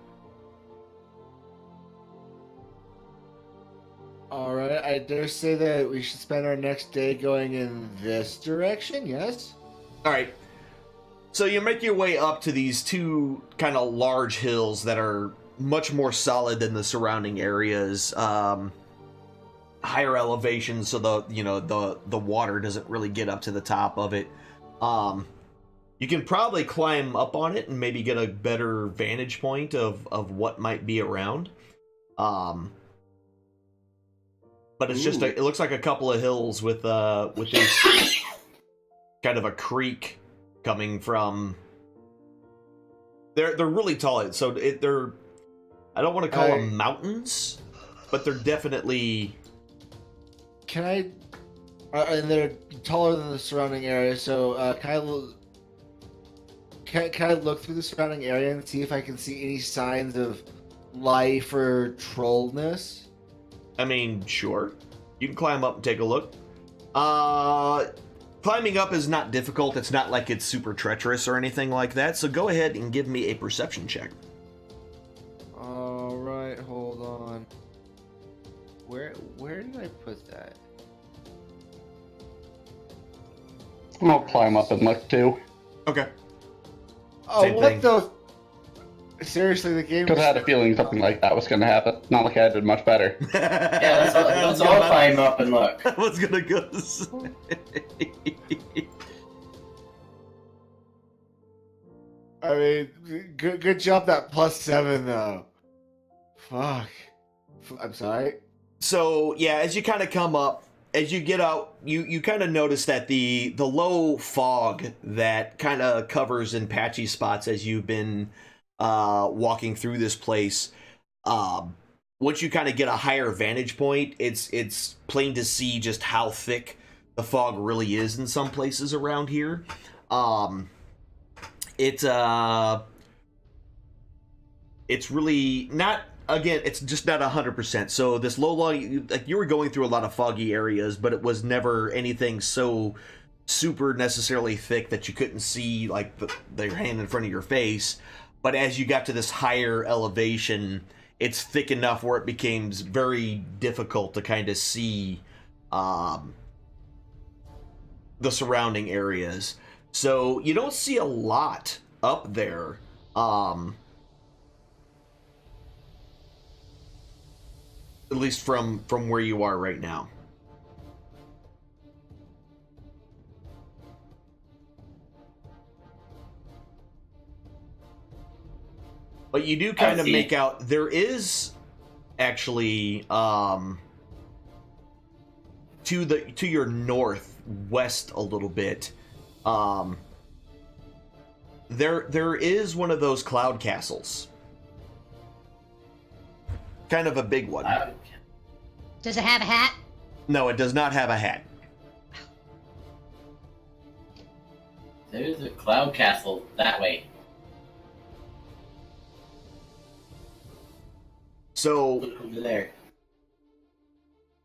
Alright, I dare say that we should spend our next day going in this direction, yes? All right. So you make your way up to these two kind of large hills that are much more solid than the surrounding areas. Higher elevation, so the water doesn't really get up to the top of it. You can probably climb up on it and maybe get a better vantage point of what might be around. But it's just it looks like a couple of hills with this kind of a creek coming from. They're really tall, so they're. I don't want to call them mountains, but they're definitely. Can I? And they're taller than the surrounding area, so can I look through the surrounding area and see if I can see any signs of life or trollness? I mean, sure. You can climb up and take a look. Climbing up is not difficult. It's not like it's super treacherous or anything like that. So go ahead and give me a perception check. All right, hold on. Where did I put that? I'll climb up and look too. Okay. Oh, Same what thing. the? Seriously, the game. Because I had a feeling something like that was going to happen. Not like I did much better. Yeah, let's all climb up and look. I was gonna go to say. I mean, good job that +7 though. Fuck. I'm sorry. So yeah, as you kind of come up, as you get out, you kind of notice that the low fog that kind of covers in patchy spots as you've been walking through this place. Once you kind of get a higher vantage point, it's plain to see just how thick the fog really is in some places around here. It's really not again, it's just not 100%. So this low lying, like you were going through a lot of foggy areas, but it was never anything so super necessarily thick that you couldn't see like your hand in front of your face. But as you got to this higher elevation, it's thick enough where it becomes very difficult to kind of see the surrounding areas. So you don't see a lot up there. At least from where you are right now. But you do kind of make out there is actually to your northwest a little bit. There is one of those cloud castles. Kind of a big one. Does it have a hat? No, it does not have a hat. There's a cloud castle that way. So, Look over there.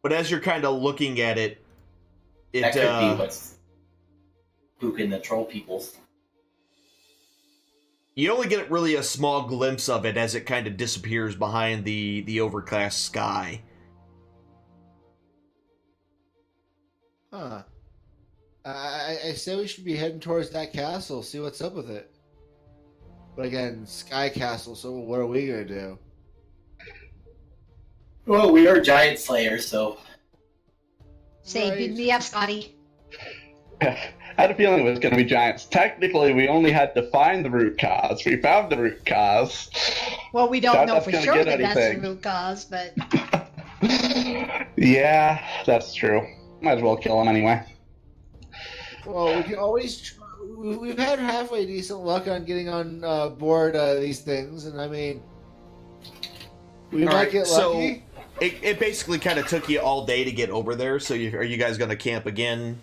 but as you're kind of looking at it, That could be what's spooking the troll peoples. you only get really a small glimpse of it as it kind of disappears behind the overcast sky. Huh. I say we should be heading towards that castle, see what's up with it. But again, Sky Castle, so what are we gonna do? Well, we are giant slayers, so Say, Right. beat me up, Scotty. I had a feeling it was going to be giants. Technically, we only had to find the root cause. We found the root cause. Well, we don't Doubt know that's for gonna sure get that that's the anything. root cause, but Yeah, that's true. Might as well kill him anyway. Well, we can always. We've had halfway decent luck on getting on board these things, and I mean, we All might right, get so- lucky. It basically kind of took you all day to get over there. So are you guys going to camp again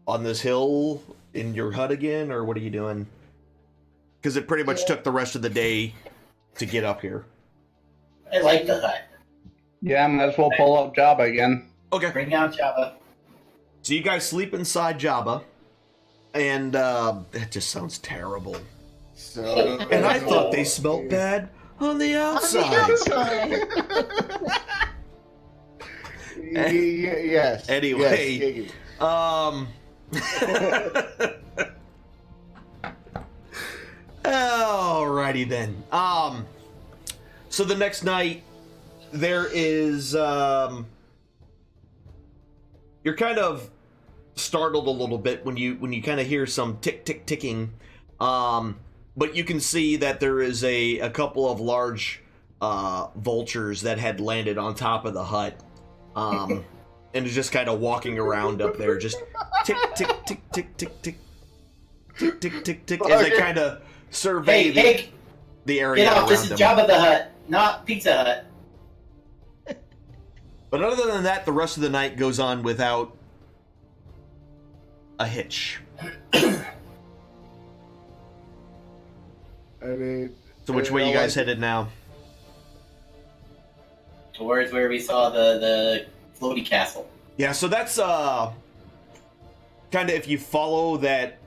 on this hill in your hut again, or what are you doing? Because it pretty much took the rest of the day to get up here. I like the hut. Yeah, might as well pull up Jabba again. Okay. Bring out Jabba. So you guys sleep inside Jabba, and that just sounds terrible. So, And I thought they smelled bad on the outside. Yes. Anyway. Yes, Alrighty then. So the next night there is you're kind of startled a little bit when you kind of hear some ticking. But you can see that there is a couple of large vultures that had landed on top of the hut. And is just kind of walking around up there, just tick, tick, tick, tick, tick, tick, tick, tick, tick, tick, as they kind of survey Hey, the area get off! around This is them. Jabba the Hutt, not Pizza Hut. But other than that, the rest of the night goes on without a hitch. I mean, So which way you guys headed now? Towards where we saw the floaty castle. Yeah, so that's kind of if you follow that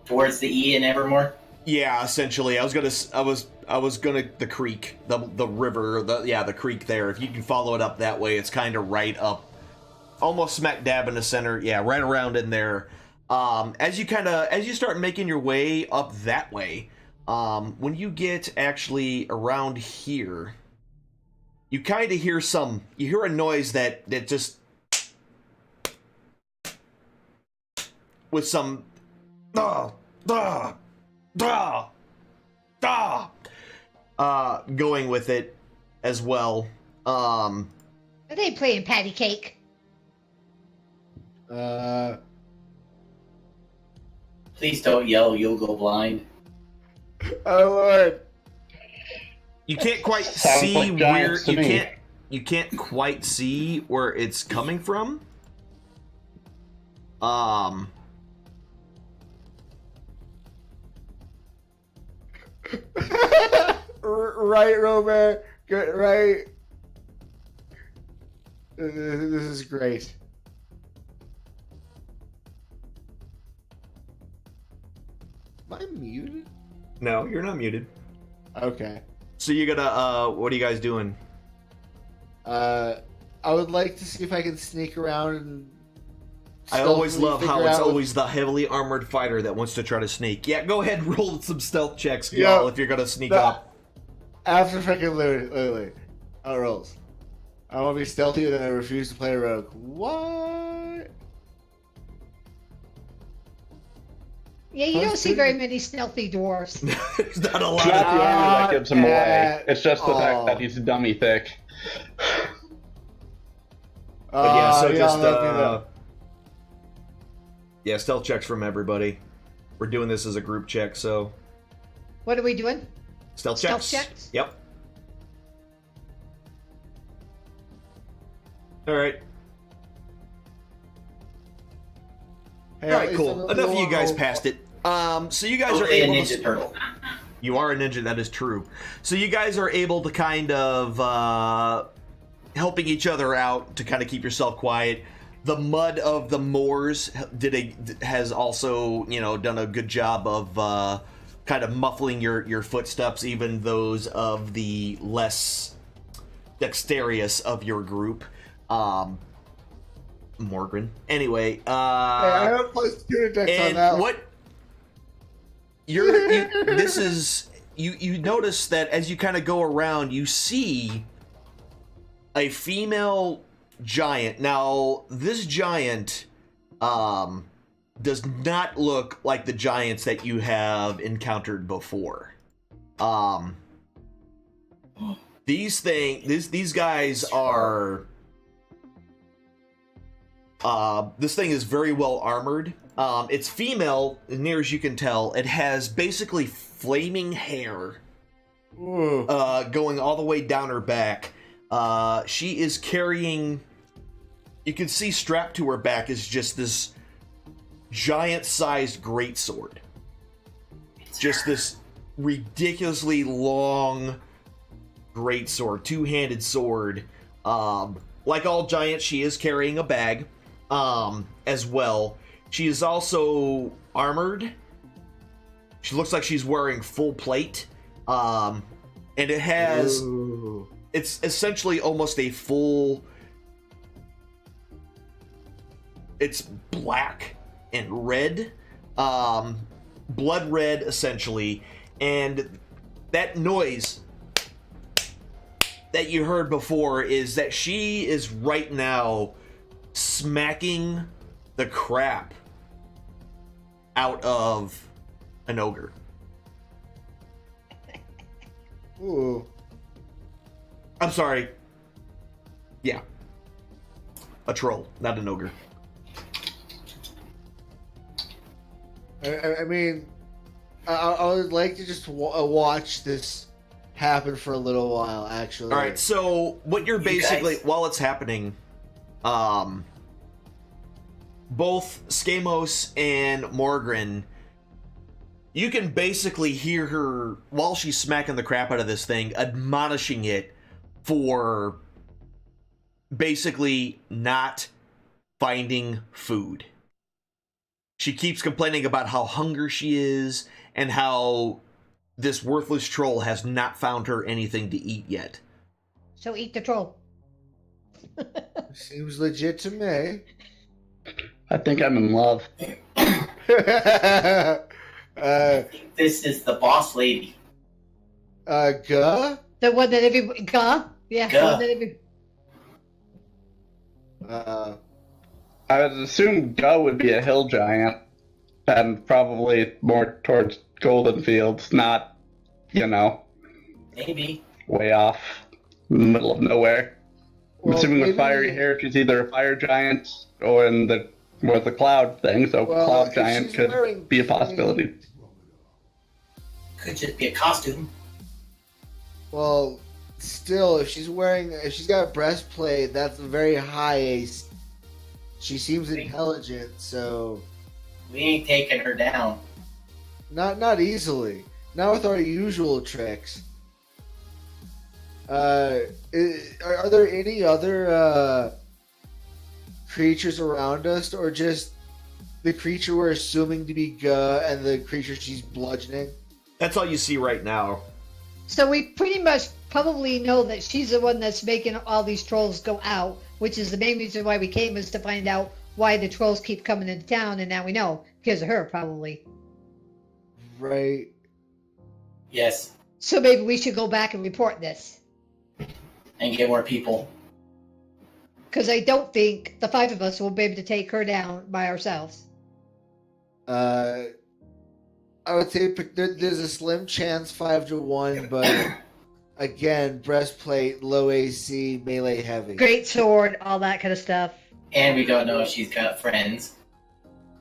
Towards the E in Evermore. yeah, essentially I was gonna the creek, the river, the creek there. If you can follow it up that way, it's kind of right up, almost smack dab in the center. Yeah, right around in there. As you start making your way up that way, when you get actually around here, you kind of hear a noise that just with some going with it as well. are they playing patty cake? Please don't yell, you'll go blind. oh Lord. You can't quite Sounds see like where giants to me. you can't quite see where it's coming from. Right, Robert. Good, right? This is great. Am I muted? No, you're not muted. Okay. So you gotta, what are you guys doing? I would like to see if I can sneak around and. I always love how figure it's out- always the heavily armored fighter that wants to try to sneak. Yeah, go ahead and roll some stealth checks, Yeah. y'all, if you're gonna sneak No. up. After freaking Lily. How it rolls. I want to be stealthy and I refuse to play a rogue. What? Yeah, you don't see very many stealthy dwarves. There's not a It's lot not of. the armor that gives him away. at It's just the fact all. that he's dummy thick. But yeah, so just let me know. yeah, stealth checks from everybody. We're doing this as a group check, so What are we doing? stealth Stealth checks. checks? Yep. All right. Hey, All right, is cool. it a Enough of you guys little- passed it. So you guys are Totally a able Ninja to. Turtle. You are a ninja, that is true. So you guys are able to kind of helping each other out to kind of keep yourself quiet. The mud of the moors has also, done a good job of kind of muffling your footsteps, even those of the less dexterous of your group. Morgan. Anyway, Hey, I have plus 2 to dex on and that. what you notice that as you kind of go around, you see a female giant. Now, this giant does not look like the giants that you have encountered before. These guys are this thing is very well armored. It's female, as near as you can tell. It has basically flaming hair Ooh. going all the way down her back. She is carrying... You can see strapped to her back is just this giant-sized greatsword. Just this ridiculously long greatsword, two-handed sword. Like all giants, she is carrying a bag as well. She is also armored. She looks like she's wearing full plate. And it has... Ooh. It's essentially almost a full... It's black and red. Blood red, essentially. And that noise that you heard before is that she is right now smacking the crap out of an ogre. Ooh. I'm sorry. Yeah. A troll, not an ogre. I mean, I would like to just watch this happen for a little while, actually. All right, so what you're You basically guys- while it's happening, both Skamos and Morgren, you can basically hear her while she's smacking the crap out of this thing, admonishing it for basically not finding food. She keeps complaining about how hungry she is and how this worthless troll has not found her anything to eat yet. So eat the troll. Seems legit to me. I think I'm in love. This is the boss lady. Guh? The one that everybody... Gah? Yeah, the Gah. one that everybody... I would assume Go would be a hill giant, and probably more towards Golden Fields, not, Maybe. way off in the middle of nowhere. I'm Well, assuming with maybe- fiery hair, she's either a fire giant or in the cloud thing, so Well, cloud if giant she's could wearing be a possibility. Could just be a costume. Well, still, if she's got a breastplate, that's very high AC. She seems intelligent, so We ain't taking her down. not easily. Not with our usual tricks. Are there any other creatures around us, or just the creature we're assuming to be Guh and the creature she's bludgeoning? That's all you see right now. So we pretty much probably know that she's the one that's making all these trolls go out, which is the main reason why we came, is to find out why the trolls keep coming into town, and now we know because of her, probably. Right. Yes, So maybe we should go back and report this, and get more people. because I don't think the 5 of us will be able to take her down by ourselves. I would say there's a slim chance 5-1, but again, breastplate, low AC, melee heavy. Great sword, all that kind of stuff. And we don't know if she's got friends.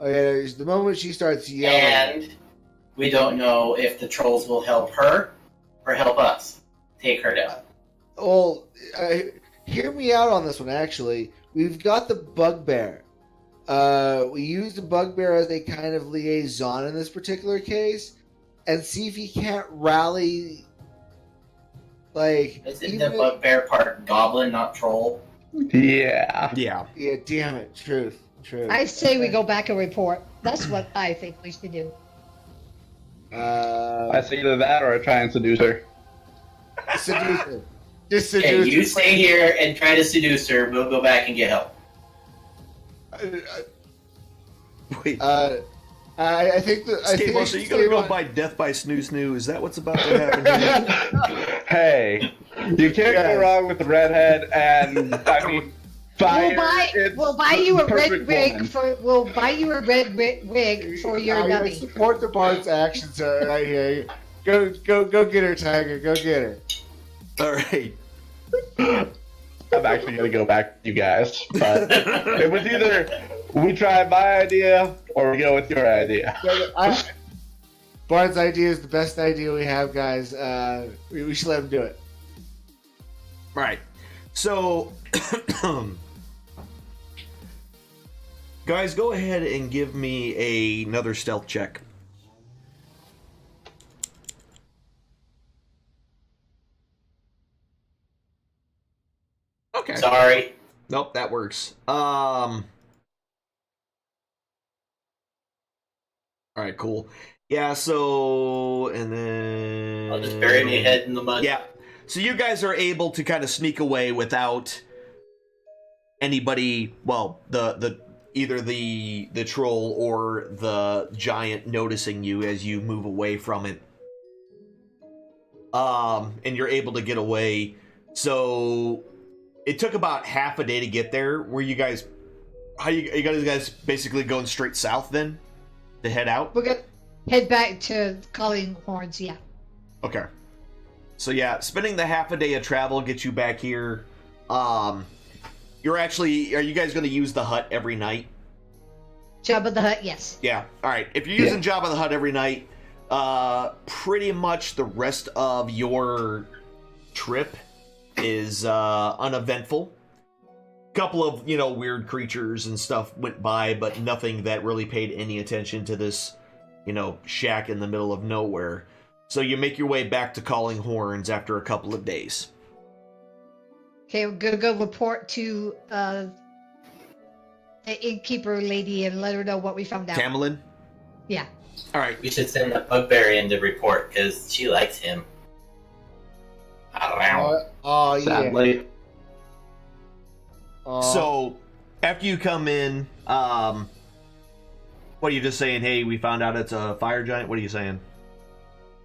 Oh yeah, the moment she starts yelling, And we don't know if the trolls will help her or help us take her down. well, hear me out on this one. Actually, we've got the bugbear. We use the bugbear as a kind of liaison in this particular case, and see if he can't rally. Like, Isn't the bugbear part goblin, not troll? Yeah. Yeah. Yeah, damn it, truth. I say we go back and report. That's what I think we should do. That's either that or I try and seduce her. Seduce her. Just Okay, seduce you her. stay here and try to seduce her. We'll go back and get help. Wait. I think that. I think I Skabo, so should you gonna stay go on- by death by snoo snoo? Is that what's about to happen here? Hey, you can't go wrong with the redhead, and I mean, fire. We'll buy you a red perfect wig woman. for. We'll buy you a red wig for your I'm gonna dummy. support the bard's actions right here. Go get her, Tiger. Go get her. All right. I'm actually gonna go back with you guys, but it was either we try my idea or we go with your idea. Bard's idea is the best idea we have, guys. We should let him do it. Right. So, guys, go ahead and give me another stealth check. Okay. Sorry. Nope, that works. All right, cool. Yeah, so and then I'll just bury my head in the mud. Yeah. So you guys are able to kind of sneak away without anybody, well, the either the troll or the giant noticing you as you move away from it. And you're able to get away. So it took about half a day to get there. Were you guys are you guys basically going straight south then to head out? We're gonna head back to Calling Horns. Yeah. Okay. So yeah, spending the half a day of travel gets you back here. Are you guys going to use the hut every night? Jabba the Hutt. Yes. Yeah. All right. If you're using Jabba the Hutt every night, pretty much the rest of your trip is uneventful. Couple of, weird creatures and stuff went by, but nothing that really paid any attention to this, shack in the middle of nowhere. So you make your way back to Calling Horns after a couple of days. Okay, we're gonna go report to the innkeeper lady and let her know what we found out. Tamerlane? Yeah. All right. We should send the bugbear in to report because she likes him. Oh yeah. Sadly, So, after you come in, what are you just saying? Hey, we found out it's a fire giant. What are you saying?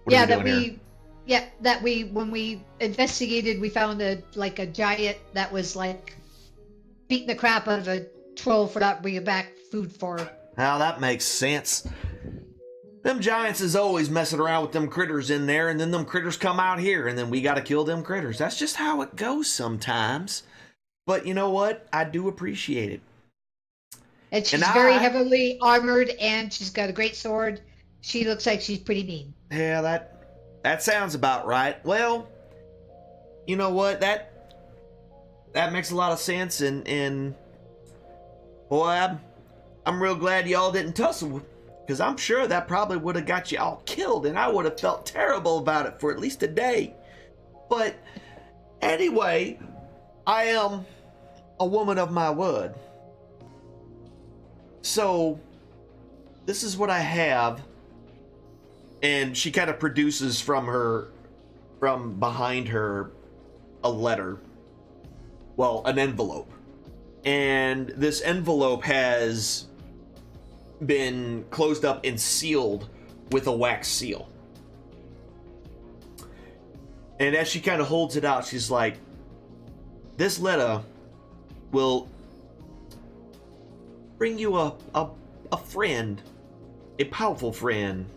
What are doing here? When we investigated, we found a giant that was beating the crap out of a troll for not bringing back food for her. Now that makes sense. Them giants is always messing around with them critters in there, and then them critters come out here, and then we gotta kill them critters. That's just how it goes sometimes. But you know what? I do appreciate it. And she's And very heavily armored, and she's got a great sword. She looks like she's pretty mean. Yeah, that sounds about right. Well, you know what? That makes a lot of sense, and boy, I'm real glad y'all didn't tussle, because I'm sure that probably would have got you all killed, and I would have felt terrible about it for at least a day. But Anyway, I am a woman of my word. So, this is what I have. And she kind of produces from behind her, a letter. Well, an envelope. And this envelope has been closed up and sealed with a wax seal. And as she kind of holds it out, she's like, this letter will bring you a friend, a powerful friend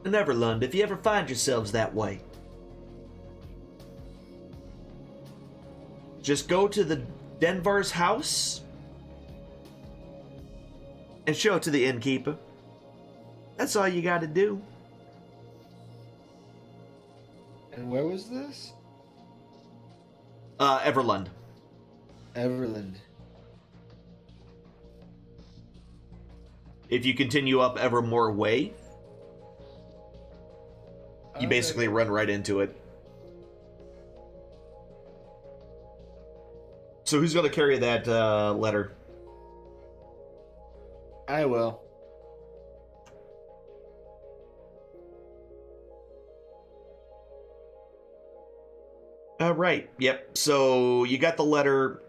in Everland, if you ever find yourselves that way. Just go to the Denvar's house and show it to the innkeeper. That's all you gotta do. And where was this? Everland. Everland. If you continue up Evermore Way, you basically run right into it. So who's gonna carry that letter? I will. Right. Yep. So you got the letter.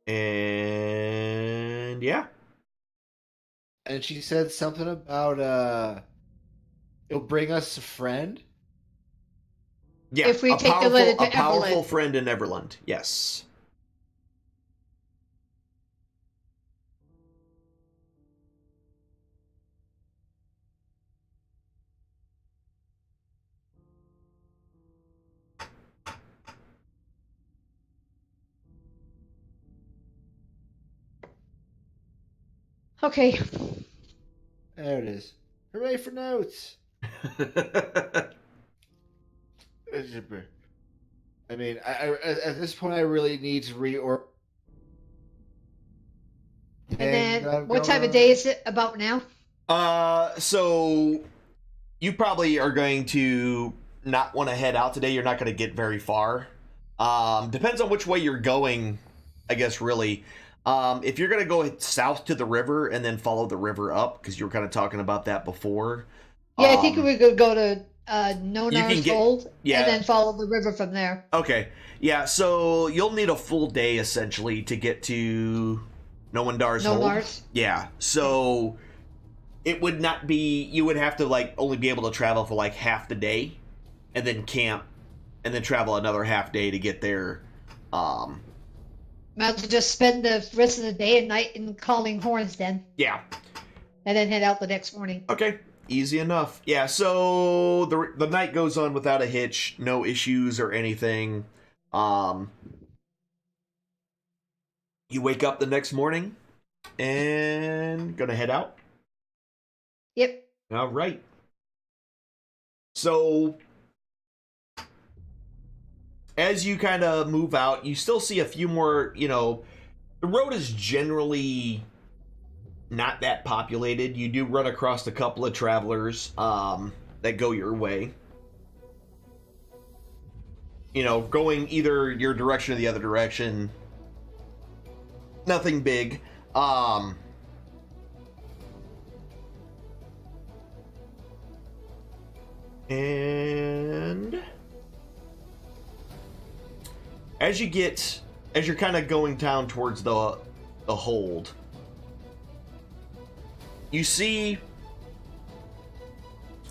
And yeah. And she said something about it'll bring us a friend. Yeah. If we take the letter to a powerful Everland. friend in Everland. Yes. Okay. There it is. Hooray for notes. I mean, I at this point I really need to reorder. And then, what time of day is it about now? So you probably are going to not want to head out today. You're not going to get very far. Depends on which way you're going, I guess, really. If you're going to go south to the river and then follow the river up, because you were kind of talking about that before. Yeah, I think we could go to Nonar's get- Hold yeah. and then follow the river from there. Okay. Yeah, so you'll need a full day, essentially, to get to Noendar's Hold. Nonar's? Yeah, so it would not be... You would have to, like, only be able to travel for, like, half the day, and then camp, and then travel another half day to get there. Might as well just spend the rest of the day and night in calling horns then, Yeah. and then head out the next morning. Okay. Easy enough. Yeah, so the night goes on without a hitch, no issues or anything. You wake up the next morning and gonna head out. Yep. All right. So as you kind of move out, you still see a few more, the road is generally not that populated. You do run across a couple of travelers that go your way. Going either your direction or the other direction. Nothing big. And as you're kind of going down towards the hold, you see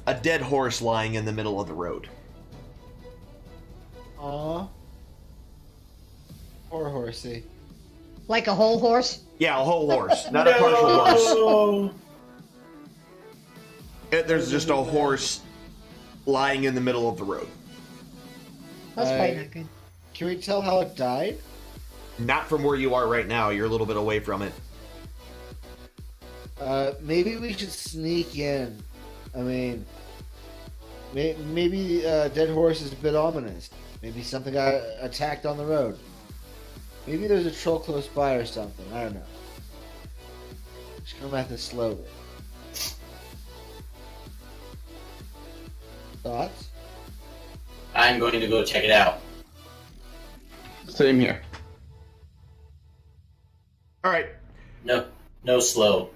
a dead horse lying in the middle of the road. Aw. Poor horsey. Like a whole horse? Yeah, a whole horse, not a partial horse. No! There's just a horse lying in the middle of the road. That's probably not good. Can we tell how it died? Not from where you are right now. You're a little bit away from it. Maybe we should sneak in. I mean, maybe dead horse is a bit ominous. Maybe something got attacked on the road. Maybe there's a troll close by or something. I don't know. Just come at this slowly. Thoughts? I'm going to go check it out. Same here. All right. No slow.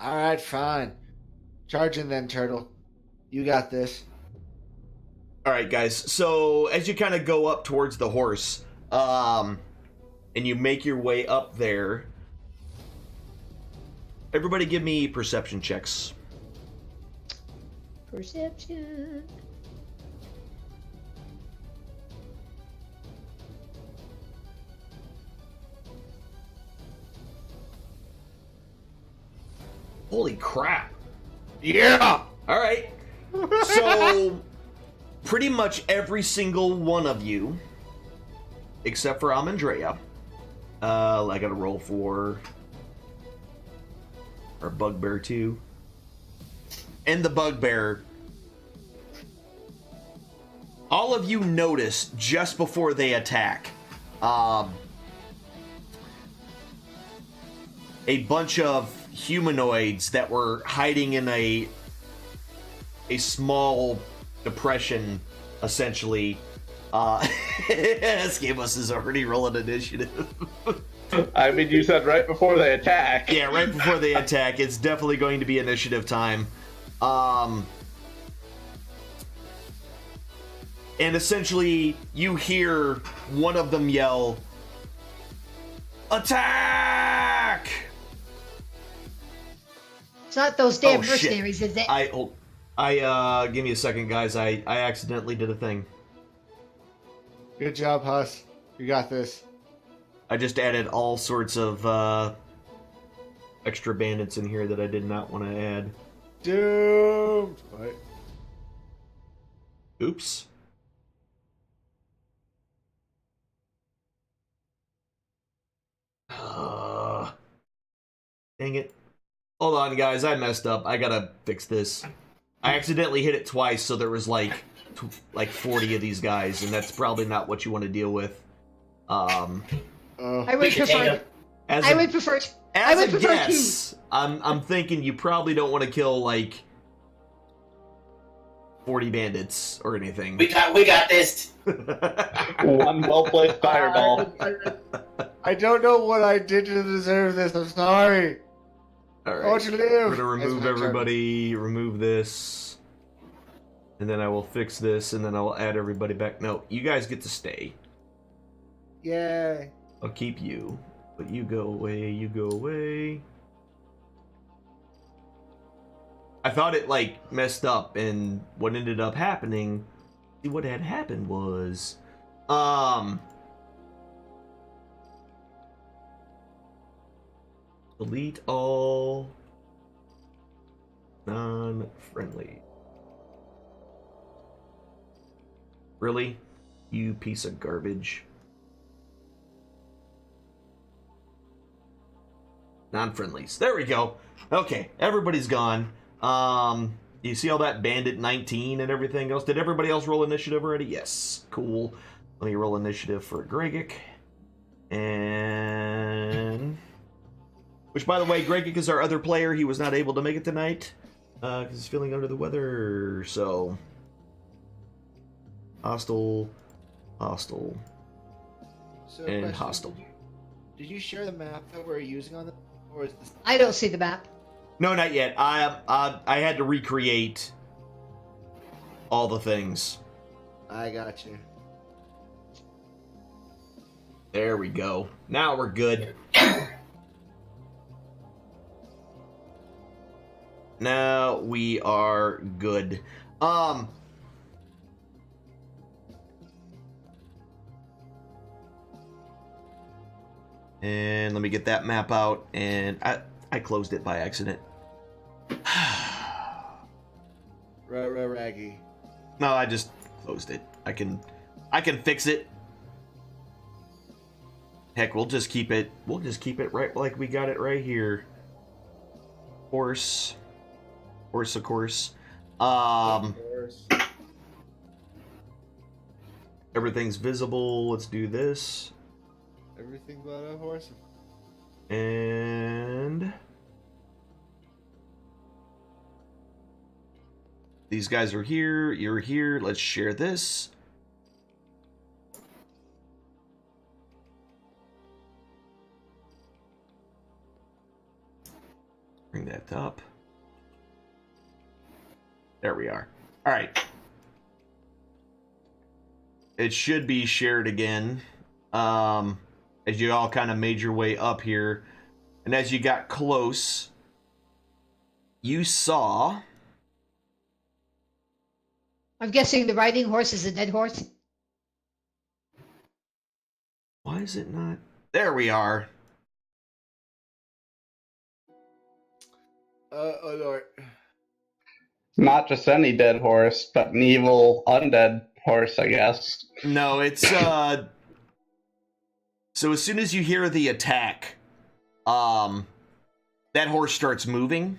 All right, fine. Charging then, Turtle. You got this. All right, guys. So as you kind of go up towards the horse, and you make your way up there, everybody give me perception checks. Perception. Holy crap. Yeah! All right. So pretty much every single one of you, except for Amandrea, I gotta roll for our Bugbear too. And the Bugbear, all of you notice just before they attack, a bunch of humanoids that were hiding in a small depression, essentially. Escamus is already rolling initiative. I mean, you said right before they attack. Yeah, right before they attack. It's definitely going to be initiative time. And essentially, you hear one of them yell, "Attack!" It's not those damn Oh, shit. mercenaries, is it? Give me a second, guys. I accidentally did a thing. Good job, Huss. You got this. I just added all sorts of extra bandits in here that I did not want to add. Doomed. What? Oops. Dang it. Hold on, guys. I messed up. I gotta fix this. I accidentally hit it twice, so there was like 40 of these guys, and that's probably not what you want to deal with. I We would should take prefer. a- As I a- would prefer. I As would a prefer guess, I'm thinking you probably don't want to kill like 40 bandits or anything. We got this. One well-placed fireball. I don't know what I did to deserve this. I'm sorry. All I right. want you to live. We're gonna That's remove my turn. everybody. Remove this, and then I will fix this, and then I'll add everybody back. No, you guys get to stay. Yay. I'll keep you, but you go away. You go away. I thought it like messed up, and what ended up happening. See, what had happened was, delete all non-friendly. Really? You piece of garbage. Non-friendlies. There we go. Okay, everybody's gone. You see all that bandit 19 and everything else? Did everybody else roll initiative already? Yes. Cool. Let me roll initiative for Gregic. And... which, by the way, Gregic is our other player. He was not able to make it tonight. Because he's feeling under the weather. So... hostile. Hostile. So, And question, hostile. Did you share the map that we're using on the, or is this? I don't see the map. No, not yet. I had to recreate all the things. I got you. There we go. Now we're good. Now we are good. And let me get that map out, and I closed it by accident. Raggy. No, I just closed it. I can fix it. Heck, we'll just keep it right like we got it right here. Horse, of course. Everything's visible. Let's do this. Everything but a horse. And these guys are here. You're here. Let's share this. Bring that up. There we are. All right. It should be shared again. As you all kind of made your way up here. And as you got close, you saw... I'm guessing the riding horse is a dead horse. Why is it not? There we are. Oh Lord. Not just any dead horse, but an evil undead horse, I guess. No, it's so as soon as you hear the attack, that horse starts moving.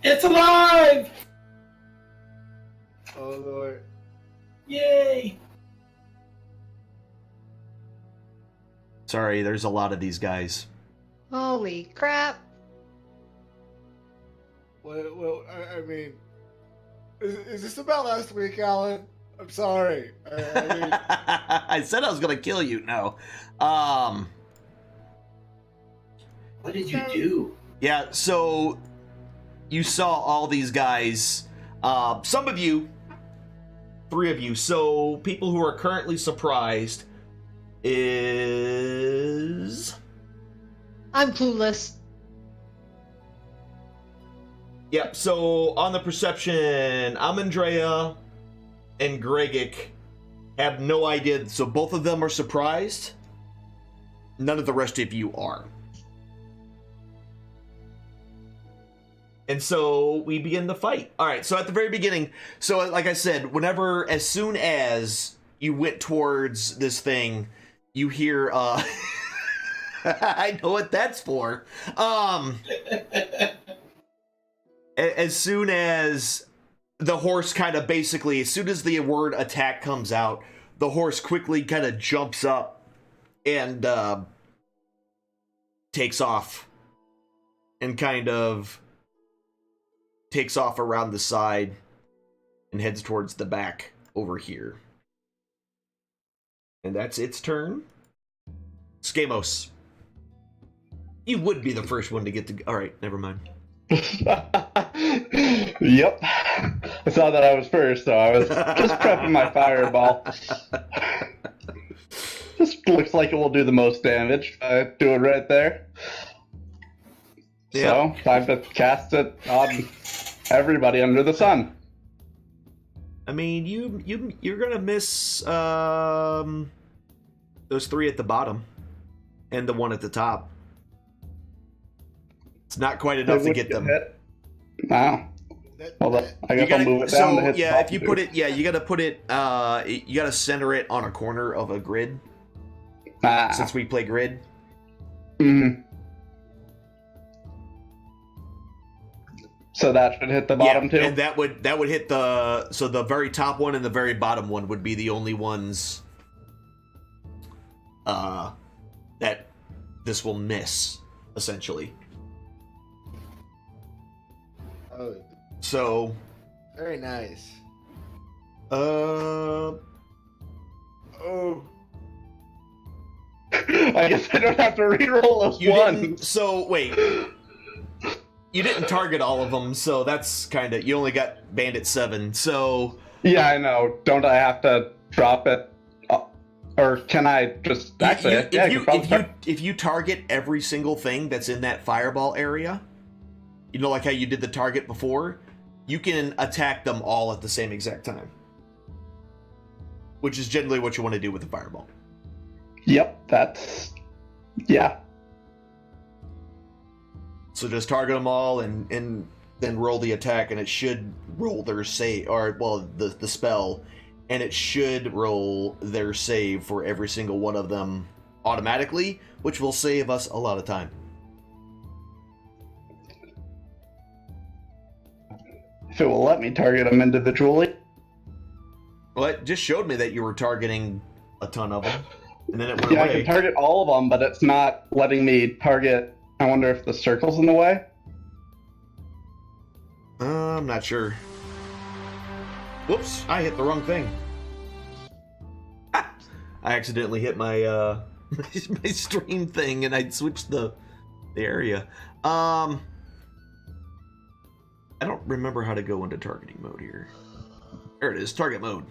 It's alive! Oh Lord. Yay! Sorry, there's a lot of these guys. Holy crap. Well, I mean, is this about last week, Alan? I'm sorry. I mean, I said I was gonna kill you. No. What did you do? Yeah, so you saw all these guys. Some of you, 3 of you. So people who are currently surprised is... I'm clueless. Yep, so on the perception, Amandrea and Gregic have no idea. So both of them are surprised. None of the rest of you are. And so we begin the fight. All right, so at the very beginning, so like I said, as soon as you went towards this thing, you hear, I know what that's for. As soon as the horse kind of basically, as soon as the word attack comes out, the horse quickly kind of jumps up and takes off. And kind of takes off around the side and heads towards the back over here. And that's its turn. Skamos. You would be the first one to get to... Alright, never mind. Yep. I saw that I was first, so I was just prepping my fireball. This looks like it will do the most damage. I do it right there. So, time to cast it on everybody under the sun. I mean, you're gonna miss those 3 at the bottom and the 1 at the top. It's not quite enough to get them. Hit. Wow. Well, I guess I'll move it down to hit. Yeah, if you put it, you gotta put it. You gotta center it on a corner of a grid. Since we play grid. Mm-hmm. So that should hit the bottom too. And that would hit the very top one and the very bottom one would be the only ones that this will miss, essentially. oh, So very nice. oh, I guess I don't have to reroll a 1. So wait. You didn't target all of them, so that's kind of... You only got Bandit 7, so... Yeah, I know. Don't I have to drop it? Or can I just... Actually, if you target every single thing that's in that fireball area, you know, like how you did the target before, you can attack them all at the same exact time. Which is generally what you want to do with the fireball. Yep, that's... Yeah. So just target them all and then roll the attack, and it should roll their save, or, well, the spell, and it should roll their save for every single one of them automatically, which will save us a lot of time. If it will let me target them individually. Well, it just showed me that you were targeting a ton of them, and then it went Yeah, away. I can target all of them, but it's not letting me target... I wonder if the circle's in the way? I'm not sure. Whoops, I hit the wrong thing. Ah, I accidentally hit my my stream thing and I switched the area. I don't remember how to go into targeting mode here. There it is, target mode.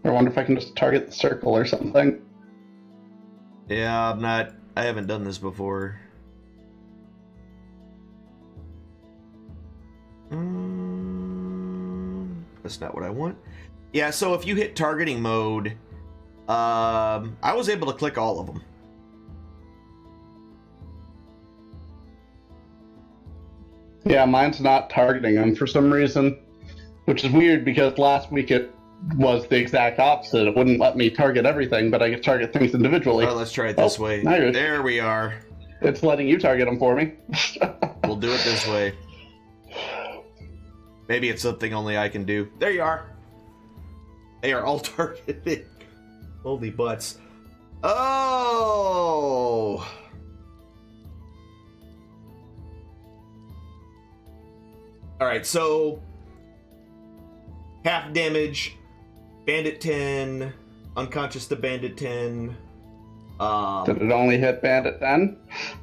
I wonder if I can just target the circle or something. Yeah, I haven't done this before. That's not what I want. Yeah, so if you hit targeting mode, I was able to click all of them. Yeah, mine's not targeting them for some reason, which is weird because last week it was the exact opposite. It wouldn't let me target everything, but I could target things individually. Oh, let's try it this way. There we are. It's letting you target them for me. We'll do it this way. Maybe it's something only I can do. There you are. They are all targeted. Holy butts. Oh! Alright, so... half damage, Bandit 10, unconscious to Bandit 10. Did it only hit Bandit 10?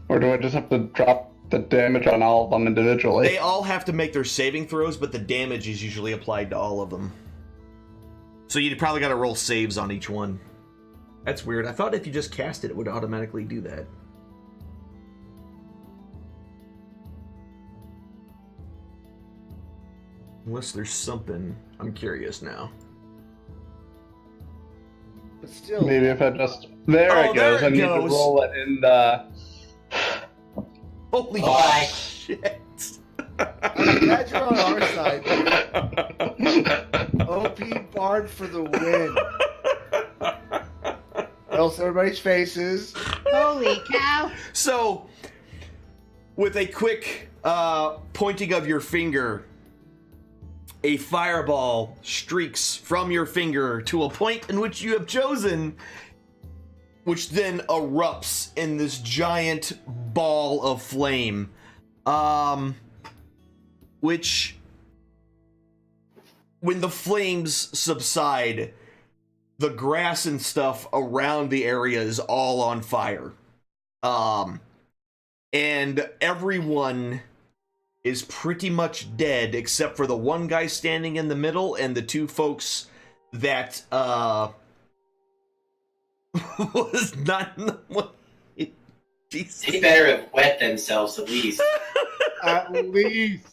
Or do I just have to drop the damage on all of them individually? They all have to make their saving throws, but the damage is usually applied to all of them. So you probably got to roll saves on each one. That's weird. I thought if you just cast it, it would automatically do that. Unless there's something. I'm curious now. But still, Maybe if I just... There Oh, it goes. there it I need goes. to roll it in the... Holy Bye. shit. I'm glad you're on our side. OP Bard for the win. Else everybody's faces. Holy cow! So, with a quick pointing of your finger, a fireball streaks from your finger to a point in which you have chosen, which then erupts in this giant ball of flame. Which, when the flames subside, the grass and stuff around the area is all on fire. And everyone is pretty much dead except for the one guy standing in the middle and the two folks that was not in the one. Jesus. They better have wet themselves at least. At least.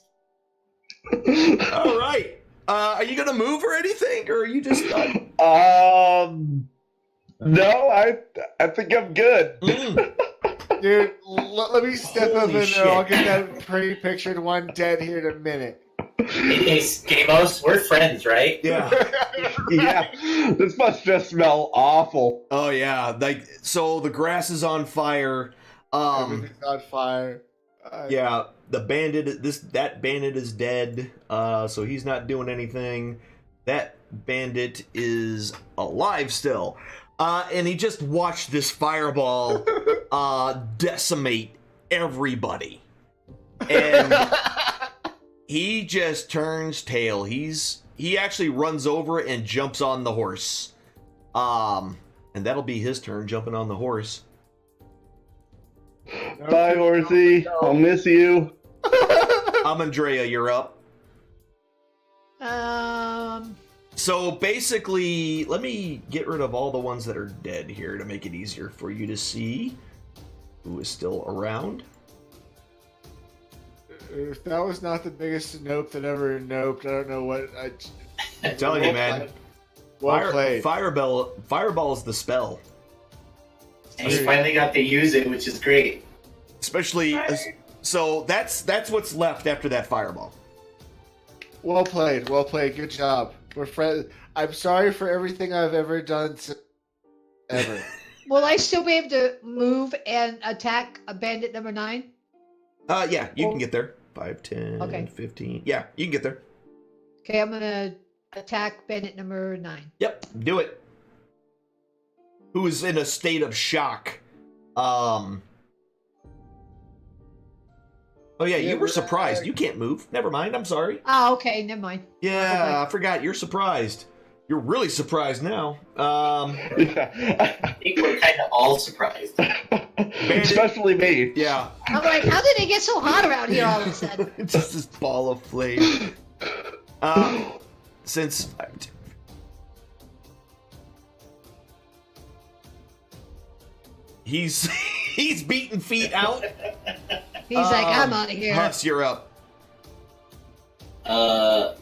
All right. Are you gonna move or anything, or are you just done? No, I think I'm good. Dude, let me step up Holy in there. I'll shit. get that pre-pictured one dead here in a minute. Hey, Skamos, we're friends, right? Yeah. Yeah, this must just smell awful. Oh yeah. Like, so the grass is on fire. Everything's on fire. Yeah. The bandit. That bandit is dead. So he's not doing anything. That bandit is alive still. And he just watched this fireball decimate everybody. And he just turns tail. He actually runs over and jumps on the horse. And that'll be his turn, jumping on the horse. Bye, horsey. I'll miss you. Andrea, you're up. So basically, let me get rid of all the ones that are dead here to make it easier for you to see who is still around. If that was not the biggest nope that ever noped, I don't know what. I'm telling you, man. Well played. Fireball is the spell. And you finally got to use it, which is great. Especially, so that's what's left after that fireball. Well played. Well played. Good job. We're friends. I'm sorry for everything I've ever done. Ever. Will I still be able to move and attack a bandit number 9? Yeah, you can get there. 5, 10, Okay. 15. Yeah, you can get there. Okay, I'm gonna attack bandit number 9. Yep, do it. Who is in a state of shock Oh yeah, you were Yeah, surprised. You can't move. Never mind. I'm sorry. Oh, okay, never mind. Yeah, I forgot. You're surprised. You're really surprised now. I think we're kind of all surprised. Especially me. Yeah. I'm like, how did it get so hot around here all of a sudden? It's just this ball of flame. Since he's beating feet out. He's like, I'm out of here. Huss, you're up. Hit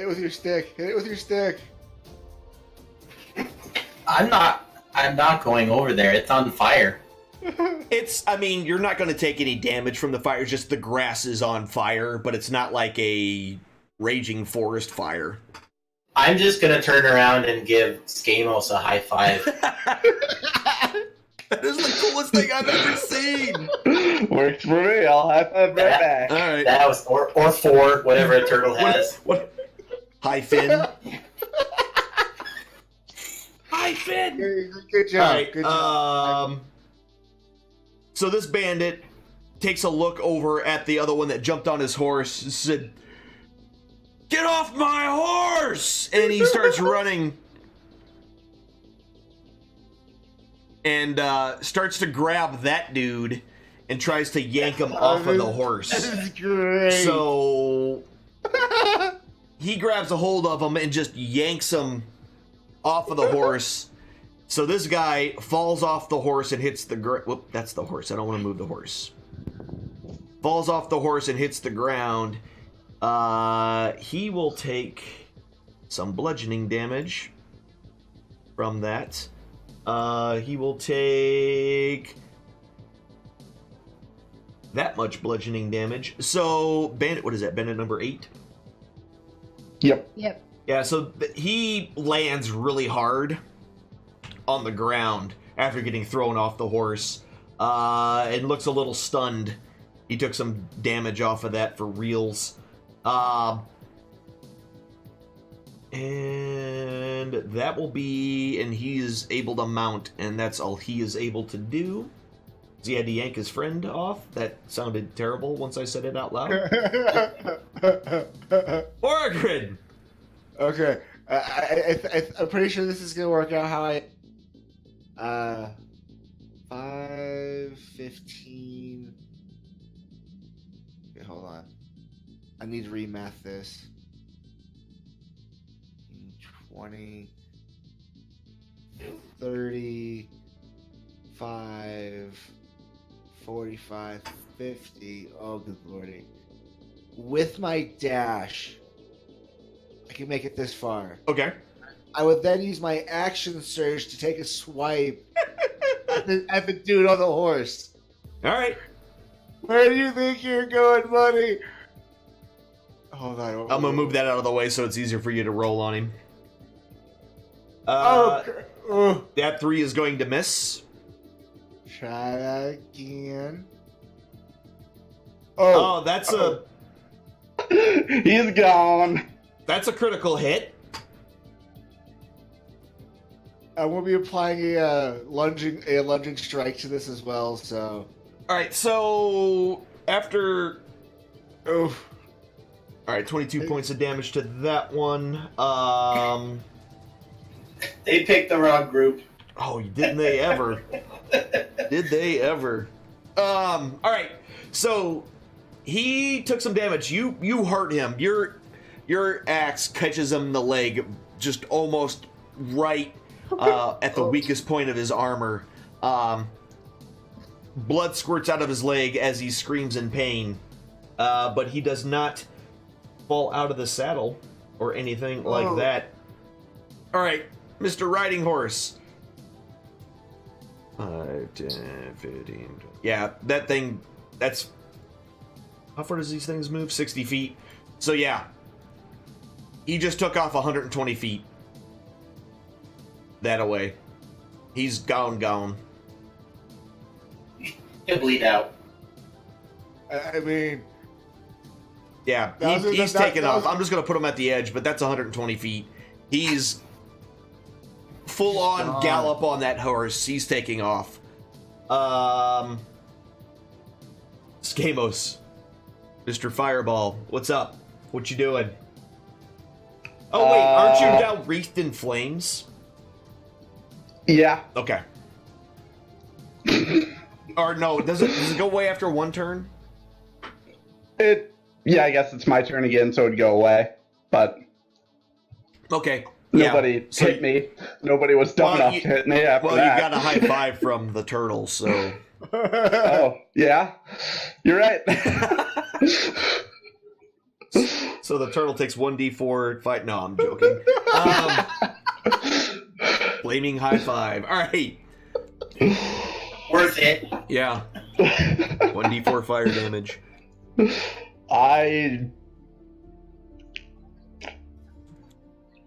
it with your stick. Hit it with your stick. I'm not going over there. It's on fire. I mean, you're not going to take any damage from the fire. Just the grass is on fire, but it's not like a raging forest fire. I'm just gonna turn around and give Skamos a high five. That is the coolest thing I've ever seen. Works for me. I'll high five right back. All right. That was or four, whatever a turtle has. What? Hi, Finn. Hi, Finn. Good job. All right. Good job. So this bandit takes a look over at the other one that jumped on his horse and said, "Get off my horse!" And he starts running and starts to grab that dude and tries to yank him off of the horse. This is great. So he grabs a hold of him and just yanks him off of the horse. So this guy falls off the horse and hits the whoop, that's the horse. I don't want to move the horse. Falls off the horse and hits the ground. He will take some bludgeoning damage from that. He will take that much bludgeoning damage. So, bandit, what is that? Bandit number 8? Yep. Yep. Yeah, so he lands really hard on the ground after getting thrown off the horse, and looks a little stunned. He took some damage off of that for reals. And that will be, and he is able to mount, and that's all he is able to do. He had to yank his friend off. That sounded terrible once I said it out loud. Orgrid! Okay. I'm pretty sure this is gonna work out how I. 5, 15. Okay, hold on. I need to remath this. 20, 30, 5, 45, 50. Oh, good lordy. With my dash, I can make it this far. Okay. I would then use my action surge to take a swipe at the dude on the horse. All right. Where do you think you're going, buddy? Hold on. I'm gonna move that out of the way so it's easier for you to roll on him. That 3 is going to miss. Try that again. Oh, that's He's gone. a critical hit. I will be applying a lunging strike to this as well. So, All right. So after, oh, all right, 22 points of damage to that one. They picked the wrong group. Oh, didn't they ever? Did they ever? All right. So he took some damage. You hurt him. Your axe catches him in the leg, just almost right at the weakest point of his armor. Blood squirts out of his leg as he screams in pain, but he does not fall out of the saddle or anything like that. All right, Mr. Riding Horse. 5, 10, 15. Yeah, that thing, that's... How far does these things move? 60 feet. So yeah, he just took off 120 feet. That away. He's gone. He'll bleed out. I mean, Yeah, he's taken off. I'm just going to put him at the edge, but that's 120 feet. He's full-on gallop on that horse. He's taking off. Skamos, Mr. Fireball, what's up? What you doing? Oh wait, aren't you now wreathed in flames? Yeah. Okay. Or no, does it go away after one turn? Yeah, I guess it's my turn again, so it'd go away. But Okay. nobody So- hit me. Nobody was dumb Well, enough you- to hit me after Well, that. you got a high five from the turtle, so. Oh, yeah? You're right. So the turtle takes 1d4 fight. No, I'm joking. Flaming high five. All right. Worth it. Yeah. 1d4 fire damage.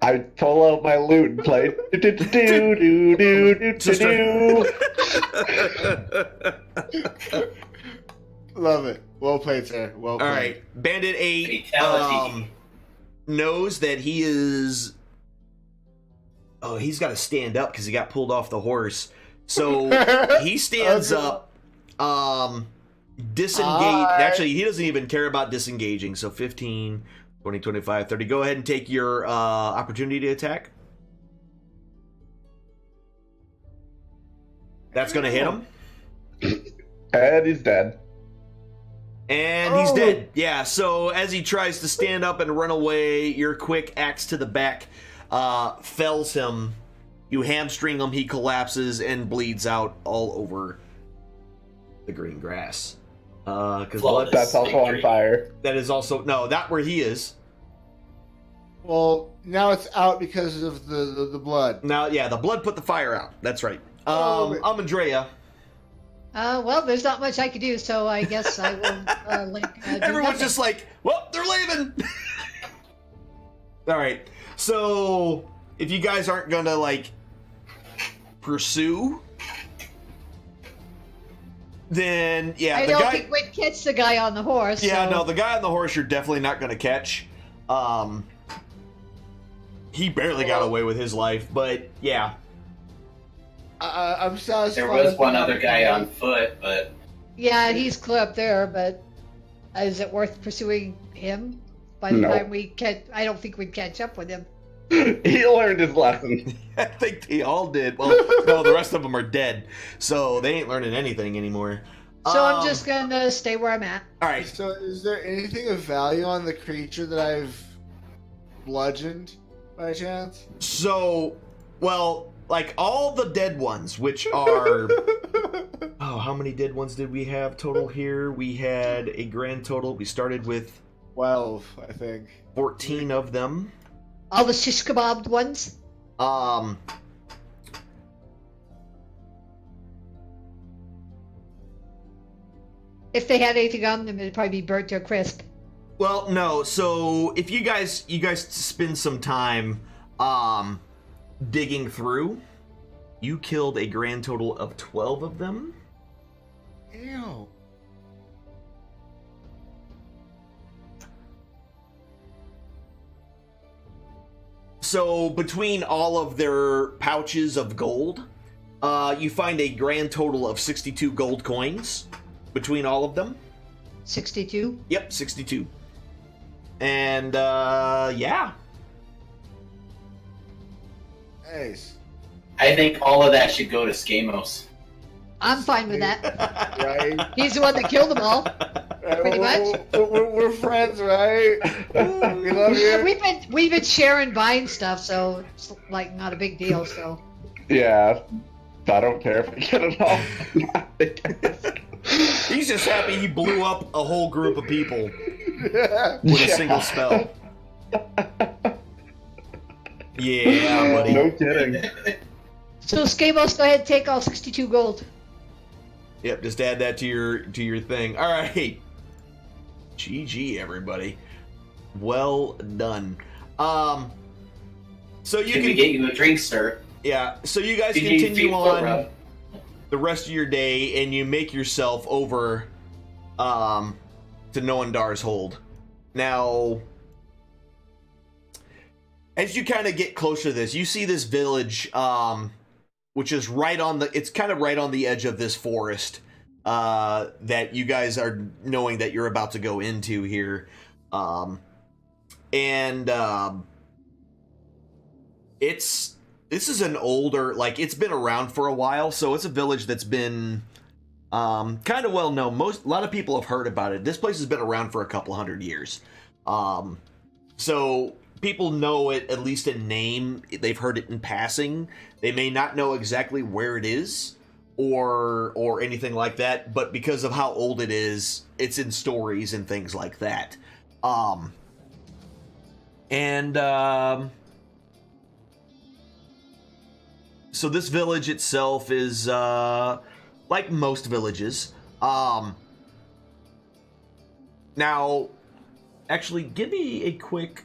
I pull out my lute and play do do do do do do Sister. do. Love it. Well played, sir. Well All played. right. Bandit 8 Fatality. knows that he is. Oh, he's got to stand up because he got pulled off the horse. So he stands Okay. up. Disengage. Alright. Actually, he doesn't even care about disengaging. So 15, 20, 25, 30. Go ahead and take your opportunity to attack. That's going to hit him. And he's dead. And he's Oh. dead. Yeah, so as he tries to stand up and run away, your quick axe to the back fells him. You hamstring him, he collapses and bleeds out all over the green grass. Because Flawless. That's also on Victory. fire. that is also... No, not where he is. Well, now it's out because of the blood. Now, yeah, the blood put the fire out. That's right. Oh, wait. Andrea. Well, there's not much I could do, so I guess I will do Everyone's nothing. just like, well, they're leaving. All right. So if you guys aren't gonna like pursue, then yeah, I the don't guy. think we'd catch the guy on the horse. Yeah, so. no, the guy on the horse you're definitely not gonna catch. He barely got away with his life, but yeah. I'm satisfied. There was with one that. other guy on foot, but Yeah, he's clear up there, but is it worth pursuing him? By the No. time we catch, I don't think we'd catch up with him. He learned his lesson. I think they all did. Well, no, the rest of them are dead, so they ain't learning anything anymore. So I'm just gonna stay where I'm at. All right. So, is there anything of value on the creature that I've bludgeoned by chance? So, well, like all the dead ones, which are oh, how many dead ones did we have total here? We had a grand total. We started with 12, I think. 14 of them. All the shish kebabbed ones. If they had anything on them, it'd probably be burnt to a crisp. Well, no. So if you guys spend some time digging through, you killed a grand total of 12 of them. Ew. So between all of their pouches of gold, you find a grand total of 62 gold coins between all of them. 62. Yep, 62. And yeah. Nice. I think all of that should go to Skamos. I'm fine with that. Right? He's the one that killed them all. Pretty much. We're friends, right? We love you. We've been sharing buying stuff, so it's like not a big deal. So Yeah. I don't care if I get it all. He's just happy he blew up a whole group of people Yeah. with a Yeah. single spell. Yeah, buddy. No kidding. so Skamos, go ahead and take all 62 gold. Yep, just add that to your thing. All right. GG, everybody. Well done. So you Can we can get you a drink, sir? yeah. So you guys Did you continue feed foot on rub? the rest of your day, and you make yourself over to Noandar's hold. Now, as you kind of get closer to this, you see this village which is right on the. It's kind of right on the edge of this forest that you guys are knowing that you're about to go into here, this is an older, like, it's been around for a while, so it's a village that's been kind of well known. A lot of people have heard about it. This place has been around for a couple hundred years, so people know it at least in name. They've heard it in passing. They may not know exactly where it is or anything like that, but because of how old it is, it's in stories and things like that. So this village itself is like most villages. Now, actually, give me a quick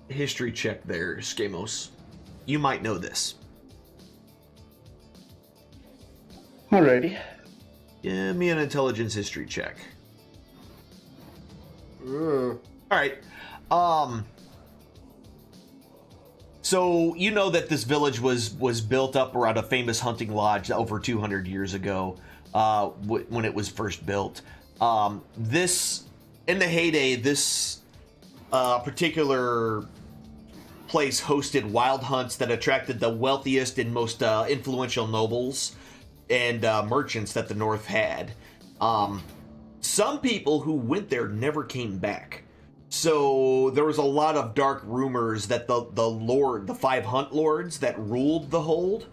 history check there, Skamos. You might know this. Alrighty. Give me an intelligence history check. Ooh. All right. So you know that this village was built up around a famous hunting lodge over 200 years ago, when it was first built. This, in the heyday, this particular place hosted wild hunts that attracted the wealthiest and most influential nobles and merchants that the North had. Some people who went there never came back. So there was a lot of dark rumors that the five hunt lords that ruled the hold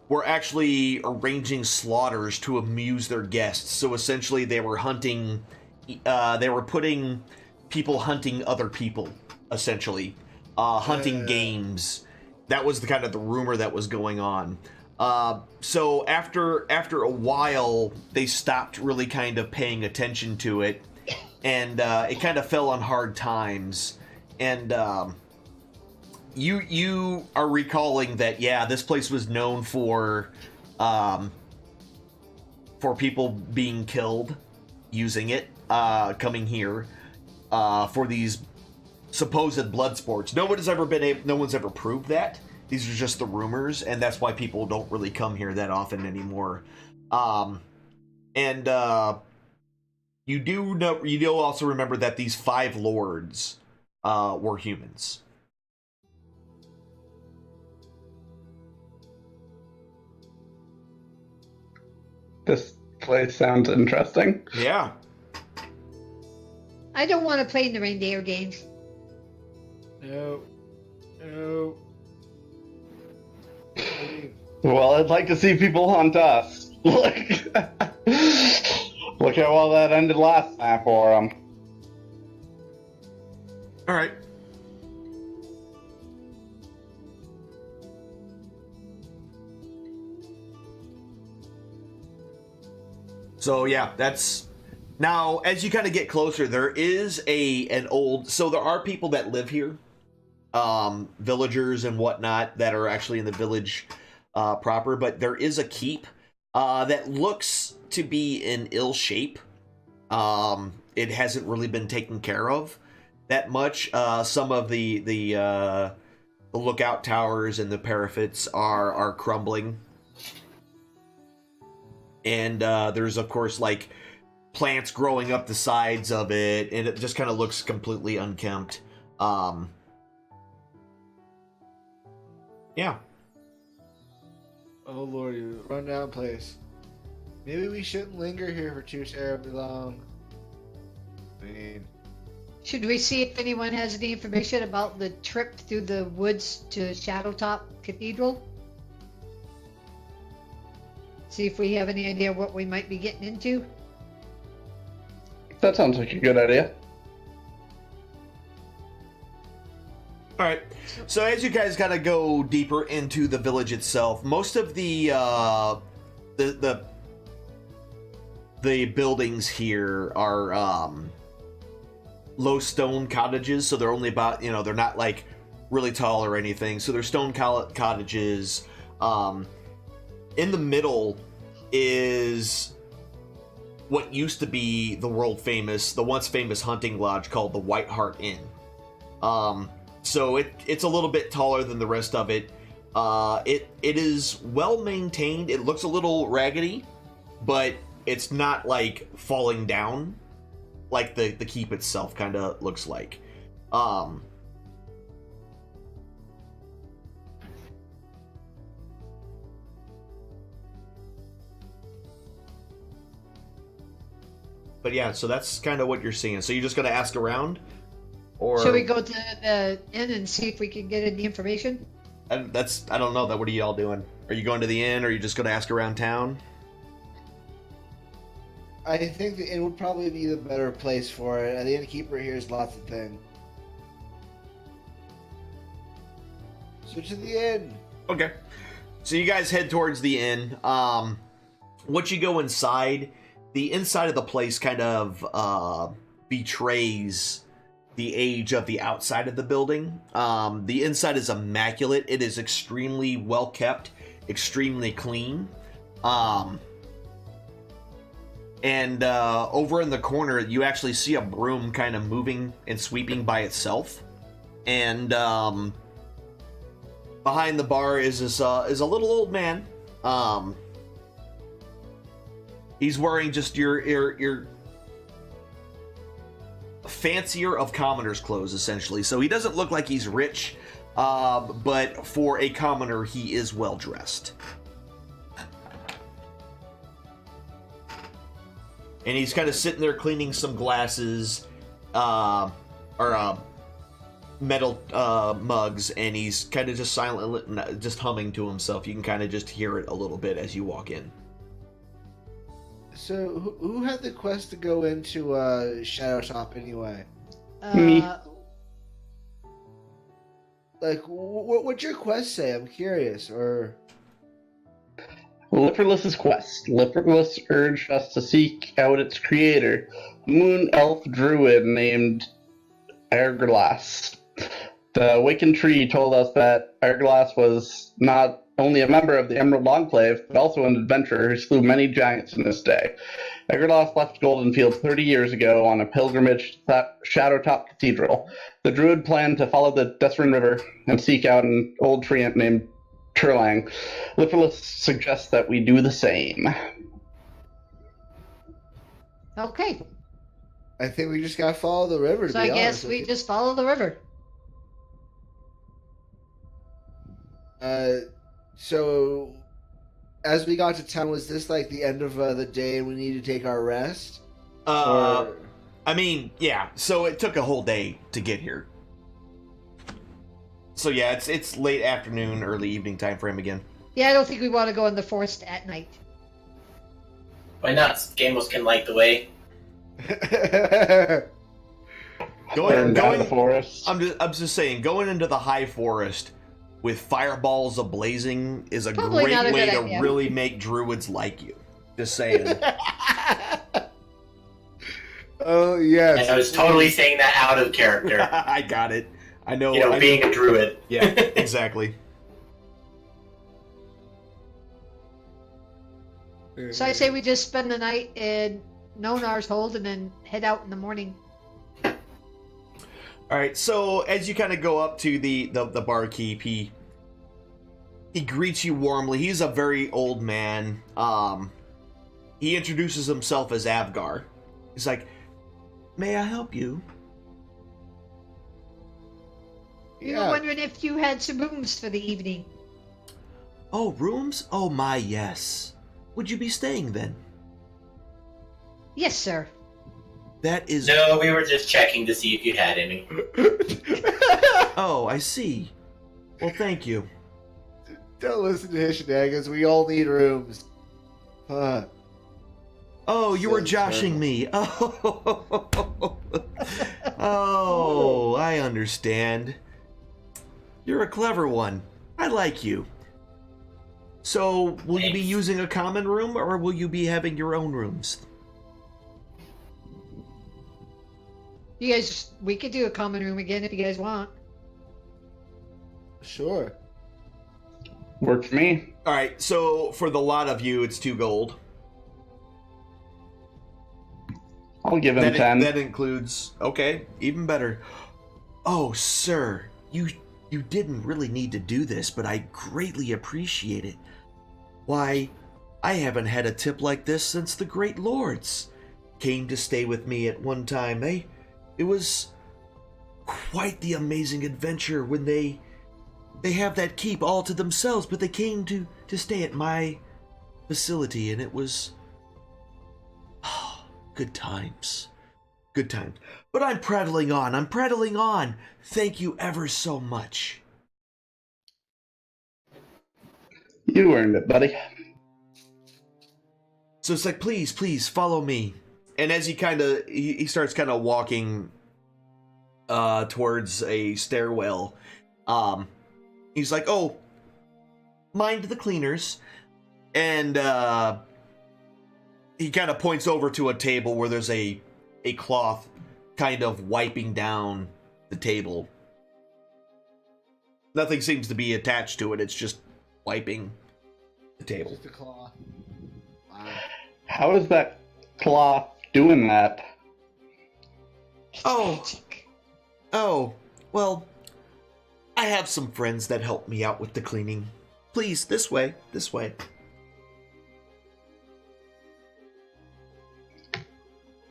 were actually arranging slaughters to amuse their guests. So essentially they were hunting, they were putting people hunting other people, essentially. Hunting games. That was the kind of the rumor that was going on. So after a while, they stopped really kind of paying attention to it, and it kind of fell on hard times. And you are recalling that, yeah, this place was known for people being killed using it, coming here for these supposed blood sports. No one's ever proved that. These are just the rumors, and that's why people don't really come here that often anymore. You do also remember that these five lords were humans. This place sounds interesting. Yeah. I don't want to play in the reindeer games. No. No. Well, I'd like to see people hunt us. Look how well that ended last time for them. All right. So yeah, that's now as you kind of get closer, there is an old. So there are people that live here, villagers and whatnot that are actually in the village proper, but there is a keep that looks to be in ill shape. It hasn't really been taken care of that much. Some of the lookout towers and the parapets are crumbling, and there's of course like plants growing up the sides of it, and it just kind of looks completely unkempt. Yeah. Oh lordy, rundown place. Maybe we shouldn't linger here for too terribly long. I mean, Should we see if anyone has any information about the trip through the woods to Shadowtop Cathedral? See if we have any idea what we might be getting into? That sounds like a good idea. All right. So as you guys gotta go deeper into the village itself, most of the buildings here are low stone cottages, so they're only about, they're not like really tall or anything. So they're stone cottages. In the middle is what used to be the once famous hunting lodge called the White Hart Inn. So it's a little bit taller than the rest of it. It is well maintained. It looks a little raggedy, but it's not like falling down like the keep itself kind of looks like. But yeah, so that's kind of what you're seeing. So you're just gonna ask around, or Should we go to the inn and see if we can get any information? I don't know. That what are y'all doing? Are you going to the inn, or are you just gonna ask around town? I think the inn would probably be the better place for it. The innkeeper hears lots of things. So to the inn. Okay. So you guys head towards the inn. Once you go inside, the inside of the place kind of betrays the age of the outside of the building. The inside is immaculate. It is extremely well kept, extremely clean. And over in the corner, you actually see a broom kind of moving and sweeping by itself. And behind the bar is a little old man. He's wearing just your fancier of commoner's clothes, essentially. So he doesn't look like he's rich, but for a commoner, he is well dressed. And he's kind of sitting there cleaning some glasses, or metal mugs, and he's kind of just silently, just humming to himself. You can kind of just hear it a little bit as you walk in. So who had the quest to go into Shadowtop anyway? Me. Like, what'd your quest say? I'm curious. Or Liverless's quest. Liverless urged us to seek out its creator, a moon elf druid named Airglass. The Awakened Tree told us that Airglass was not only a member of the Emerald Enclave, but also an adventurer who slew many giants in his day. Airglass left Goldenfield 30 years ago on a pilgrimage to Shadowtop Cathedral. The druid planned to follow the Desrin River and seek out an old treant named Turlang. Liverless suggests that we do the same. Okay, I think we just gotta follow the river. To so be I guess honest with we you. just follow the river. So, as we got to town, was this like the end of the day and we need to take our rest? Or... I mean, yeah. So it took a whole day to get here. So yeah, it's late afternoon, early evening time frame again. Yeah, I don't think we want to go in the forest at night. Why not? Gamos can light the way. Burn down the forest. I'm just saying, going into the high forest with fireballs ablazing is a Probably great not a way good to idea. really make druids like you. Just saying. Oh yes. And I was totally saying that out of character. I got it. I know. You know, being a druid. Yeah, exactly. So I say we just spend the night in Nonar's hold and then head out in the morning. All right. So as you kind of go up to the barkeep, he greets you warmly. He's a very old man. He introduces himself as Avgar. He's like, "May I help you?" We were wondering if you had some rooms for the evening. Oh, rooms? Oh my, yes. Would you be staying then? Yes, sir. That is. No, we were just checking to see if you had any. Oh, I see. Well, thank you. Don't listen to his shenanigans. We all need rooms. Oh, you So were joshing me. Oh, oh, I understand. You're a clever one. I like you. So, will you be Thanks. using a common room, or will you be having your own rooms? You guys, we could do a common room again if you guys want. Sure. Works for me. All right. So, for the lot of you, it's 2 gold. I'll give him 10. That includes. Okay, even better. Oh, sir, you You didn't really need to do this, but I greatly appreciate it. Why, I haven't had a tip like this since the Great Lords came to stay with me at one time. It was quite the amazing adventure when they have that keep all to themselves, but they came to stay at my facility, and it was good times. Good times. But I'm prattling on. Thank you ever so much. You earned it, buddy. So it's like, please follow me. And as he starts kind of walking towards a stairwell, he's like, oh, mind the cleaners. And he kind of points over to a table where there's a cloth kind of wiping down the table. Nothing seems to be attached to it. It's just wiping the table. Just a claw. Wow. How is that cloth doing that? Oh, well, I have some friends that help me out with the cleaning. Please, this way.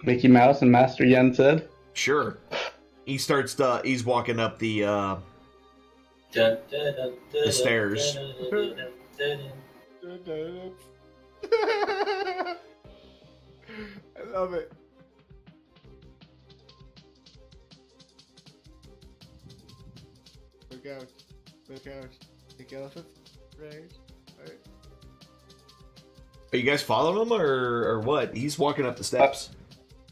Mickey Mouse and Master Yen said? Sure. He starts he's walking up the stairs. I love it. Look out. The elephant. Right. Are you guys following him or what? He's walking up the steps.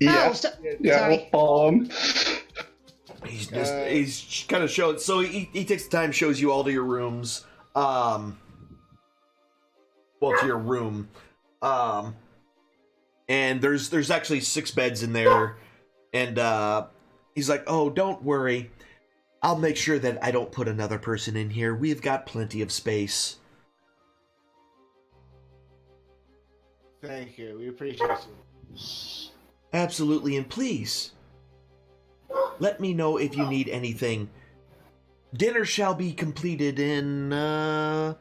Yeah. Oh, Yeah, sorry. we'll follow him. He's kind of showing. So he takes the time, shows you all to your rooms. Well, to your room. And there's actually 6 beds in there. And he's like, oh, don't worry. I'll make sure that I don't put another person in here. We've got plenty of space. Thank you. We appreciate you. Absolutely, and please, let me know if you need anything. Dinner shall be completed in, I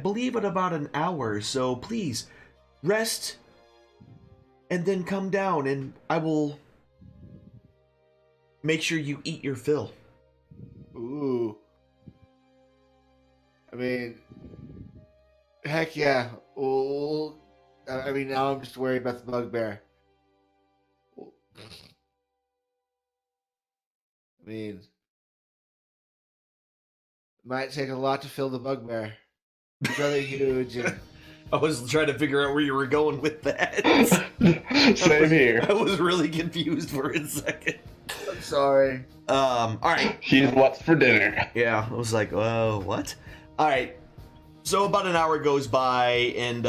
believe in about an hour, so please, rest, and then come down, and I will make sure you eat your fill. Ooh. I mean, heck yeah. Well, I mean, now I'm just worried about the bugbear. I mean, it might take a lot to fill the bugbear. It's really huge. And I was trying to figure out where you were going with that. Same here. I was really confused for a second. I'm sorry. All right. He's what's for dinner. Yeah, I was like, oh, what? All right. So about an hour goes by, and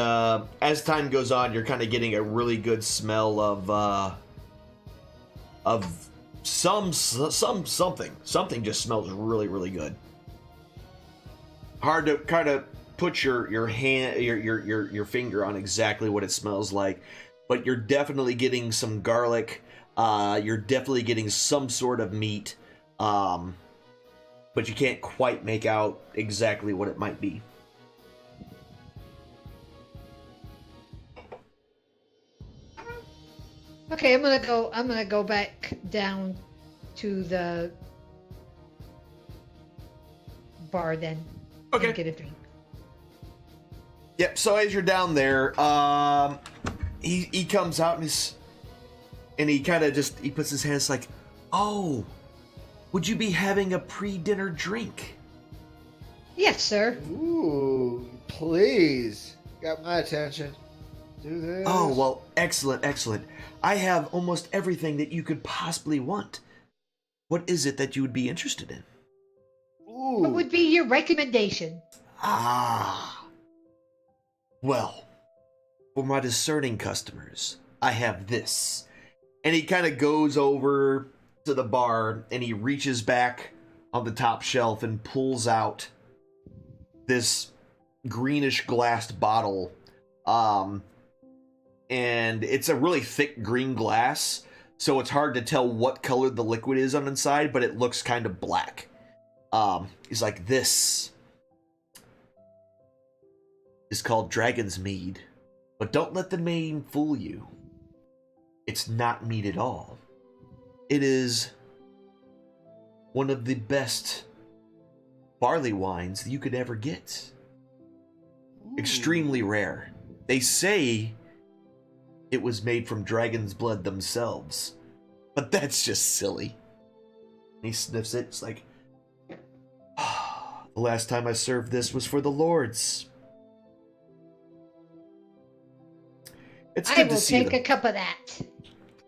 as time goes on, you're kind of getting a really good smell of something. Something just smells really, really good. Hard to kind of put your hand, your finger on exactly what it smells like, but you're definitely getting some garlic. You're definitely getting some sort of meat, but you can't quite make out exactly what it might be. Okay, I'm gonna go back down to the bar then. Okay. And get a drink. Yep. So as you're down there, he comes out and he kind of he puts his hands like, oh, would you be having a pre-dinner drink? Yes, sir. Ooh, please. Got my attention. Do this. Oh, well, excellent. I have almost everything that you could possibly want. What is it that you would be interested in? Ooh. What would be your recommendation? Ah. Well, for my discerning customers, I have this. And he kind of goes over to the bar and he reaches back on the top shelf and pulls out this greenish glassed bottle. And it's a really thick green glass, so it's hard to tell what color the liquid is on the inside, but it looks kind of black. He's like, this is called Dragon's Mead. But don't let the name fool you. It's not mead at all. It is one of the best barley wines you could ever get. Extremely rare. They say it was made from dragon's blood themselves. But that's just silly. And he sniffs it. It's like, the last time I served this was for the lords. It's I good will to see take them. a cup of that.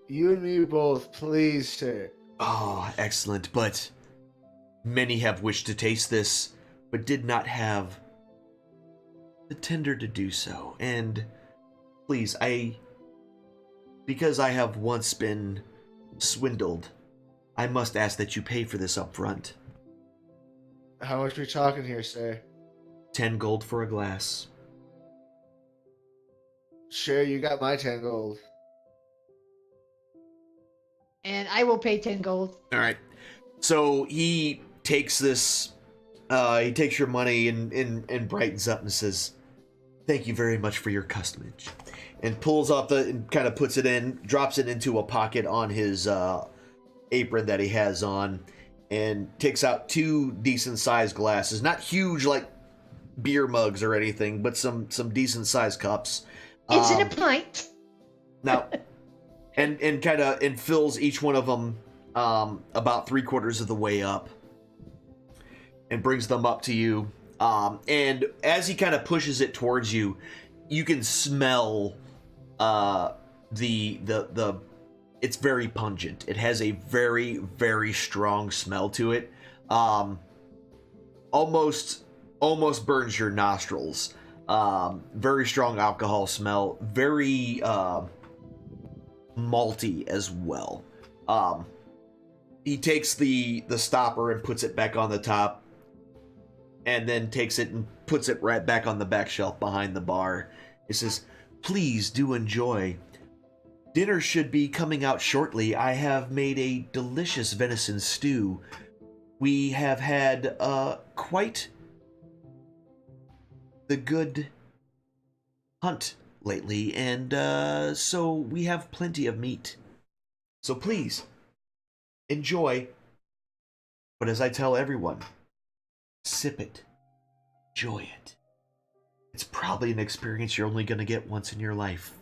You and me both, please, sir. Oh, excellent. But many have wished to taste this, but did not have the tender to do so. And please, because I have once been swindled, I must ask that you pay for this up front. How much are we talking here, sir? 10 gold for a glass. Sure, you got my 10 gold. And I will pay 10 gold. All right. So he takes this, he takes your money and brightens up and says, "Thank you very much for your customage." And pulls off and kind of puts it in, drops it into a pocket on his apron that he has on, and takes out 2 decent sized glasses. Not huge like beer mugs or anything, but some decent sized cups. It's in a pint. Now, and kind of fills each one of them about 3/4 of the way up, and brings them up to you. And as he kind of pushes it towards you, you can smell the it's very pungent. It has a very, very strong smell to it. Almost burns your nostrils. Very strong alcohol smell, very malty as well. He takes the stopper and puts it back on the top, and then takes it and puts it right back on the back shelf behind the bar. He says, "Please do enjoy. Dinner should be coming out shortly. I have made a delicious venison stew. We have had quite the good hunt lately, and so we have plenty of meat. So please, enjoy. But as I tell everyone, sip it. Enjoy it. It's probably an experience you're only going to get once in your life."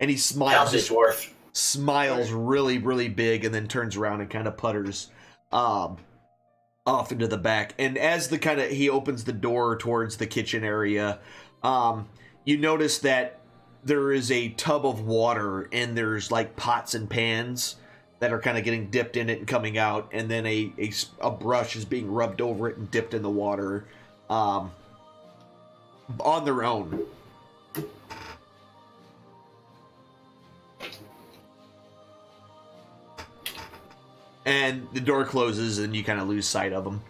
And he smiles. How's the dwarf? Smiles really, really big, and then turns around and kind of putters off into the back. And as he opens the door towards the kitchen area, you notice that there is a tub of water, and there's like pots and pans that are kind of getting dipped in it and coming out, and then a brush is being rubbed over it and dipped in the water on their own. And the door closes, and you kind of lose sight of them.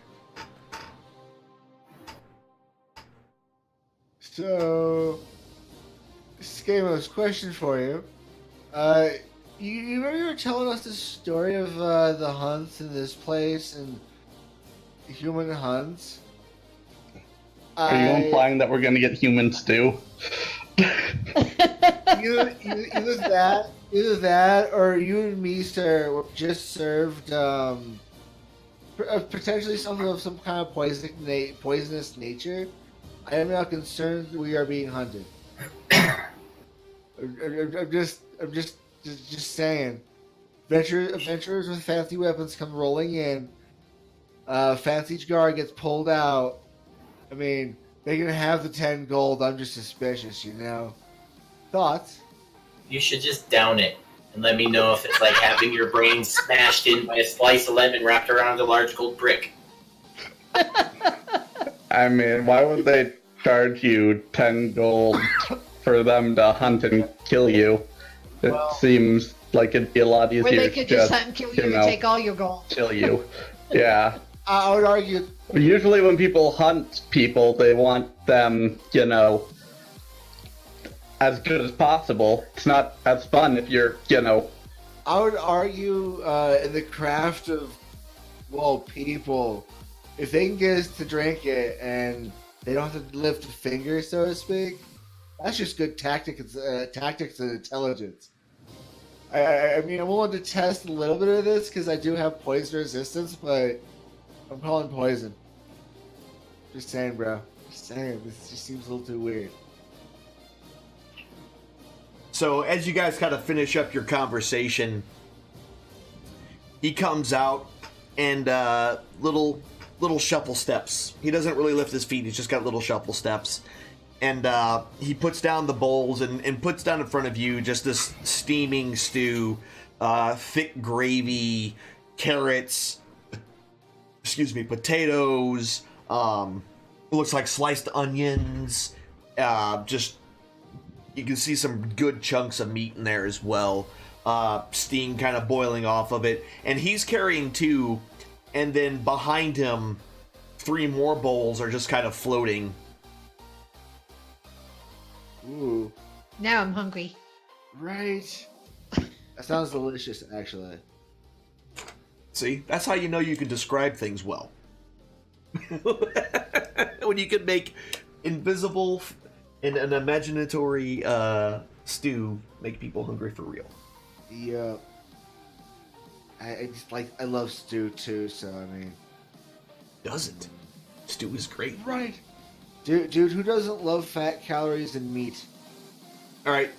So, Skamos, question for you. You remember you were telling us the story of the hunts in this place and human hunts? Are you implying that we're going to get human stew? Either that, or you and me, sir, were just served potentially something of some kind of poisonous nature. I am now concerned we are being hunted. I'm just saying. Adventurers with fancy weapons come rolling in. Fancy guard gets pulled out. I mean, they're gonna have the 10 gold. I'm just suspicious, you know. Thoughts? You should just down it and let me know if it's like having your brain smashed in by a slice of lemon wrapped around a large gold brick. I mean, why would they charge you 10 gold for them to hunt and kill you? It seems like it'd be a lot easier Where they to could just hunt and kill you and take all your gold. kill you. Yeah. I would argue. Usually when people hunt people, they want them, as good as possible. It's not as fun if you're, I would argue in the craft of, people, if they can get us to drink it and they don't have to lift a finger, so to speak, that's just good tactics and intelligence. I mean, I'm willing to test a little bit of this because I do have poison resistance, but I'm calling poison. Just saying, bro. Just saying. This just seems a little too weird. So as you guys kind of finish up your conversation, he comes out and little shuffle steps. He doesn't really lift his feet. He's just got little shuffle steps. And he puts down the bowls and puts down in front of you just this steaming stew, thick gravy, carrots, potatoes, looks like sliced onions, just, you can see some good chunks of meat in there as well, steam kind of boiling off of it. And he's carrying 2, and then behind him, 3 more bowls are just kind of floating. Ooh. Now I'm hungry. Right. That sounds delicious, actually. See, that's how you know you can describe things well. When you can make invisible and an imaginatory stew make people hungry for real. Yeah. I just like, I love stew too, so I mean. Doesn't. Stew is great. Right. Dude, who doesn't love fat, calories, and meat? All right.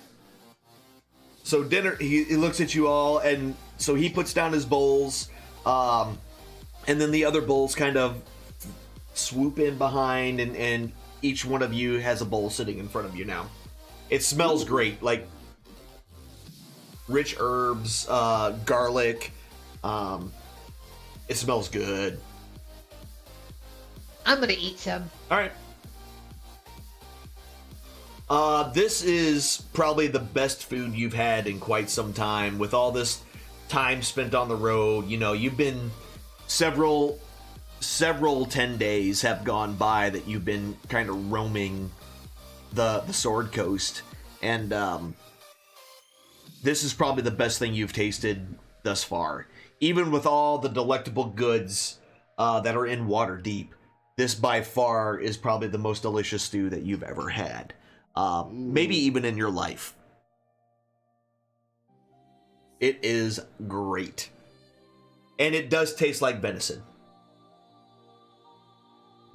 So dinner, he looks at you all, and so he puts down his bowls, and then the other bowls kind of swoop in behind, and each one of you has a bowl sitting in front of you now. It smells great, like rich herbs, garlic. It smells good. I'm gonna eat some. All right. This is probably the best food you've had in quite some time. With all this time spent on the road, you know, you've been several 10 days have gone by that you've been kind of roaming the Sword Coast, and this is probably the best thing you've tasted thus far. Even with all the delectable goods that are in Waterdeep, this by far is probably the most delicious stew that you've ever had. Maybe even in your life. It is great. And it does taste like venison.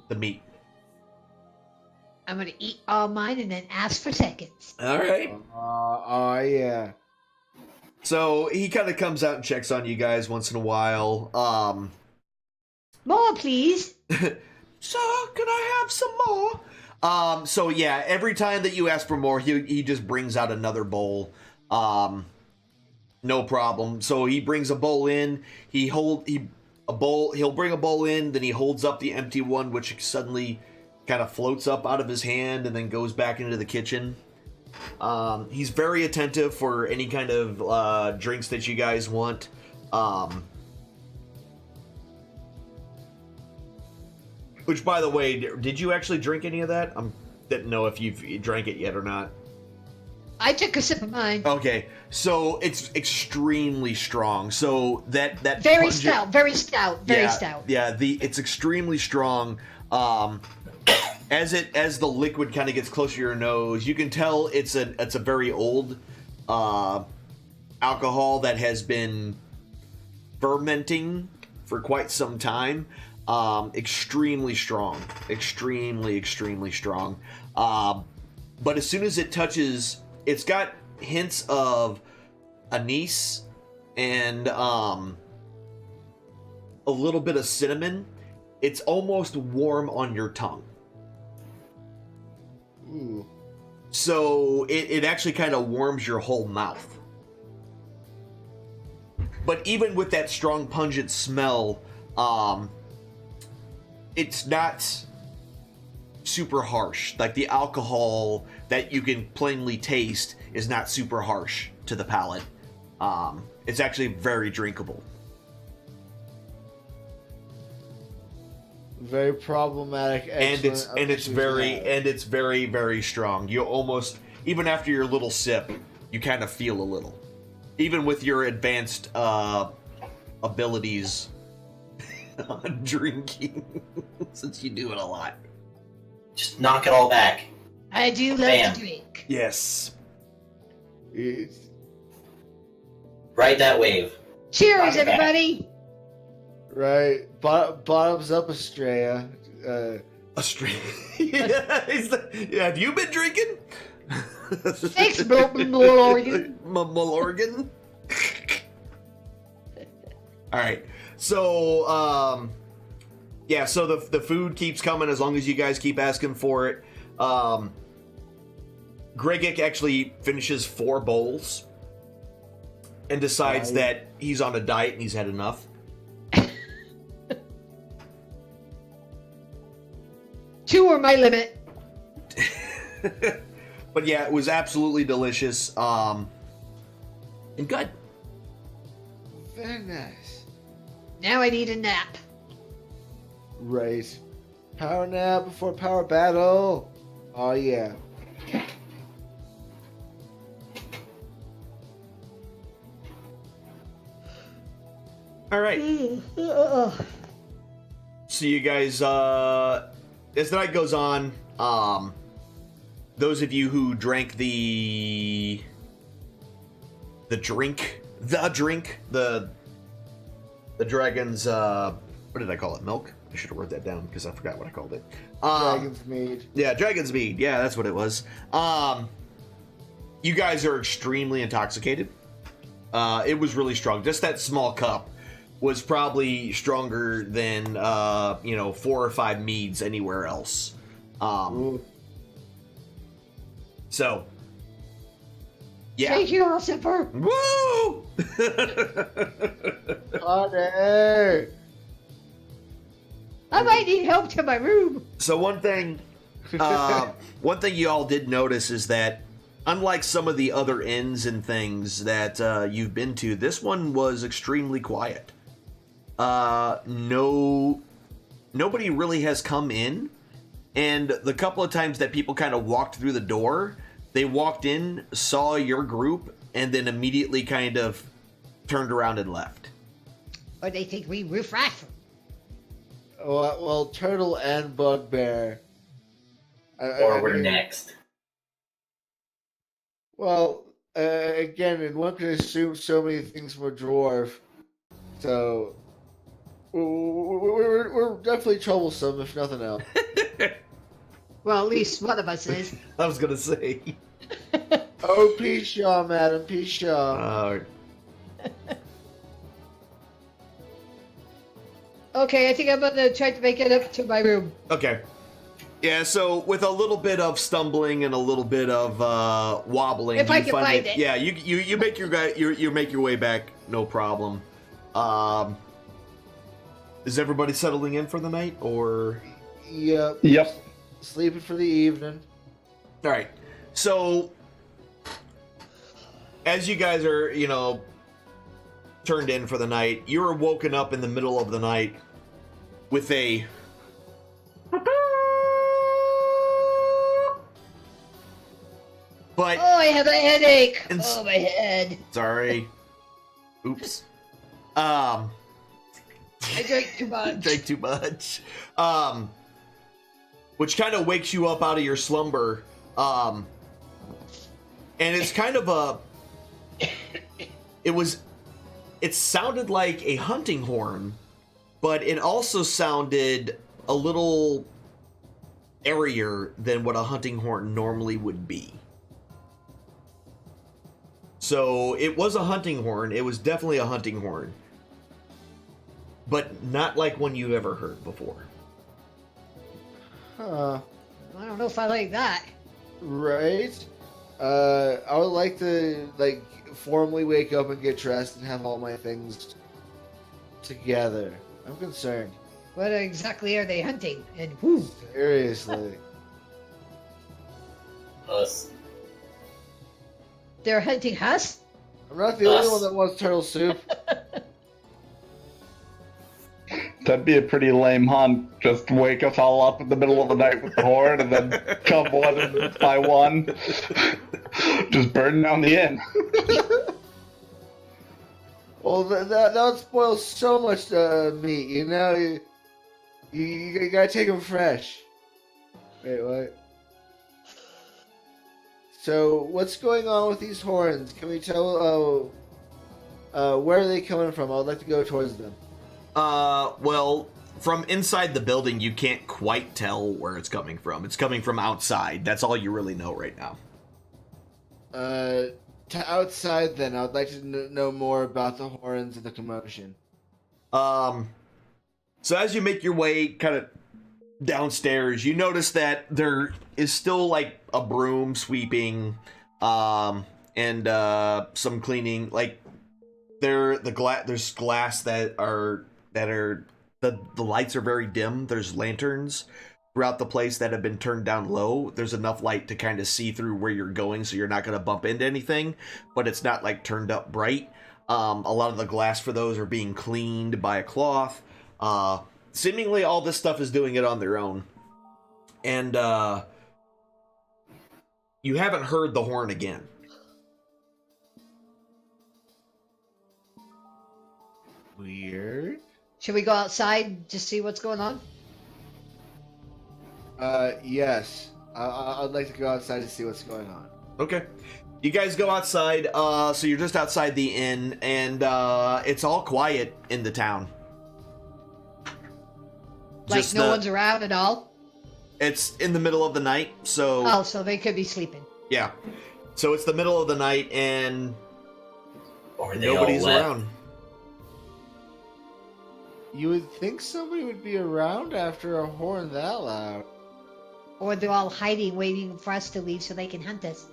The meat. I'm gonna eat all mine and then ask for seconds. All right. Yeah. So he kind of comes out and checks on you guys once in a while. More, please. So can I have some more? So yeah, every time that you ask for more, he just brings out another bowl. No problem. So he brings a bowl in. He'll bring a bowl in, then he holds up the empty one, which suddenly kind of floats up out of his hand and then goes back into the kitchen. He's very attentive for any kind of drinks that you guys want. Which, by the way, did you actually drink any of that? I didn't know if you drank it yet or not. I took a sip of mine. Okay, so it's extremely strong. So that Very pungent- stout, very stout, very stout. Yeah, it's extremely strong. As the liquid kind of gets closer to your nose, you can tell it's a very old alcohol that has been fermenting for quite some time. Extremely strong, extremely strong. But as soon as it touches, it's got hints of anise and a little bit of cinnamon. It's almost warm on your tongue. Ooh. So it actually kind of warms your whole mouth. But even with that strong pungent smell, it's not super harsh. Like the alcohol that you can plainly taste is not super harsh to the palate. It's actually very drinkable. Very problematic. And it's very strong. You almost, even after your little sip, you kind of feel a little. Even with your advanced abilities on drinking, since you do it a lot. Just knock it all back. I do love Bam. to drink. Yes. It's- Ride that wave. Cheers, Knock it back. everybody. Right. Bottoms up, Estrella. Australia. Yeah, have you been drinking? Thanks, Morgan. Malorgan. All right. So, yeah. So the food keeps coming as long as you guys keep asking for it. Gregik actually finishes 4 bowls and decides Right. that he's on a diet and he's had enough. 2 are my limit. But yeah, it was absolutely delicious. And good. Very nice. Now I need a nap. Right. Power nap before power battle. Oh yeah. All right. So you guys, as the night goes on, those of you who drank the dragon's, what did I call it? Milk? I should have wrote that down because I forgot what I called it. Dragon's mead. Yeah, dragon's mead. Yeah, that's what it was. You guys are extremely intoxicated. It was really strong. Just that small cup was probably stronger than 4 or 5 meads anywhere else. Ooh. So, yeah. Thank you, Lucifer. Woo! Honey. I might need help to my room. So one thing you all did notice is that, unlike some of the other inns and things that you've been to, this one was extremely quiet. Nobody really has come in, and the couple of times that people kind of walked through the door, they walked in, saw your group, and then immediately kind of turned around and left. Or they think we riffraff. Well, Turtle and Bugbear. Or we're next. Well, again, and one can assume so many things from a dwarf. So, we're definitely troublesome, if nothing else. Well, at least one of us is. I was gonna say. Oh, Pshaw, madam, Pshaw. Okay, I think I'm gonna try to make it up to my room. Okay. Yeah, so with a little bit of stumbling and a little bit of wobbling, If you I can find it. Yeah, you make you make your way back, no problem. Is everybody settling in for the night, or? Yep. Yep. Sleeping for the evening. All right. So, as you guys are, turned in for the night, you're woken up in the middle of the night with a. But Oh, I have a headache. And- Oh, my head. sorry. Oops. I I drank too much. drank too much. Which kind of wakes you up out of your slumber. And it's kind of it sounded like a hunting horn, but it also sounded a little airier than what a hunting horn normally would be. So it was a hunting horn. It was definitely a hunting horn. But not like one you've ever heard before. Huh. I don't know if I like that. Right. I would like to formally wake up and get dressed and have all my things together. I'm concerned. What exactly are they hunting? And who? Seriously. Us. They're hunting us? I'm not the only Us. one that wants turtle soup. That'd be a pretty lame hunt. Just wake us all up in the middle of the night with the horn and then come one by one. Just burn down the inn. Well, that would spoil so much meat. You know, you gotta take them fresh. Wait, what? So, what's going on with these horns? Can we tell? Where are they coming from? I would like to go towards them. Well, from inside the building, you can't quite tell where it's coming from. It's coming from outside. That's all you really know right now. To outside, then I would like to know more about the horns and the commotion. So as you make your way kind of downstairs, you notice that there is still like a broom sweeping, and some cleaning. Like there's glass that are the lights are very dim. There's lanterns throughout the place that have been turned down low. There's enough light to kind of see through where you're going, so you're not going to bump into anything, but it's not like turned up bright. A lot of the glass for those are being cleaned by a cloth. Seemingly all this stuff is doing it on their own. And you haven't heard the horn again. Weird. Should we go outside to see what's going on? Yes. I'd like to go outside to see what's going on. Okay. You guys go outside, so you're just outside the inn, and it's all quiet in the town. Like no one's around at all? It's in the middle of the night, so... Oh, so they could be sleeping. Yeah. So it's the middle of the night, and Or they nobody's all left. around. You would think somebody would be around after a horn that loud. Or they're all hiding, waiting for us to leave so they can hunt us.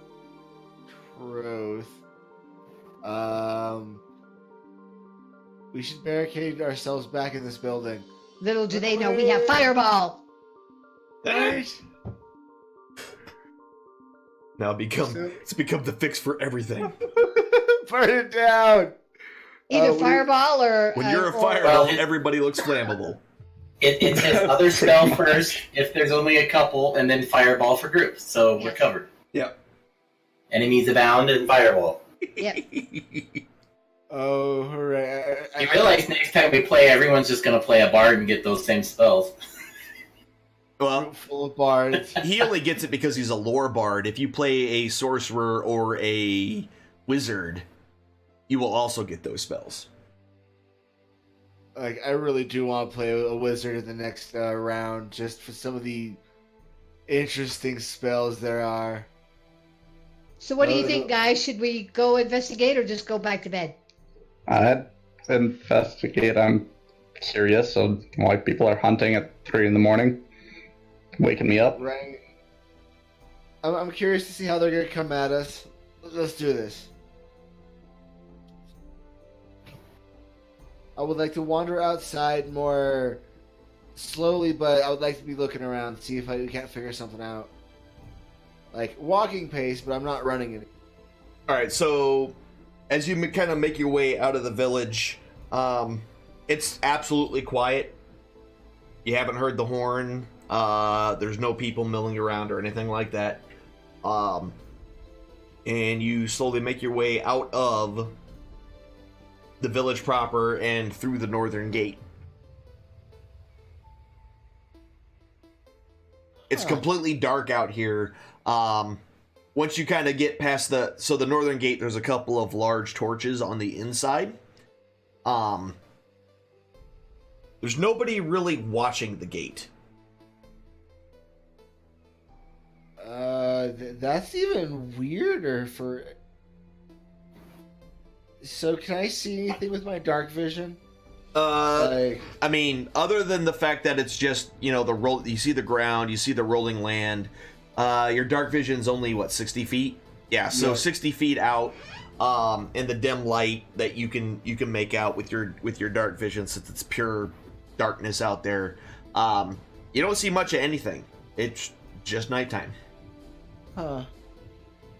Truth. We should barricade ourselves back in this building. Little do they know we have Fireball! Right? Now it's become the fix for everything. Burn it down! Either Fireball or... When you're a or- fireball, Well, everybody looks flammable. It says other spell first if there's only a couple, and then fireball for groups. So we're covered. Yeah. Enemies abound and fireball. Yep. Oh, hooray. You realize next time we play, everyone's just going to play a bard and get those same spells. Well, Full of bards. he only gets it because he's a lore bard. If you play a sorcerer or a wizard, you will also get those spells. Like, I really do want to play a wizard in the next round, just for some of the interesting spells there are. So what do you think, guys? Should we go investigate or just go back to bed? I'd investigate. I'm curious of why people are hunting at 3 in the morning, waking me up. Right. I'm curious to see how they're going to come at us. Let's do this. I would like to wander outside more slowly, but I would like to be looking around, see if I can't figure something out. Like, walking pace, but I'm not running it. All right, so as you kind of make your way out of the village, it's absolutely quiet. You haven't heard the horn. There's no people milling around or anything like that. And you slowly make your way out of the village proper and through the northern gate. It's completely dark out here. Once you kind of get past the northern gate, there's a couple of large torches on the inside. There's nobody really watching the gate. That's even weirder for... So can I see anything with my dark vision? I mean, other than the fact that it's just, you see the ground, you see the rolling land. Your dark vision's only, 60 feet? Yeah, so 60 feet out, in the dim light that you can make out with your dark vision, since it's pure darkness out there. You don't see much of anything. It's just nighttime. Huh.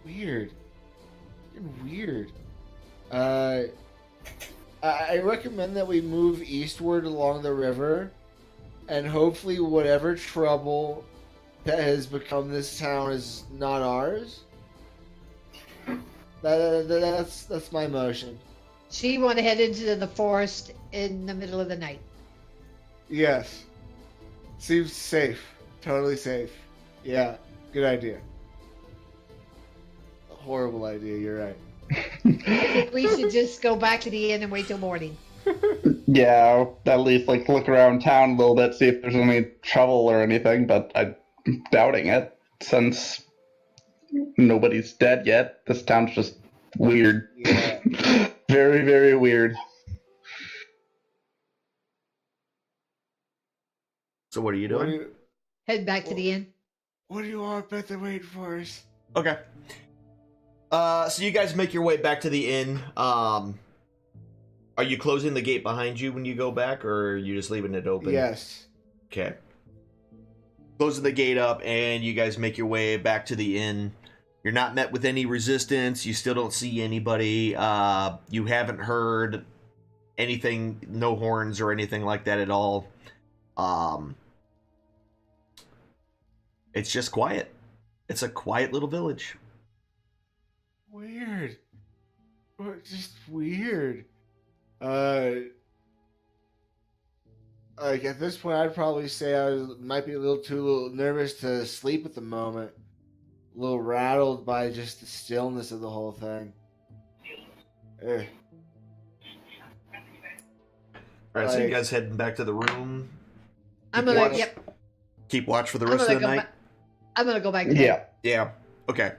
Weird. Weird. I recommend that we move eastward along the river, and hopefully whatever trouble that has become this town is not ours. That's my motion. So you want to head into the forest in the middle of the night? Yes. Seems safe. Totally safe. Yeah, good idea. Horrible idea, you're right. I think we should just go back to the inn and wait till morning. Yeah, at least like look around town a little bit, see if there's any trouble or anything, but I'm doubting it since nobody's dead yet. This town's just weird. Yeah. Very, very weird. So what are you What doing? do you, Head back to the inn. what do you want Beth to wait for us? Okay. So you guys make your way back to the inn. Are you closing the gate behind you when you go back, or are you just leaving it open? Yes. Okay. Closing the gate up, and you guys make your way back to the inn. You're not met with any resistance. You still don't see anybody. You haven't heard anything, no horns or anything like that at all. It's just quiet. It's a quiet little village. Weird. Just weird. Like at this point, I'd probably say might be a little nervous to sleep at the moment. A little rattled by just the stillness of the whole thing. Eh. All right, so you Like- guys heading back to the room. I'm Keep gonna. watch. Yep. Keep watch for the I'm rest gonna of the go night. back. I'm gonna go back to bed. Yeah. Yeah. Okay.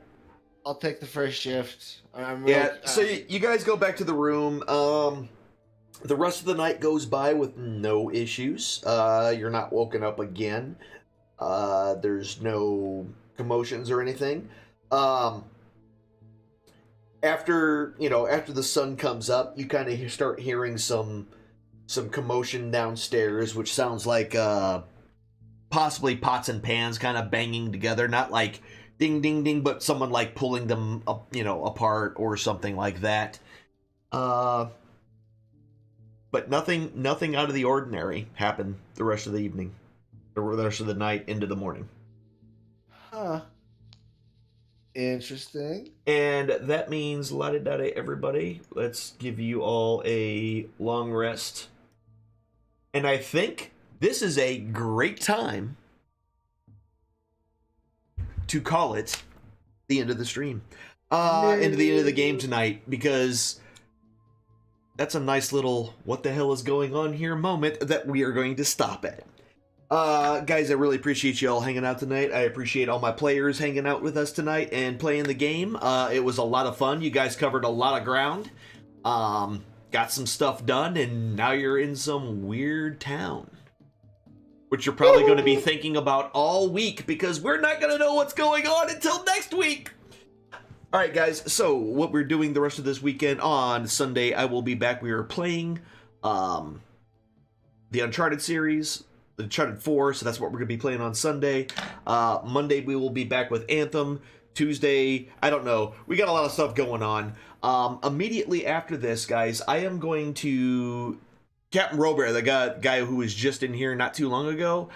I'll take the first shift. I'm real, Yeah. So you guys go back to the room. The rest of the night goes by with no issues. You're not woken up again. There's no commotions or anything. After the sun comes up, you kind of start hearing some commotion downstairs, which sounds like possibly pots and pans kind of banging together, not like ding ding ding, but someone like pulling them up, apart or something like that. But nothing out of the ordinary happened the rest of the evening, or the rest of the night into the morning. Huh. Interesting. And that means, la-di-da-di, everybody, let's give you all a long rest. And I think this is a great time to call it the end of the stream. Into the end of the game tonight, because that's a nice little what the hell is going on here moment that we are going to stop at. Guys, I really appreciate you all hanging out tonight. I appreciate all my players hanging out with us tonight and playing the game. It was a lot of fun. You guys covered a lot of ground. Got some stuff done, and now you're in some weird town, which you're probably going to be thinking about all week, because we're not going to know what's going on until next week. All right, guys, so what we're doing the rest of this weekend, on Sunday, I will be back. We are playing the Uncharted series, the Uncharted 4, so that's what we're going to be playing on Sunday. Monday, we will be back with Anthem. Tuesday, I don't know. We got a lot of stuff going on. Immediately after this, guys, I am going to... Captain Robert, the guy who was just in here not too long ago,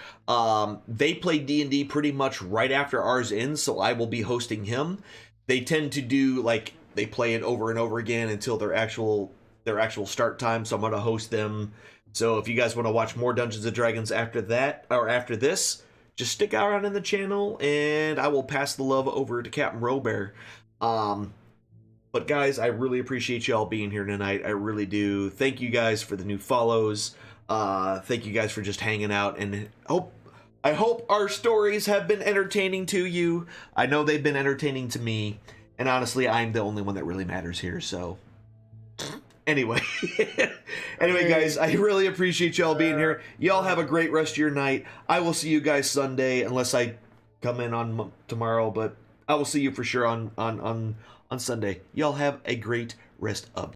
they play D&D pretty much right after ours ends, so I will be hosting him. They tend to do, like, they play it over and over again until their actual start time, so I'm going to host them. So if you guys want to watch more Dungeons & Dragons after that, or after this, just stick around in the channel, and I will pass the love over to Captain Robert. But guys, I really appreciate y'all being here tonight. I really do. Thank you guys for the new follows. Thank you guys for just hanging out, and I hope our stories have been entertaining to you. I know they've been entertaining to me, and honestly, I'm the only one that really matters here, so... Anyway. Anyway, guys, I really appreciate y'all being here. Y'all have a great rest of your night. I will see you guys Sunday, unless I come in on tomorrow, but I will see you for sure on Sunday. Y'all have a great rest of